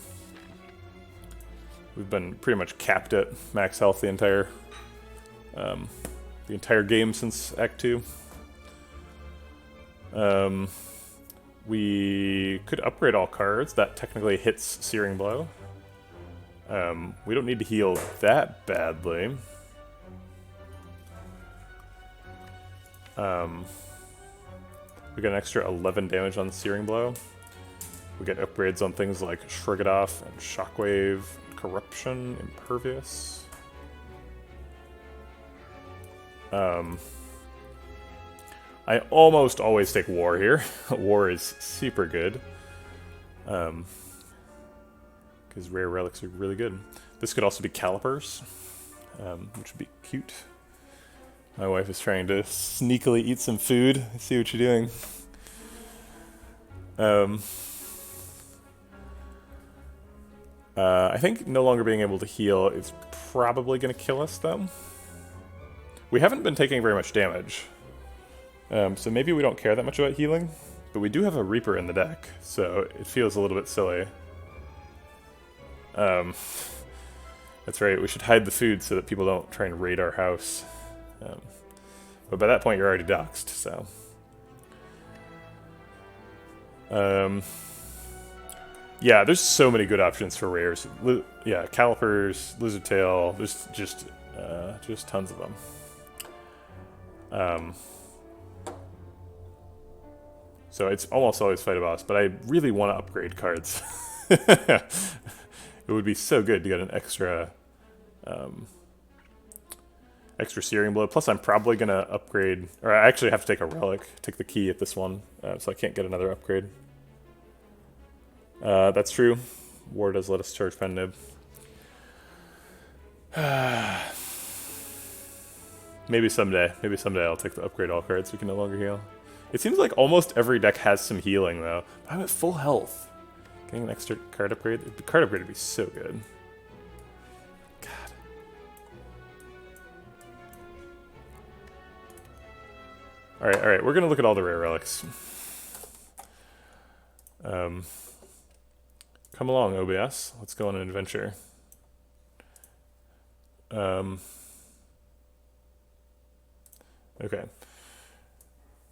We've been pretty much capped at max health the entire game since Act 2. We could upgrade all cards. That technically hits Searing Blow. We don't need to heal that badly. We get an extra 11 damage on the Searing Blow. We get upgrades on things like Shrug It Off and Shockwave, Corruption, Impervious. I almost always take War here. War is super good. Because rare relics are really good. This could also be Calipers, which would be cute. My wife is trying to sneakily eat some food. I see what you're doing. I think no longer being able to heal is probably going to kill us, though. We haven't been taking very much damage. So maybe we don't care that much about healing, but we do have a Reaper in the deck, so it feels a little bit silly. That's right, we should hide the food so that people don't try and raid our house. But by that point you're already doxxed, so... yeah, there's so many good options for rares. Yeah, Calipers, Lizard Tail, there's just tons of them. So it's almost always fight a boss, but I really want to upgrade cards. It would be so good to get an extra Searing Blow. Plus I'm probably going to upgrade, or I actually have to take a relic, take the key at this one, so I can't get another upgrade. That's true. War does let us charge Pen-Nib. Maybe someday I'll take the upgrade all cards so we can no longer heal. It seems like almost every deck has some healing though. I'm at full health. Getting an extra card upgrade? The card upgrade would be so good. God. Alright, we're gonna look at all the rare relics. Come along, OBS. Let's go on an adventure. Okay.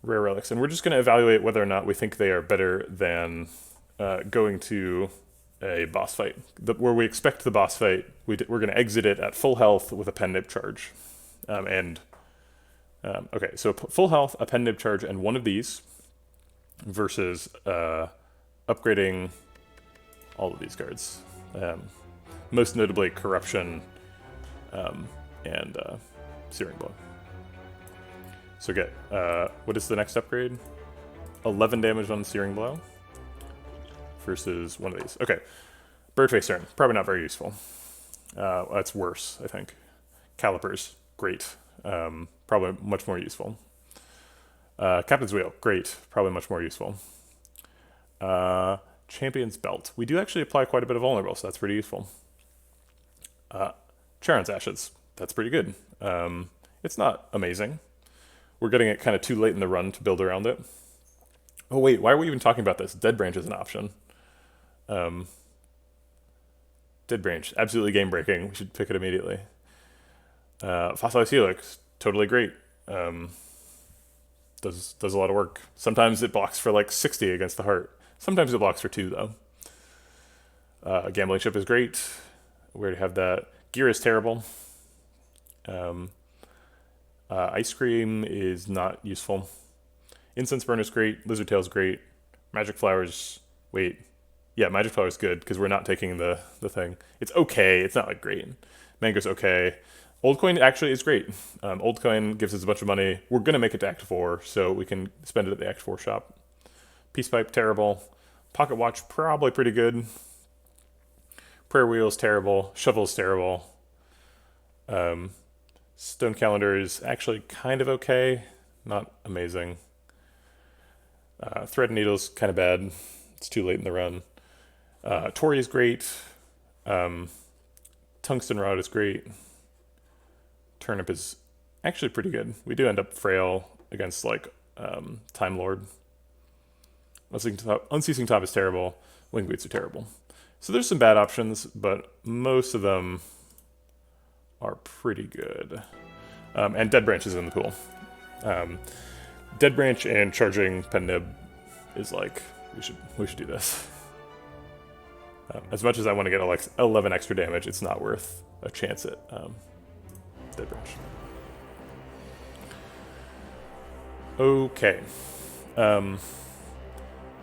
Rare relics. And we're just going to evaluate whether or not we think they are better than going to a boss fight. Where we expect the boss fight, we're going to exit it at full health with a pen nib charge. Okay, so full health, a pen nib charge, and one of these versus upgrading all of these cards. Most notably Corruption and Searing Blow. So get, what is the next upgrade? 11 damage on Searing Blow versus one of these. Okay, Birdface Turn, probably not very useful. That's worse, I think. Calipers, great. Probably much more useful. Captain's Wheel, great. Probably much more useful. Champion's Belt. We do actually apply quite a bit of vulnerable, so that's pretty useful. Charon's Ashes, that's pretty good. It's not amazing. We're getting it kind of too late in the run to build around it. Oh wait, why are we even talking about this? Dead Branch is an option. Dead Branch, absolutely game breaking. We should pick it immediately. Fossilized Helix, totally great. Does a lot of work. Sometimes it blocks for like 60 against the heart. Sometimes it blocks for 2 though. Gambling Ship is great. We already have that. Gear is terrible. Ice Cream is not useful. Incense Burn is great. Lizard Tail is great. Magic Flowers, wait. Yeah, Magic Flower is good because we're not taking the thing. It's okay. It's not like great. Mango's okay. Old Coin actually is great. Old Coin gives us a bunch of money. We're going to make it to Act 4, so we can spend it at the Act 4 shop. Peace Pipe, terrible. Pocket Watch, probably pretty good. Prayer Wheel's terrible. Shovel's terrible. Stone Calendar is actually kind of okay. Not amazing. Thread and Needle's kind of bad. It's too late in the run. Tori is great. Tungsten Rod is great. Turnip is actually pretty good. We do end up frail against like Time Lord. Unceasing Top is terrible. Wing Boots are terrible. So there's some bad options, but most of them are pretty good. And Dead Branch is in the pool. Dead Branch and charging Pen Nib is like, we should do this. As much as I want to get like 11 extra damage, it's not worth a chance at Dead Branch. Okay.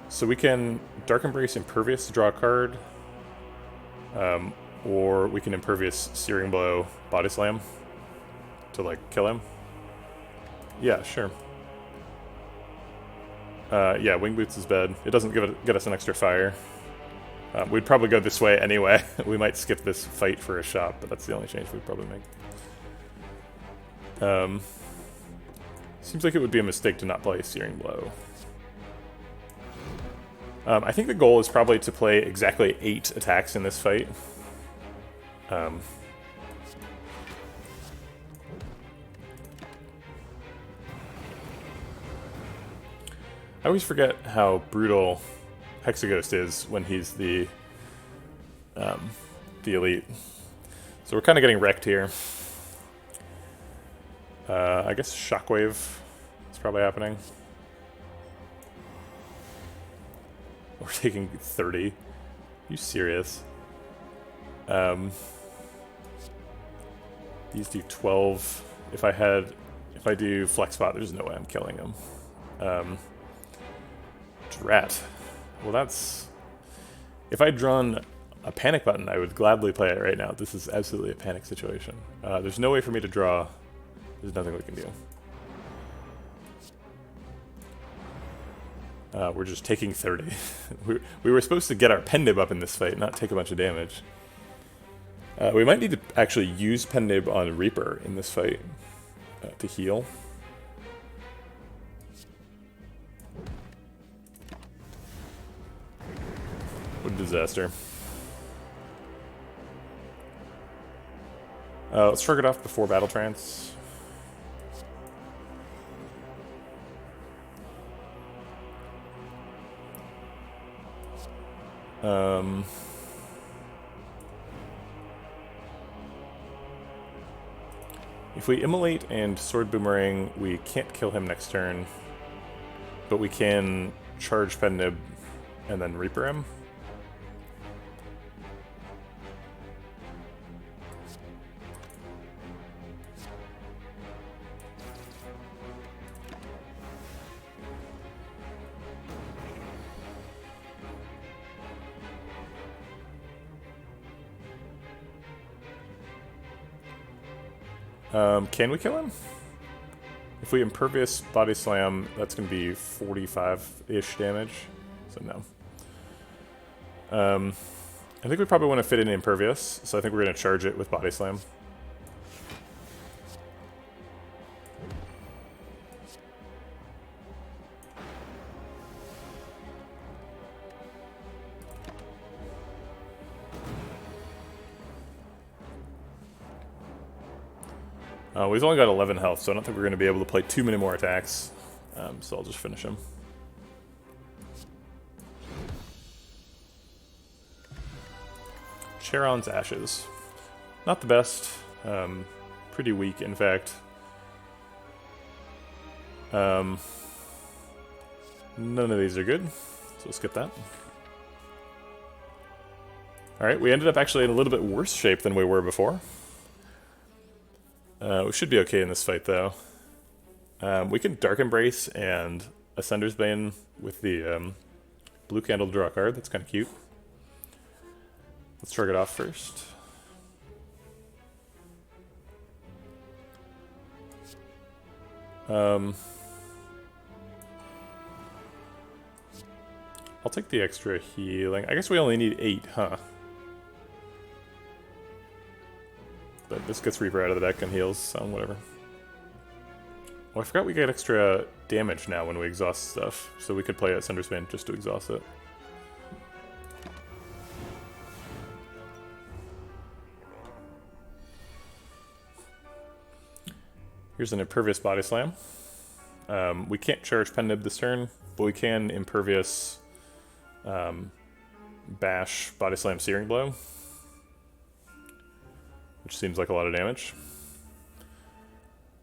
So we can Dark Embrace Impervious to draw a card. Or we can Impervious Searing Blow Body Slam to like kill him. Yeah, sure. Yeah, Wing Boots is bad. It doesn't get us an extra fire. We'd probably go this way anyway. We might skip this fight for a shop, but that's the only change we'd probably make. Seems like it would be a mistake to not play Searing Blow. I think the goal is probably to play exactly 8 attacks in this fight. I always forget how brutal Hexaghost is when he's the elite. So we're kind of getting wrecked here. I guess Shockwave is probably happening. We're taking 30. Are you serious? These do 12. If I do Flex Spot, there's no way I'm killing him. Drat. Well, that's... If I'd drawn a panic button, I would gladly play it right now. This is absolutely a panic situation. There's no way for me to draw. There's nothing we can do. We're just taking 30. we were supposed to get our Pen Nib up in this fight, not take a bunch of damage. We might need to actually use Pen Nib on Reaper in this fight. to heal. What a disaster. Let's shrug it off before battle trance. If we immolate and sword boomerang, we can't kill him next turn, but we can charge Pednib and then Reaper him. Can we kill him? If we Impervious Body Slam, that's going to be 45-ish damage, so no. I think we probably want to fit in Impervious, so I think we're going to charge it with Body Slam. We've only got 11 health, so I don't think we're going to be able to play too many more attacks. So I'll just finish him. Charon's Ashes. Not the best. Pretty weak, in fact. None of these are good, so we'll skip that. Alright, we ended up actually in a little bit worse shape than we were before. We should be okay in this fight, though. We can Dark Embrace and Ascender's Bane with the blue candle to draw a card. That's kind of cute. Let's shrug it off first. I'll take the extra healing. I guess we only need 8, huh? But this gets Reaper out of the deck and heals, so whatever. Oh, I forgot we get extra damage now when we exhaust stuff, so we could play Ascender's Bane just to exhaust it. Here's an Impervious Body Slam. We can't charge Pednib this turn, but we can Impervious Bash Body Slam Searing Blow, which seems like a lot of damage.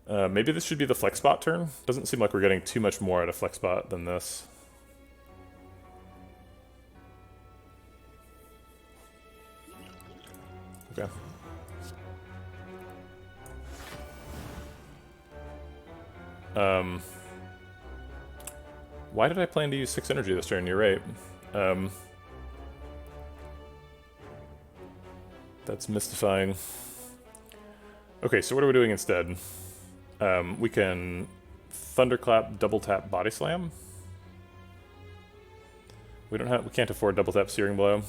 Maybe this should be the Flex Spot turn. Doesn't seem like we're getting too much more out of Flex Spot than this. Okay. Why did I plan to use 6 energy this turn? You're right. That's mystifying. Okay, so what are we doing instead? We can Thunderclap, Double Tap, Body Slam. We can't afford Double Tap Searing Blow.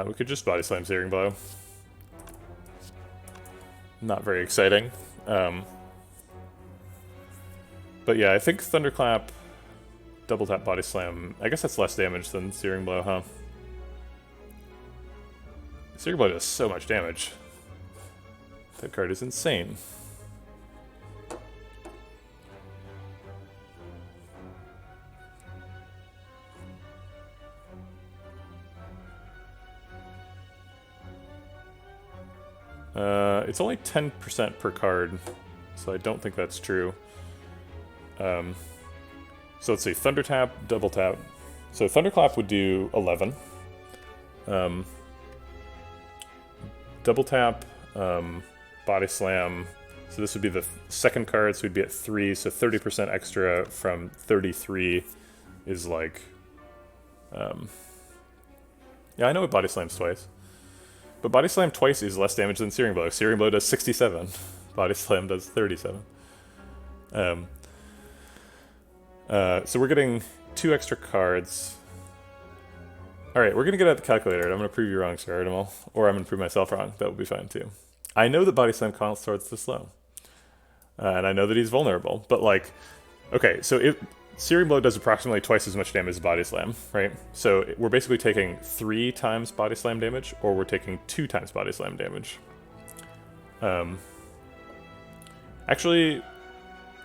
We could just Body Slam Searing Blow. Not very exciting. But yeah, I think Thunderclap, Double Tap, Body Slam. I guess that's less damage than Searing Blow, huh? Searing Blow does so much damage. That card is insane. It's only 10% per card, so I don't think that's true. So let's see, Thunder Tap, Double Tap. So Thunderclap would do 11. Double Tap, Body Slam. So this would be the second card, so we'd be at 3, so 30% extra from 33 is like... yeah, I know it Body Slams twice. But Body Slam twice is less damage than Searing Blow. Searing Blow does 67. Body Slam does 37. So we're getting 2 extra cards. Alright, we're going to get out the calculator. I'm going to prove you wrong, Sir Artemal. Or I'm going to prove myself wrong. That would be fine, too. I know that Body Slam starts this slow. And I know that he's vulnerable, but like, okay, so Searing Blow does approximately twice as much damage as Body Slam, right? So we're basically taking 3 times Body Slam damage, or we're taking 2 times Body Slam damage. Actually,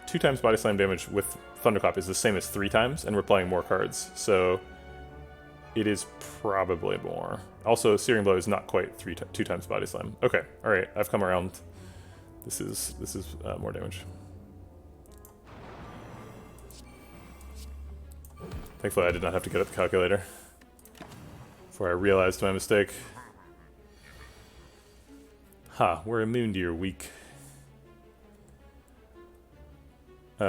2 times Body Slam damage with Thunderclap is the same as 3 times, and we're playing more cards, so it is probably more. Also, Searing Blow is not quite 2 times Body Slam. Okay, all right, I've come around. This is more damage. Thankfully, I did not have to get at the calculator before I realized my mistake. Ha, we're immune to your weak. We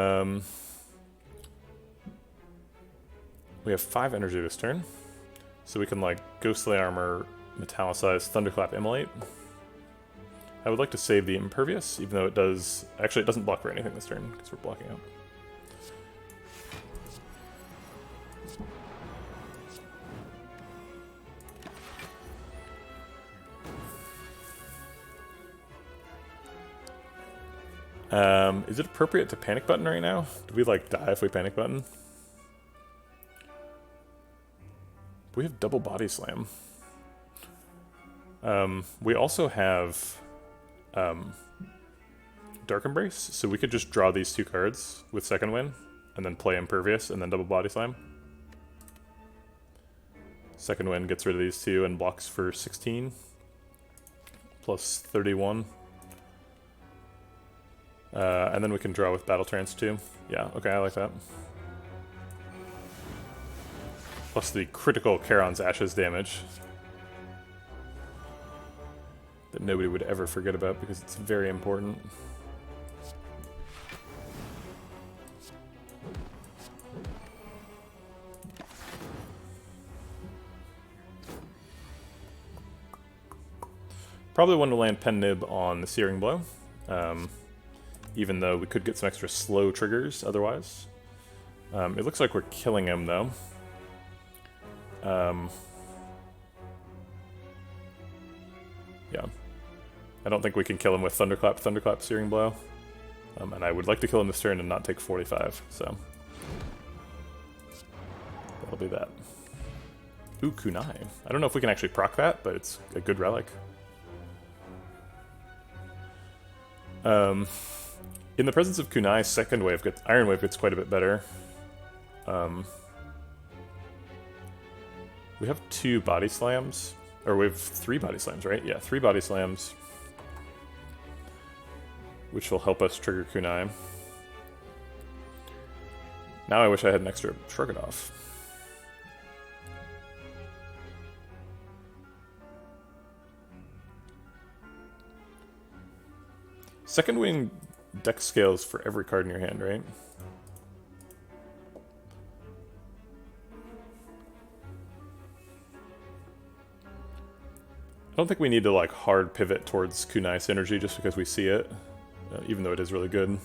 have 5 energy this turn, so we can like Ghostly Armor, Metallicize, Thunderclap, Immolate. I would like to save the Impervious, even though it does... Actually, it doesn't block for anything this turn, because we're blocking out. Is it appropriate to panic button right now? Do we like die if we panic button? We have double Body Slam. We also have Dark Embrace, so we could just draw these 2 cards with Second Wind, and then play Impervious, and then double Body Slam. Second Wind gets rid of these 2 and blocks for 16, plus 31. And then we can draw with Battle Trance too. Yeah, okay, I like that. Plus the critical Charon's Ashes damage that nobody would ever forget about because it's very important. Probably want to land Pen Nib on the Searing Blow, even though we could get some extra slow triggers otherwise. It looks like we're killing him though. Yeah. I don't think we can kill him with Thunderclap, Searing Blow. And I would like to kill him this turn and not take 45, so... that'll be that. Ooh, Kunai. I don't know if we can actually proc that, but it's a good relic. In the presence of Kunai, Second Wave Iron Wave gets quite a bit better. We have 2 Body Slams. Or we have 3 Body Slams, right? Yeah, 3 Body Slams. Which will help us trigger Kunai. Now I wish I had an extra Shrug It Off. Second Wing deck scales for every card in your hand, right? I don't think we need to like hard pivot towards Kunai synergy just because we see it, even though it is really good.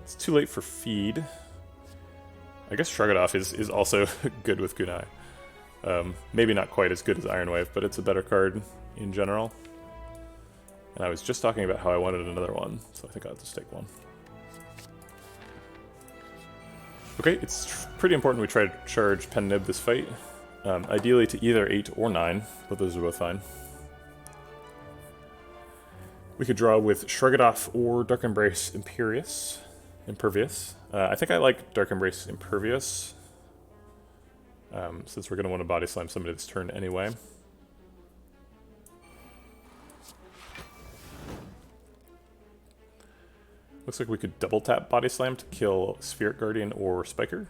It's too late for feed. I guess Shrug It Off is also good with Kunai. Maybe not quite as good as Iron Wave, but it's a better card in general. And I was just talking about how I wanted another one, so I think I'll have to stick one. Okay, it's pretty important we try to charge Pen Nib this fight. Ideally to either 8 or 9, but those are both fine. We could draw with Shrug It Off or Dark Embrace Impervious. I think I like Dark Embrace Impervious, since we're going to want to Body Slam somebody this turn anyway. Looks like we could double tap Body Slam to kill Spirit Guardian or Spiker.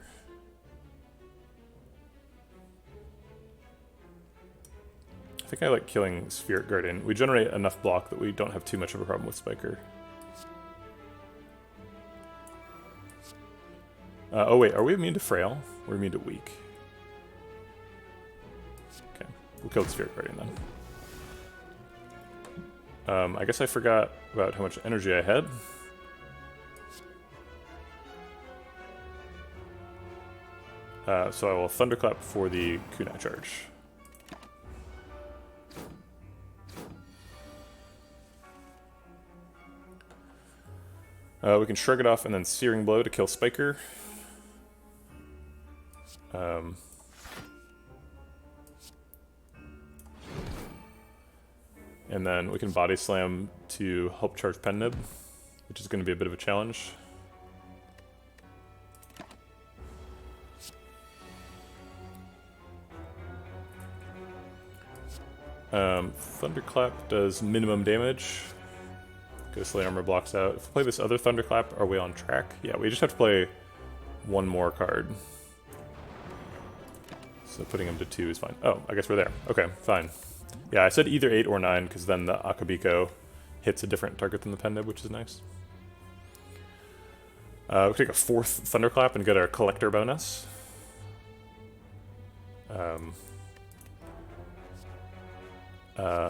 I think I like killing Spirit Guardian. We generate enough block that we don't have too much of a problem with Spiker. Oh wait, are we immune to Frail? We're immune to Weak. Okay, we'll kill the Spirit Guardian then. I guess I forgot about how much energy I had. So I will Thunderclap for the Kunai charge. We can Shrug It Off and then Searing Blow to kill Spiker. And then we can Body Slam to help charge Pen Nib, which is going to be a bit of a challenge. Thunderclap does minimum damage. Ghostly Armor blocks out. If we play this other Thunderclap, are we on track? Yeah, we just have to play one more card. So putting him to 2 is fine. Oh, I guess we're there. Okay, fine. Yeah, I said either 8 or 9, because then the Akabiko hits a different target than the Pen Nib, which is nice. We'll take a 4th Thunderclap and get our Collector bonus.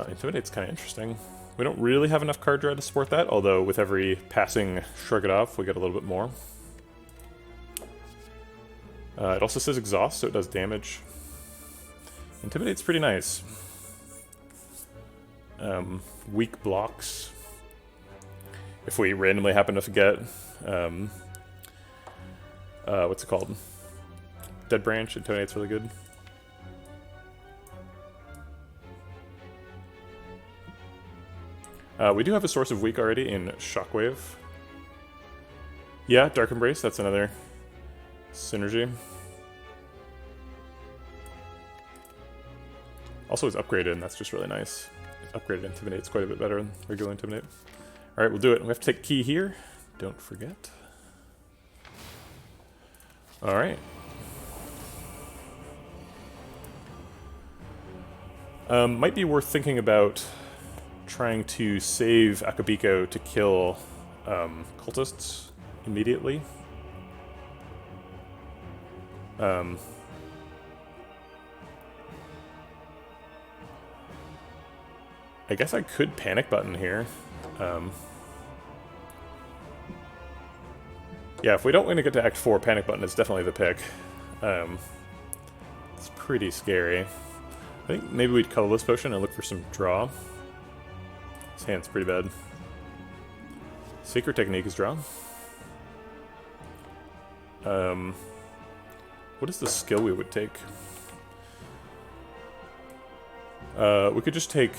Intimidate's kind of interesting. We don't really have enough card draw to support that, although with every passing Shrug It Off, we get a little bit more. It also says Exhaust, so it does damage. Intimidate's pretty nice. Weak blocks. If we randomly happen to get, what's it called? Dead Branch, Intimidate's really good. We do have a source of weak already in Shockwave. Yeah, Dark Embrace, that's another synergy. Also, it's upgraded, and that's just really nice. Upgraded Intimidate's quite a bit better than regular Intimidate. Alright, we'll do it. We have to take key here. Don't forget. Alright. Might be worth thinking about trying to save Akabiko to kill cultists immediately. I guess I could Panic Button here. Yeah, if we don't want to get to Act 4, Panic Button is definitely the pick. It's pretty scary. I think maybe we'd Colorless Potion and look for some draw. His hand's pretty bad. Sacred Technique is draw. What is the skill we would take? We could just take...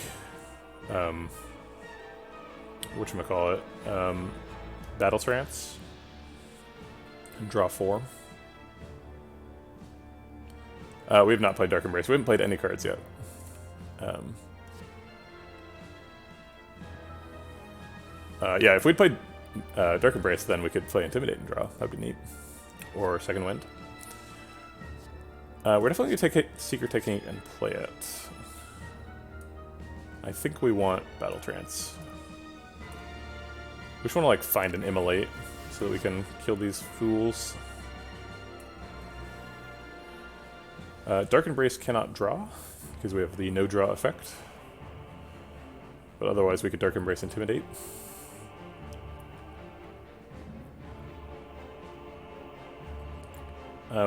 whatchamacallit? Battle Trance. And draw 4. We have not played Dark Embrace. We haven't played any cards yet. Yeah, if we'd played Dark Embrace, then we could play Intimidate and draw. That'd be neat. Or Second Wind. We're definitely going to take Secret Technique and play it. I think we want Battle Trance. We just want to like find an Immolate so that we can kill these fools. Dark Embrace cannot draw because we have the no draw effect. But otherwise we could Dark Embrace Intimidate.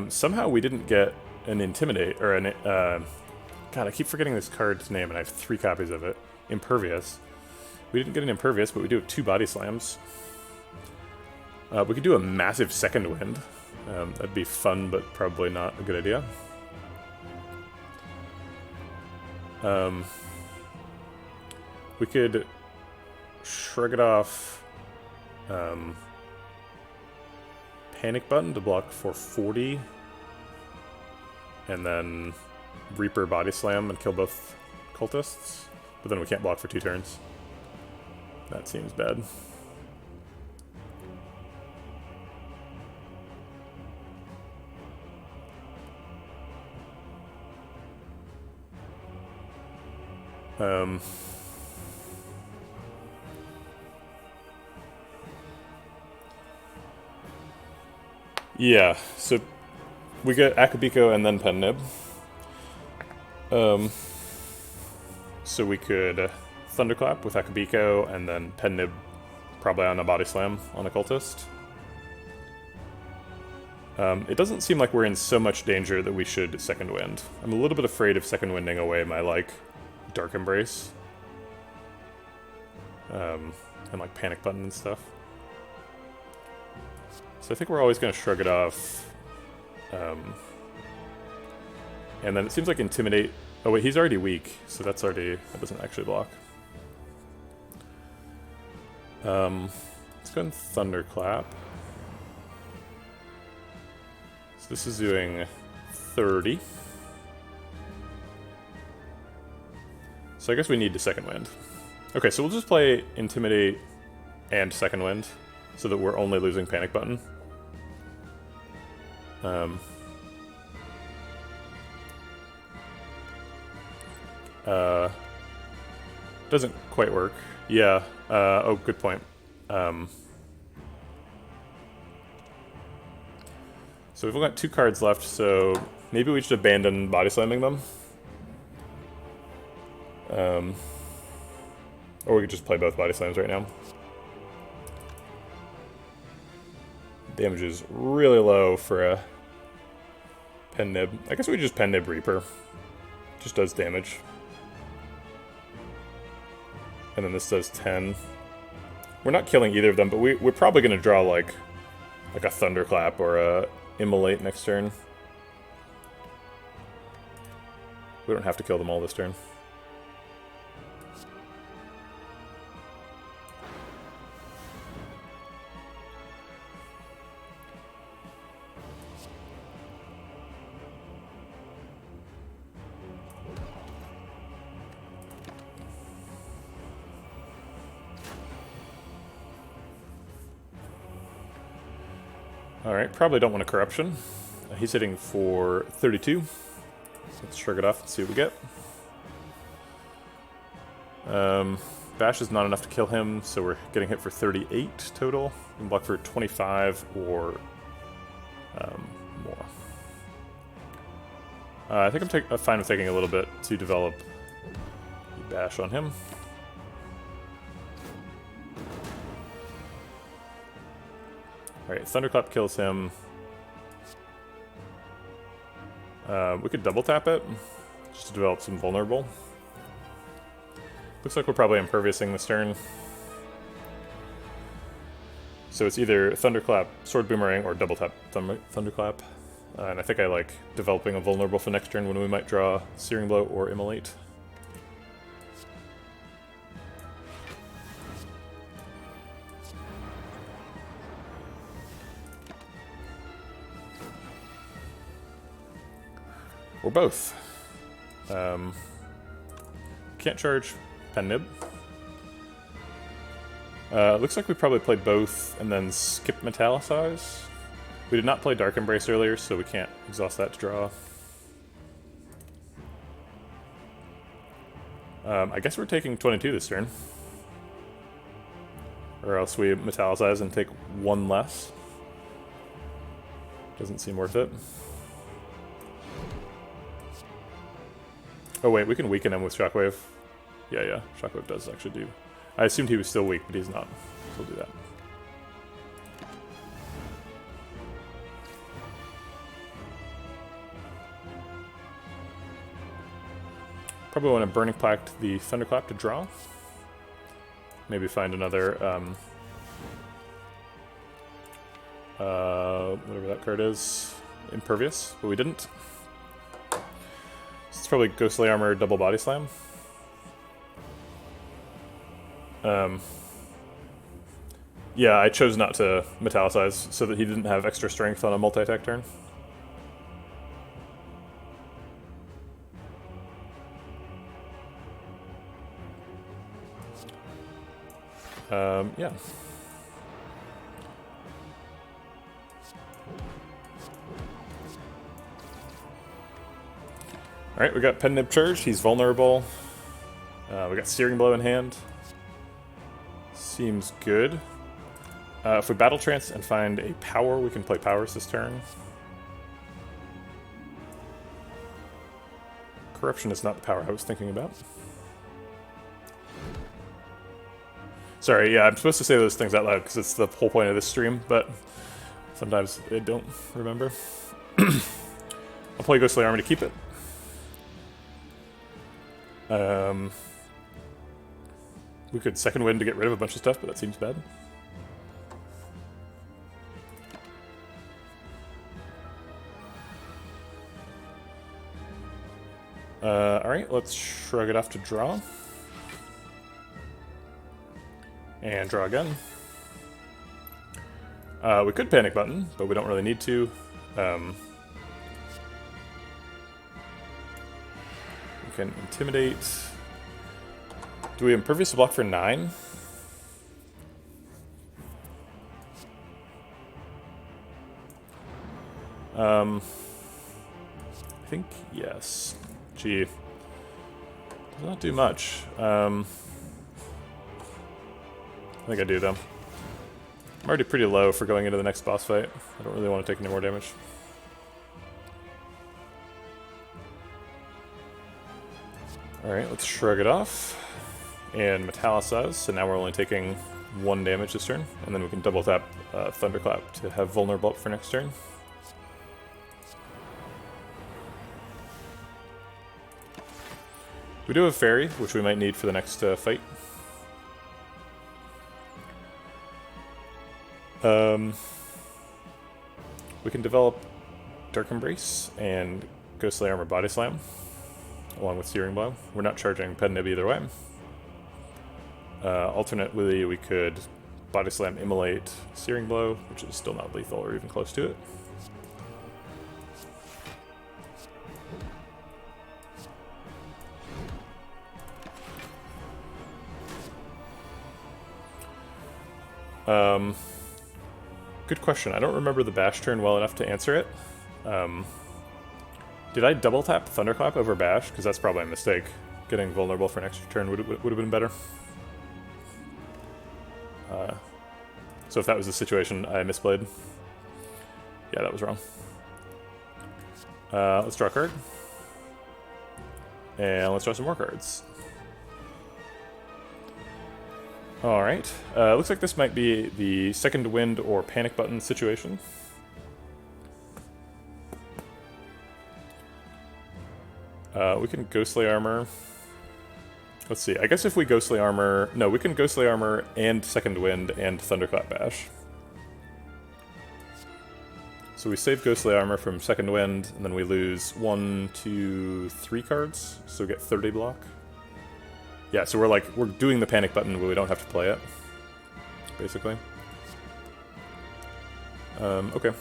Somehow we didn't get an Intimidate, or an, God, I keep forgetting this card's name and I have 3 copies of it. Impervious. We didn't get an Impervious, but we do have 2 Body Slams. We could do a massive Second Wind. That'd be fun, but probably not a good idea. We could Shrug It Off, Panic Button to block for 40, and then Reaper Body Slam and kill both cultists, but then we can't block for 2 turns. That seems bad. Yeah, so we get Akabiko and then Pen Nib. So we could Thunderclap with Akabiko and then Pen Nib probably on a Body Slam on a cultist. It doesn't seem like we're in so much danger that we should Second Wind. I'm a little bit afraid of Second Winding away my, like, Dark Embrace. And, like, Panic Button and stuff. So I think we're always going to shrug it off. And then it seems like Intimidate... Oh wait, he's already weak, so that's already... That doesn't actually block. Let's go and Thunderclap. So this is doing 30. So I guess we need the Second Wind. Okay, so we'll just play Intimidate and Second Wind, so that we're only losing Panic Button. Doesn't quite work. Yeah, oh, good point. So we've only got 2 cards left, so maybe we should abandon Body Slamming them. Or we could just play both Body Slams right now. Damage is really low for a Pen Nib. I guess we just Pen Nib Reaper. Just does damage. And then this does 10. We're not killing either of them, but we're probably going to draw like a Thunderclap or a Immolate next turn. We don't have to kill them all this turn. Alright, probably don't want a Corruption. He's hitting for 32. Let's shrug it off and see what we get. Bash is not enough to kill him, so we're getting hit for 38 total. We can block for 25 or more. I think I'm fine with taking a little bit to develop the Bash on him. Alright, Thunderclap kills him. We could double tap it, just to develop some vulnerable. Looks like we're probably Imperviousing this turn. So it's either Thunderclap, Sword Boomerang, or double tap Thunderclap. And I think I like developing a vulnerable for next turn when we might draw Searing Blow or Immolate. Or both. Can't charge Pen Nib. Looks like we probably played both and then skipped Metallicize. We did not play Dark Embrace earlier, so we can't exhaust that to draw. I guess we're taking 22 this turn. Or else we Metallicize and take 1 less. Doesn't seem worth it. Oh wait, we can weaken him with Shockwave. Yeah, Shockwave does actually do. I assumed he was still weak, but he's not. So we'll do that. Probably want to Burning Pact the Thunderclap to draw. Maybe find another, whatever that card is, Impervious, but we didn't. So it's probably Ghostly Armor, double Body Slam. Yeah, I chose not to Metallicize so that he didn't have extra strength on a multi-attack turn. Yeah. Alright, we got Pen Nib charged, he's vulnerable. We got Searing Blow in hand. Seems good. If we Battle Trance and find a power, we can play powers this turn. Corruption is not the power I was thinking about. Sorry, yeah, I'm supposed to say those things out loud because it's the whole point of this stream, but sometimes I don't remember. I'll play Ghostly Armor to keep it. We could Second Wind to get rid of a bunch of stuff, but that seems bad. Alright, let's shrug it off to draw. And draw again. We could panic button, but we don't really need to. We can intimidate. Do we impervious block for 9? I think yes. Gee. Does not do much. I think I do, though. I'm already pretty low for going into the next boss fight. I don't really want to take any more damage. Alright, let's shrug it off. And metallicize, so now we're only taking 1 damage this turn. And then we can double tap Thunderclap to have vulnerable up for next turn. We do have Fairy, which we might need for the next fight. We can develop Dark Embrace and Ghostly Armor Body Slam, along with Searing Blow. We're not charging Pen Nib either way. Alternately, we could Body Slam, Immolate, Searing Blow, which is still not lethal or even close to it. Good question. I don't remember the bash turn well enough to answer it. Did I double tap Thunderclap over bash? Because that's probably a mistake. Getting vulnerable for an extra turn would have been better. So if that was the situation, I misplayed. Yeah, that was wrong. Let's draw a card. And let's draw some more cards. Alright, looks like this might be the Second Wind or Panic Button situation. We can Ghostly Armor. Let's see, I guess if we Ghostly Armor... No, we can Ghostly Armor and Second Wind and Thunderclap Bash. So we save Ghostly Armor from Second Wind, and then we lose 1, 2, 3 cards, so we get 30 block. Yeah, so we're doing the panic button, but we don't have to play it, basically. Okay.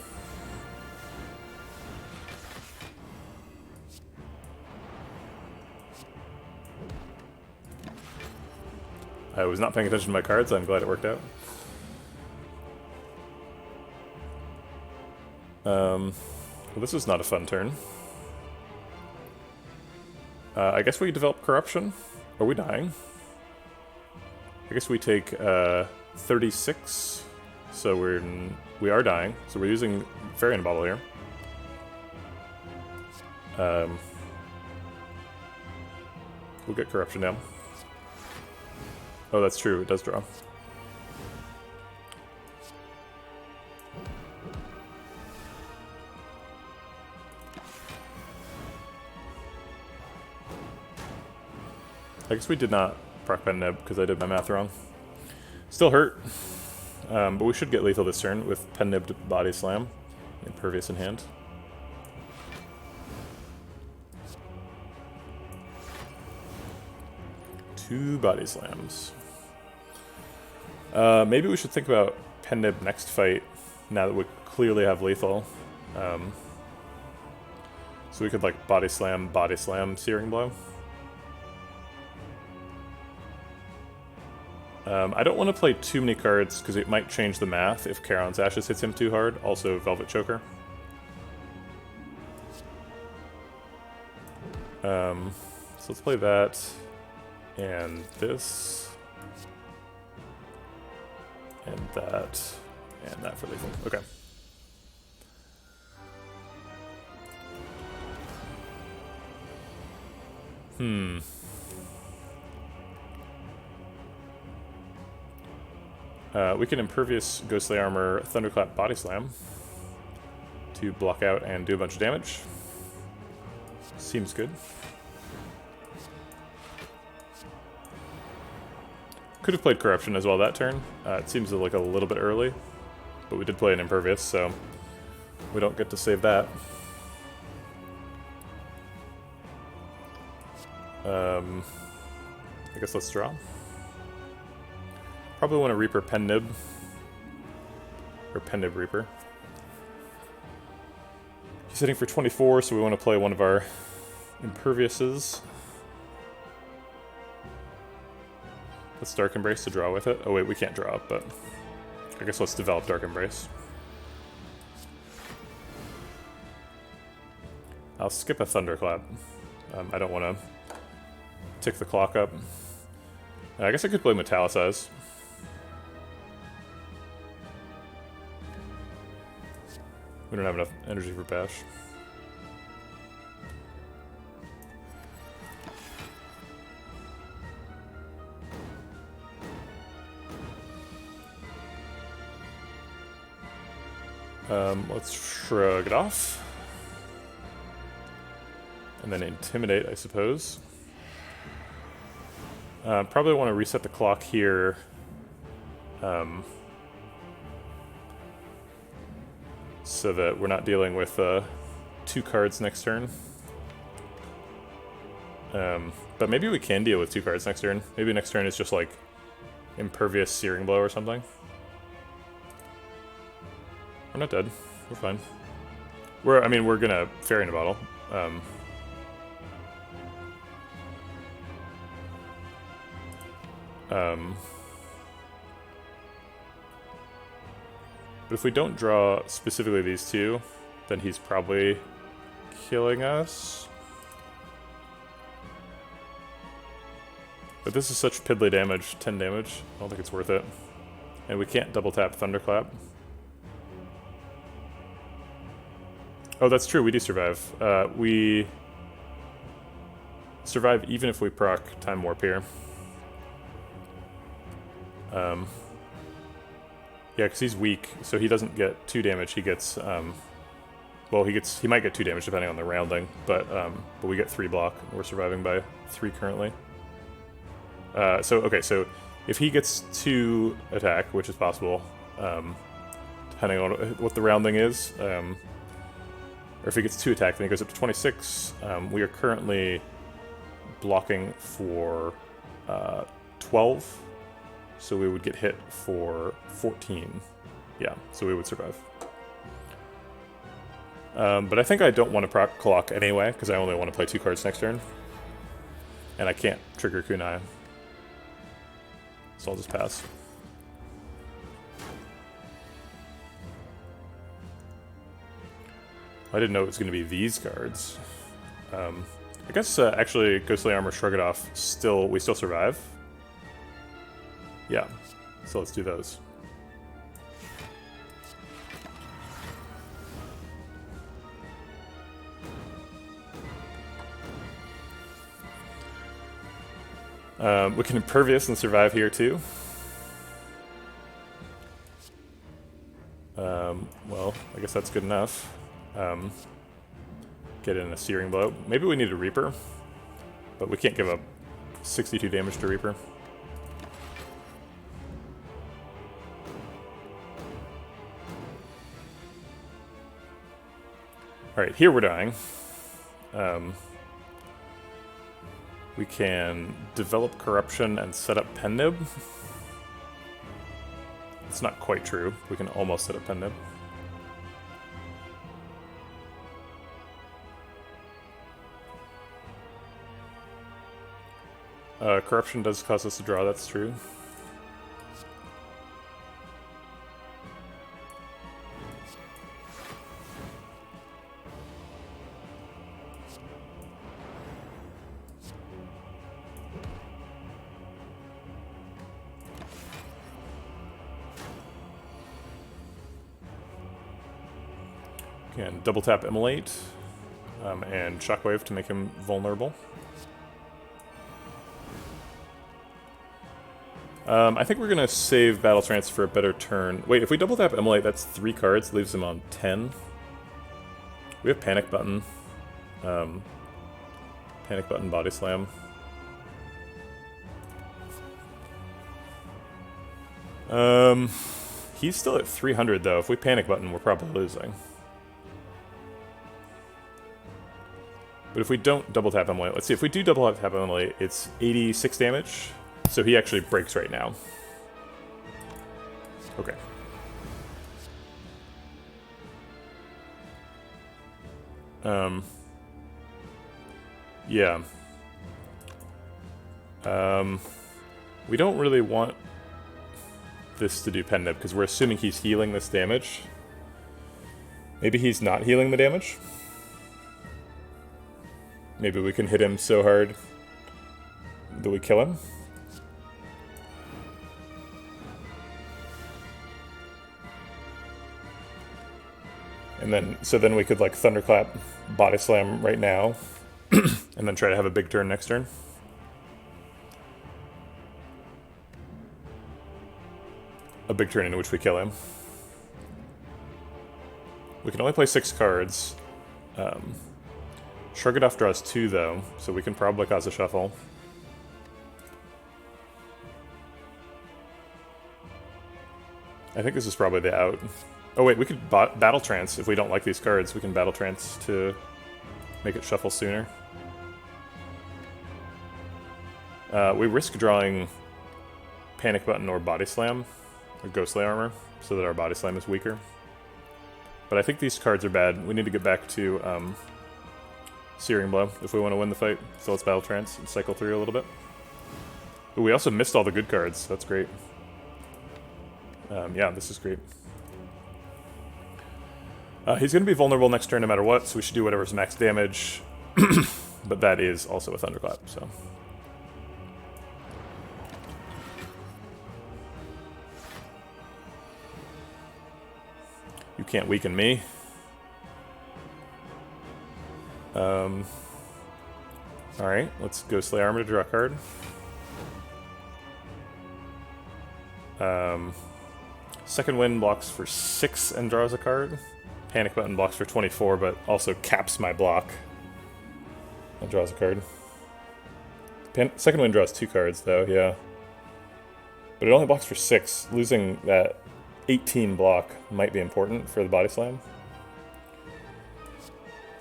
I was not paying attention to my cards, I'm glad it worked out. Well, this is not a fun turn. I guess we develop Corruption. Are we dying? I guess we take 36, so we are dying. So we're using Variant Bottle here. We'll get Corruption down. Oh, that's true. It does draw. I guess we did not proc Pen Nib because I did my math wrong. Still hurt, but we should get lethal this turn with Pen Nib to Body Slam, Impervious in hand. Two Body Slams. Maybe we should think about Pen Nib next fight now that we clearly have lethal. So we could like Body Slam, Searing Blow. I don't want to play too many cards because it might change the math if Charon's Ashes hits him too hard. Also, Velvet Choker. So let's play that, and this, and that for lethal. Okay. We can Impervious, Ghostly Armor, Thunderclap, Body Slam to block out and do a bunch of damage. Seems good. Could have played Corruption as well that turn. It seems like a little bit early, but we did play an Impervious, so we don't get to save that. I guess let's draw. Probably want to Reaper Pennib. Or Pennib Reaper. He's hitting for 24, so we want to play one of our Imperviouses. Let's Dark Embrace to draw with it. Oh wait, we can't draw, but I guess let's develop Dark Embrace. I'll skip a Thunderclap. I don't want to tick the clock up. I guess I could play Metallicize. We don't have enough energy for Bash. Let's shrug it off. And then Intimidate, I suppose. Probably want to reset the clock here. So that we're not dealing with 2 cards next turn. But maybe we can deal with 2 cards next turn. Maybe next turn is just like Impervious Searing Blow or something. We're not dead. We're fine. I mean, we're gonna Fairy in a Bottle. But if we don't draw specifically these 2, then he's probably killing us. But this is such piddly damage, 10 damage. I don't think it's worth it. And we can't double tap Thunderclap. Oh, that's true, we do survive. We survive even if we proc Time Warp here. Yeah, because he's weak, so he doesn't get 2 damage. He gets, well, he might get 2 damage depending on the rounding, but we get 3 block. We're surviving by 3 currently. So if he gets 2 attack, which is possible, depending on what the rounding is, or if he gets 2 attack, then he goes up to 26. We are currently blocking for 12. So we would get hit for 14. Yeah, so we would survive. But I think I don't want to proc clock anyway, because I only want to play 2 cards next turn. And I can't trigger Kunai. So I'll just pass. I didn't know it was going to be these cards. I guess actually Ghostly Armor, Shrug It Off, we still survive. Yeah, so let's do those. We can Impervious and survive here too. Well, I guess that's good enough. Get in a Searing Blow. Maybe we need a Reaper, but we can't give up 62 damage to Reaper. Alright, here we're dying. We can develop Corruption and set up Pennib. It's not quite true. We can almost set up Pennib. Corruption does cause us to draw, that's true. Can double tap Immolate and Shockwave to make him vulnerable. I think we're going to save Battle Trance for a better turn. Wait, if we double tap Immolate, that's 3 cards, leaves him on 10. We have Panic Button. Panic Button, Body Slam. He's still at 300 though. If we Panic Button, we're probably losing. But if we don't double tap Immolate, let's see, if we do double tap Immolate, it's 86 damage. So he actually breaks right now. Okay. Yeah. We don't really want this to do pen nib because we're assuming he's healing this damage. Maybe he's not healing the damage. Maybe we can hit him so hard that we kill him. And then, so then we could like Thunderclap, Body Slam right now, and then try to have a big turn next turn. A big turn in which we kill him. We can only play 6 cards. Shrug It Off draws 2 though, so we can probably cause a shuffle. I think this is probably the out. Oh wait, we could Battle Trance if we don't like these cards. We can Battle Trance to make it shuffle sooner. We risk drawing Panic Button or Body Slam, or Ghostly Armor, so that our Body Slam is weaker. But I think these cards are bad. We need to get back to Searing Blow if we want to win the fight. So let's Battle Trance and cycle through a little bit. Ooh, we also missed all the good cards. That's great. Yeah, this is great. He's going to be vulnerable next turn no matter what, so we should do whatever's max damage. But that is also a Thunderclap, so... You can't weaken me. Alright, let's Ghostly Armor to draw a card. Second Wind blocks for 6 and draws a card. Panic Button blocks for 24, but also caps my block. And draws a card. Second Wind draws 2 cards, though, yeah. But it only blocks for 6. Losing that 18 block might be important for the Body Slam.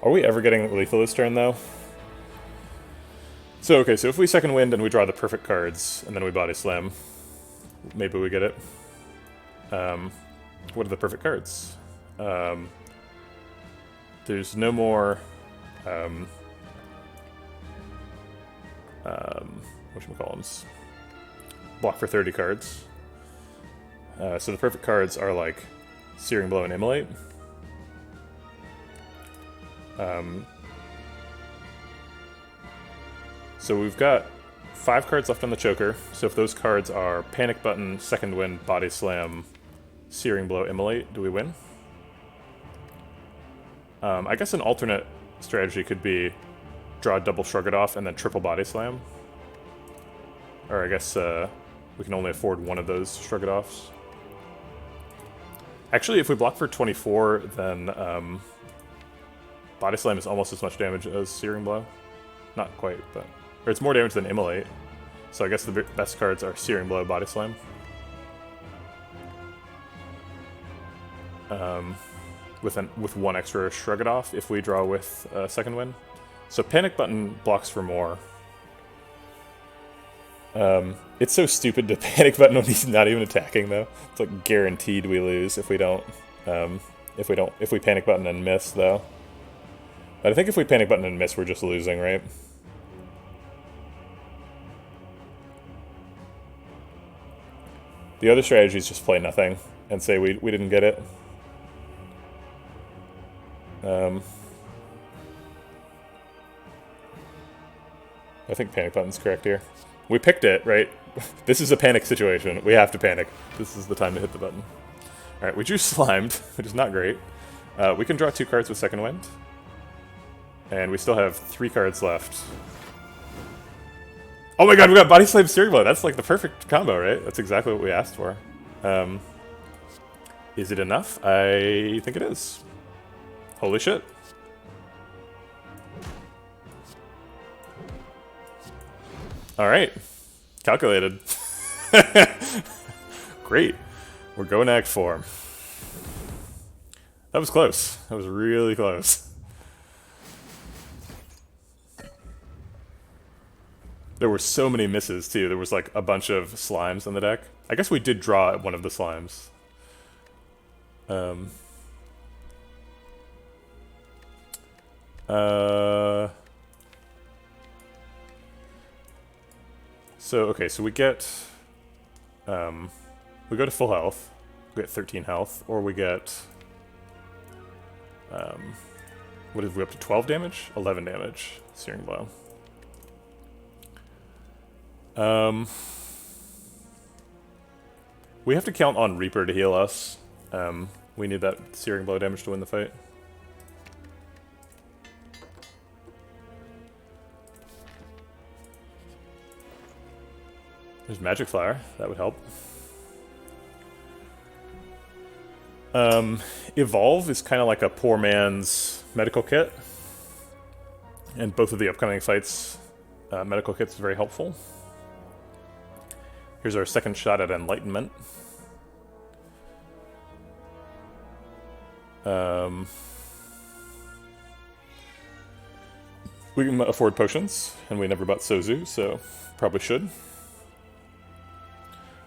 Are we ever getting lethal this turn, though? So, okay, so if we Second Wind and we draw the perfect cards, and then we Body Slam, maybe we get it. What are the perfect cards? There's no more... whatchamacallums? Block for 30 cards. So the perfect cards are like Searing Blow and Immolate. So we've got 5 cards left on the choker. So if those cards are Panic Button, Second Wind, Body Slam, Searing Blow, Immolate, do we win? I guess an alternate strategy could be draw a double Shrug It Off and then triple Body Slam. Or I guess we can only afford one of those Shrug It Offs. Actually, if we block for 24, then Body Slam is almost as much damage as Searing Blow. Not quite, but... Or it's more damage than Immolate. So I guess the best cards are Searing Blow, Body Slam. With one extra Shrug It Off if we draw with Second Wind. So Panic Button blocks for more. It's so stupid to Panic Button when he's not even attacking, though. It's like guaranteed we lose if we don't. If we Panic Button and miss, though. But I think if we Panic Button and miss, we're just losing, right? The other strategy is just play nothing and say we didn't get it. I think Panic Button's correct here. We picked it, right? This is a panic situation. We have to panic. This is the time to hit the button. Alright, we drew Slimed, which is not great. We can draw 2 cards with Second Wind. And we still have 3 cards left. Oh my god, we got Body Slam Searing Blow. That's like the perfect combo, right? That's exactly what we asked for. Is it enough? I think it is. Holy shit. Alright. Calculated. Great. We're going to Act 4. That was close. That was really close. There were so many misses, too. There was, like, a bunch of slimes on the deck. I guess we did draw one of the slimes. So, okay, so we get... we go to full health. We get 13 health. Or we get... what if we up to 12 damage? 11 damage. Searing Blow. We have to count on Reaper to heal us. We need that Searing Blow damage to win the fight. There's Magic Flower. That would help. Evolve is kind of like a poor man's medical kit. And both of the upcoming fights, medical kit's very helpful. Here's our second shot at Enlightenment. We can afford potions, and we never bought Sozu, so probably should.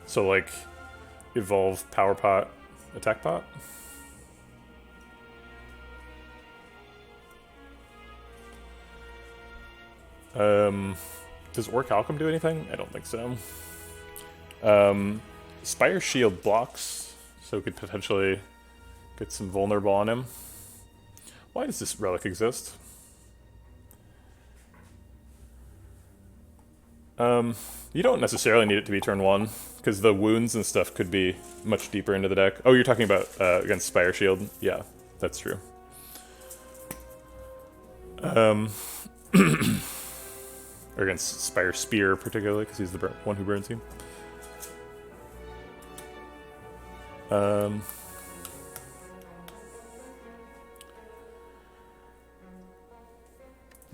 So, like, evolve Power Pot, Attack Pot. Does Orichalcum do anything? I don't think so. Spire Shield blocks, so we could potentially get some vulnerable on him. Why does this relic exist? You don't necessarily need it to be turn 1, because the wounds and stuff could be much deeper into the deck. Oh, you're talking about against Spire Shield? Yeah, that's true. Or against Spire Spear, particularly, because he's the one who burns you.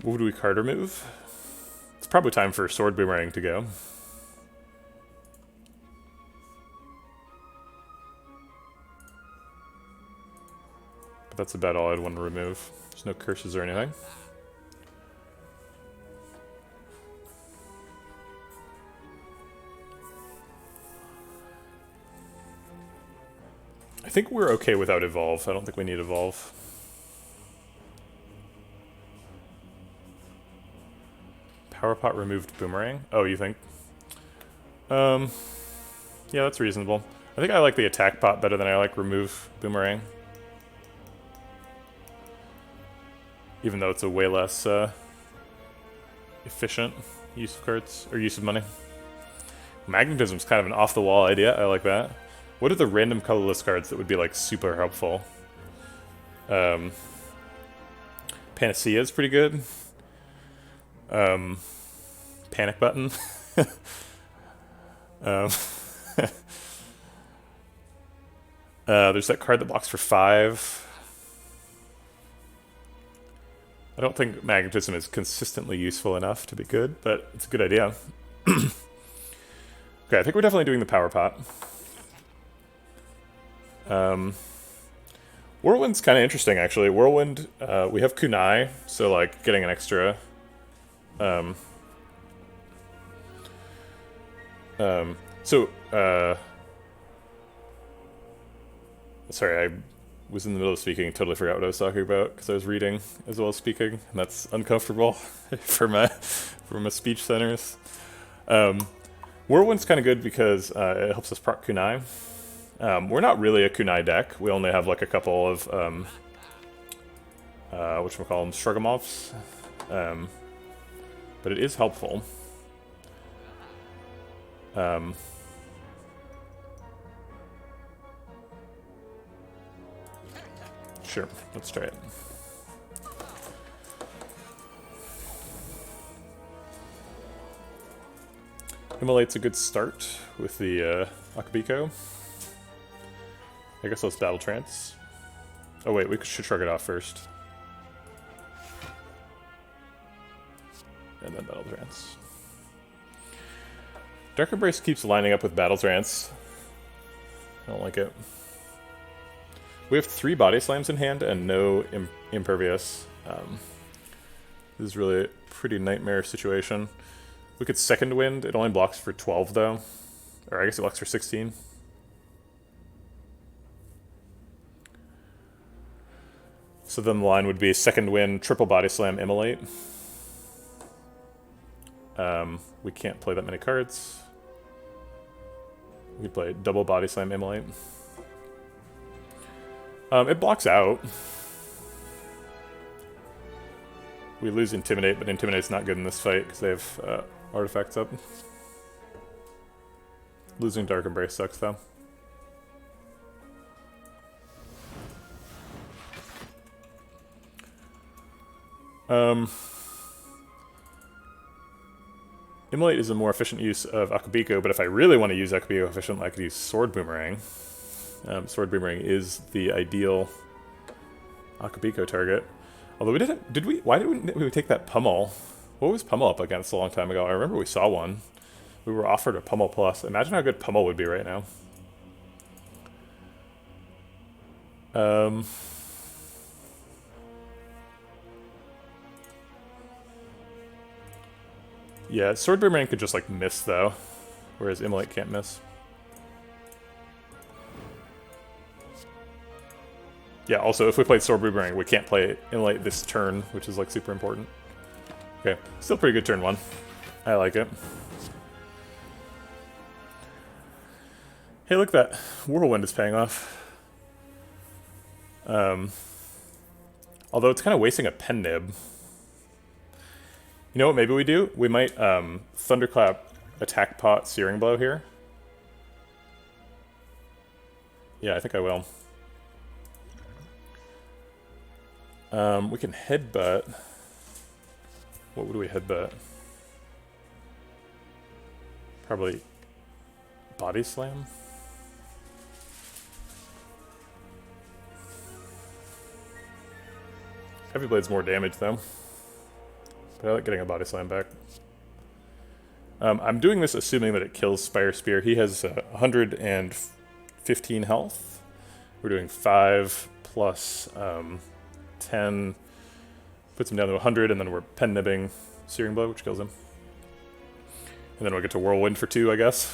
What would we card remove? It's probably time for Sword Boomerang to go. But that's about all I'd want to remove. There's no curses or anything. I think we're okay without Evolve. I don't think we need Evolve. Power Pot removed Boomerang? Oh, you think? Yeah, that's reasonable. I think I like the Attack Pot better than I like remove Boomerang. Even though it's a way less efficient use of cards, or use of money. Magnetism's kind of an off-the-wall idea. I like that. What are the random colorless cards that would be, like, super helpful? Panacea is pretty good. Panic Button. There's that card that blocks for 5. I don't think Magnetism is consistently useful enough to be good, but it's a good idea. Okay, I think we're definitely doing the Power Pot. Whirlwind's kind of interesting, actually. Whirlwind, we have Kunai, so, like, getting an extra... sorry, I was in the middle of speaking and totally forgot what I was talking about, because I was reading as well as speaking, and that's uncomfortable for my speech centers. Whirlwind's kind of good because it helps us proc Kunai. We're not really a Kunai deck. We only have, like, a couple of, whatchamacallem, Strugamoffs. But it is helpful. Sure, let's try it. Immolate's a good start with the Akabiko. I guess let's Battle Trance. Oh wait, we should shrug it off first. And then Battle Trance. Dark Embrace keeps lining up with Battle Trance. I don't like it. We have 3 Body Slams in hand and no Impervious. This is really a pretty nightmare situation. We could second wind. It only blocks for 12 though. Or I guess it blocks for 16. So then the line would be second wind, triple body slam, immolate. We can't play that many cards. We could play double body slam, immolate. It blocks out. We lose intimidate, but intimidate's not good in this fight because they have artifacts up. Losing Dark Embrace sucks though. Immolate is a more efficient use of Akabiko, but if I really want to use Akabiko efficiently, I could use Sword Boomerang. Sword Boomerang is the ideal Akabiko target. Although why didn't we take that Pummel? What was Pummel up against a long time ago? I remember we saw one. We were offered a Pummel Plus. Imagine how good Pummel would be right now. Yeah, Sword Boomerang could just like miss though, whereas Immolate can't miss. Yeah, also if we played Sword Boomerang, we can't play Immolate this turn, which is like super important. Okay, still pretty good turn one. I like it. Hey, look, that Whirlwind is paying off. Although it's kind of wasting a pen nib. You know what maybe we do? We might Thunderclap, Attack Pot, Searing Blow here. Yeah, I think I will. We can Headbutt. What would we Headbutt? Probably Body Slam? Heavy Blade's more damage though. But I like getting a Body Slam back. I'm doing this assuming that it kills Spire Spear. He has 115 health. We're doing 5 plus 10. Puts him down to 100, and then we're pen nibbing Searing Blow, which kills him. And then we'll get to Whirlwind for 2, I guess.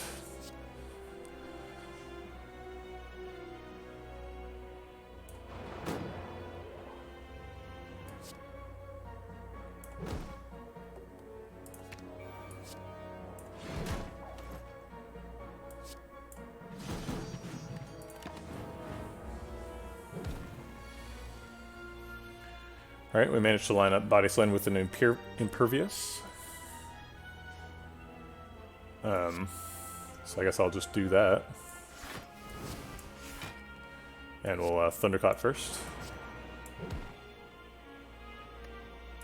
Alright, we managed to line up Body Slam with an Impervious. So I guess I'll just do that. And we'll Thunderclap first.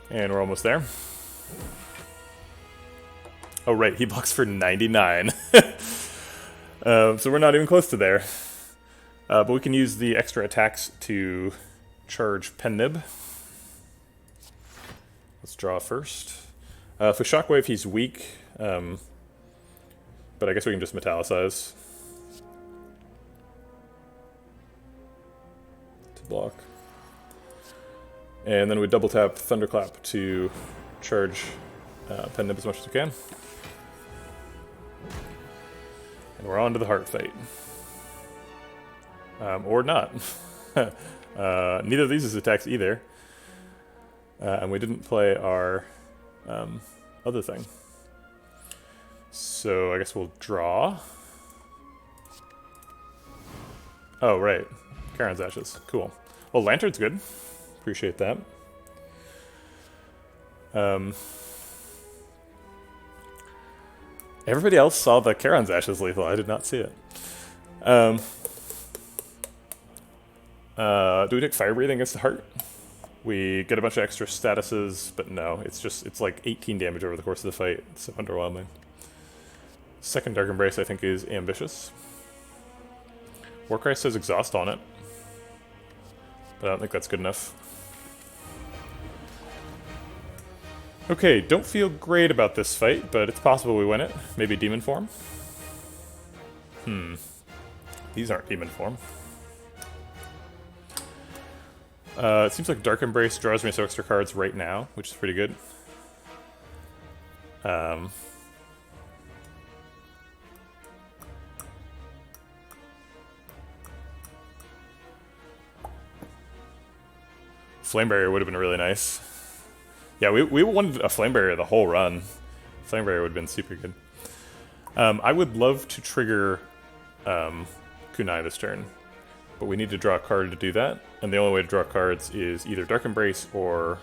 And we're almost there. Oh right, he blocks for 99. So we're not even close to there. But we can use the extra attacks to charge Pen Nib. Let's draw first. For Shockwave, he's weak, but I guess we can just Metallicize to block. And then we double tap Thunderclap to charge Pen Nib as much as we can. And we're on to the heart fight. Or not. Neither of these is attacks either. And we didn't play our other thing. So I guess we'll draw. Oh, right. Charon's Ashes. Cool. Well, Lantern's good. Appreciate that. Everybody else saw the Charon's Ashes lethal. I did not see it. Do we take Fire Breathing against the heart? We get a bunch of extra statuses, but no, it's like 18 damage over the course of the fight. It's so underwhelming. Second Dark Embrace, I think, is ambitious. Warcry says exhaust on it, but I don't think that's good enough. Okay, don't feel great about this fight, but it's possible we win it. Maybe Demon Form? These aren't Demon Form. It seems like Dark Embrace draws me some extra cards right now, which is pretty good. Flame Barrier would have been really nice. Yeah, we wanted a Flame Barrier the whole run. Flame Barrier would have been super good. I would love to trigger Kunai this turn, but we need to draw a card to do that, and the only way to draw cards is either Dark Embrace or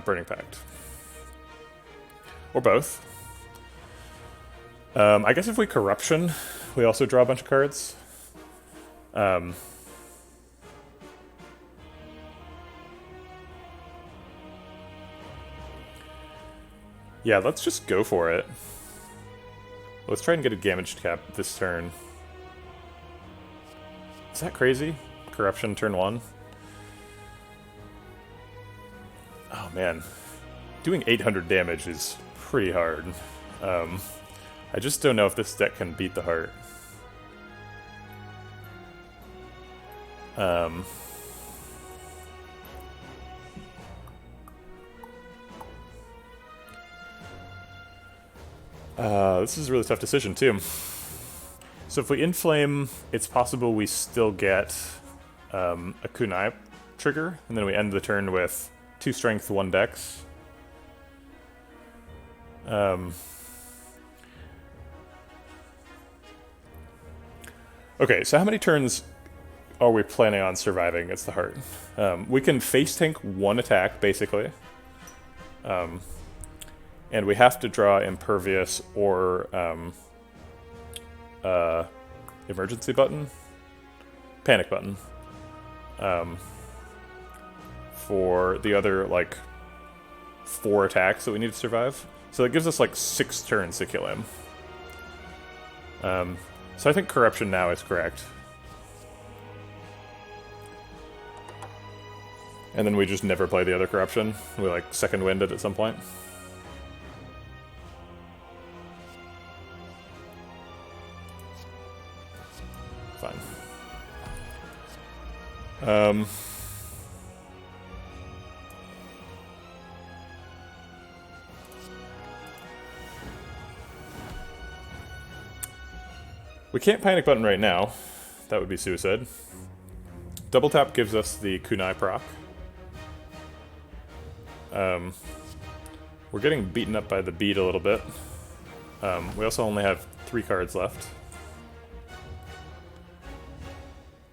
Burning Pact. Or both. I guess if we Corruption, we also draw a bunch of cards. Yeah, let's just go for it. Let's try and get a damage cap this turn. Is that crazy? Corruption turn 1? Oh man. Doing 800 damage is pretty hard. I just don't know if this deck can beat the Heart. This is a really tough decision, too. So if we Inflame, it's possible we still get a Kunai trigger, and then we end the turn with 2 Strength, 1 Dex. Okay, so how many turns are we planning on surviving against the Heart? We can face tank 1 attack, basically. And we have to draw Impervious or Emergency button? Panic button. For the other, like, 4 attacks that we need to survive. So that gives us, like, 6 turns to kill him. So I think Corruption now is correct. And then we just never play the other Corruption. We, like, second wind it at some point. Fine. We can't Panic Button right now. That would be suicide. Double Tap gives us the Kunai proc. We're getting beaten up by the beat a little bit. We also only have 3 cards left.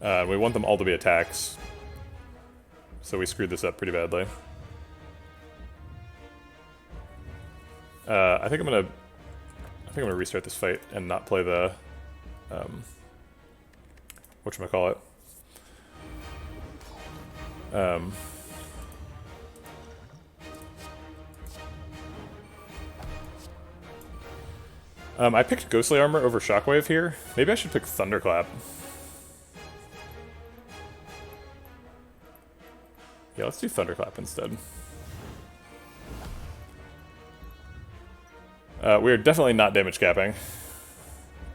We want them all to be attacks, so we screwed this up pretty badly. I think I'm gonna restart this fight and not play the whatchamacallit. I picked Ghostly Armor over Shockwave here. Maybe I should pick Thunderclap. Yeah, let's do Thunderclap instead. We are definitely not damage capping.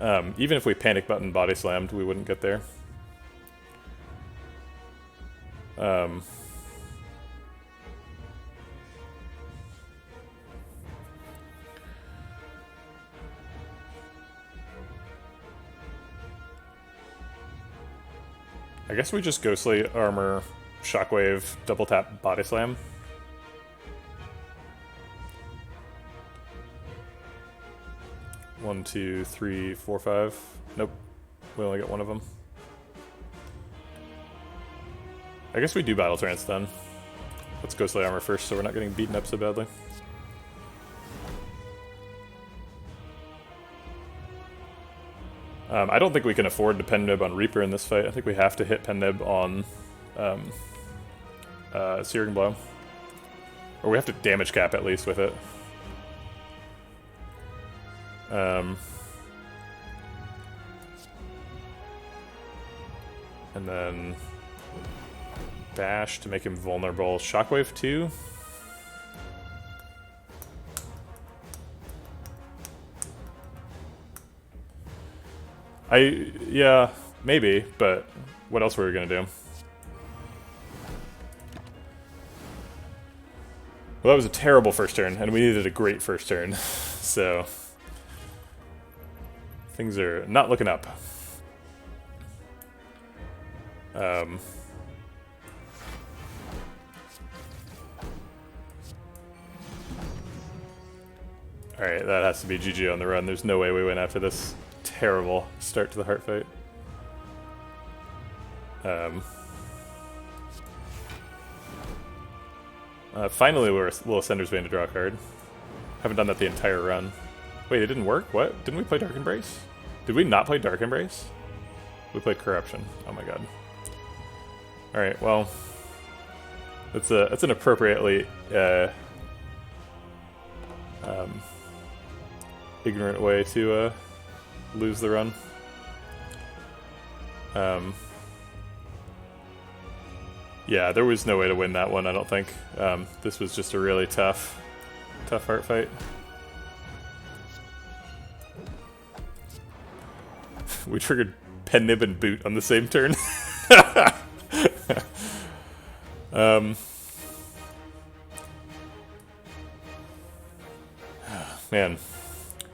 Even if we Panic Button Body Slammed, we wouldn't get there. I guess we just Ghostly Armor, Shockwave, Double Tap, Body Slam. One, two, three, four, five. Nope. We only get one of them. I guess we do Battle Trance then. Let's Ghostly Armor first so we're not getting beaten up so badly. I don't think we can afford to Pen Nib on Reaper in this fight. I think we have to hit Pen Nib on Searing Blow. Or we have to damage cap at least with it. And then Bash to make him vulnerable. Shockwave 2. Yeah, maybe, but what else were we gonna do? Well, that was a terrible first turn, and we needed a great first turn, so things are not looking up. Alright, that has to be GG on the run. There's no way we win after this terrible start to the heart fight. Finally, we'll Ascender's Vein to draw a card. Haven't done that the entire run. Wait, it didn't work? What? Didn't we play Dark Embrace? Did we not play Dark Embrace? We played Corruption. Oh my god. Alright, well... That's an appropriately... ignorant way to lose the run. Yeah, there was no way to win that one, I don't think. This was just a really tough heart fight. We triggered Pen Nib and Boot on the same turn. Man.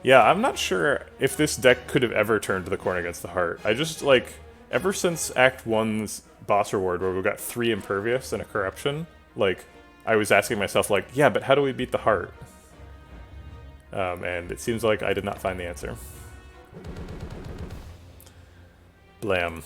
Yeah, I'm not sure if this deck could have ever turned to the corner against the heart. I just, like, ever since Act 1's boss reward, where we got 3 Impervious and a Corruption, like, I was asking myself, like, yeah, but how do we beat the heart? And it seems like I did not find the answer. Blam.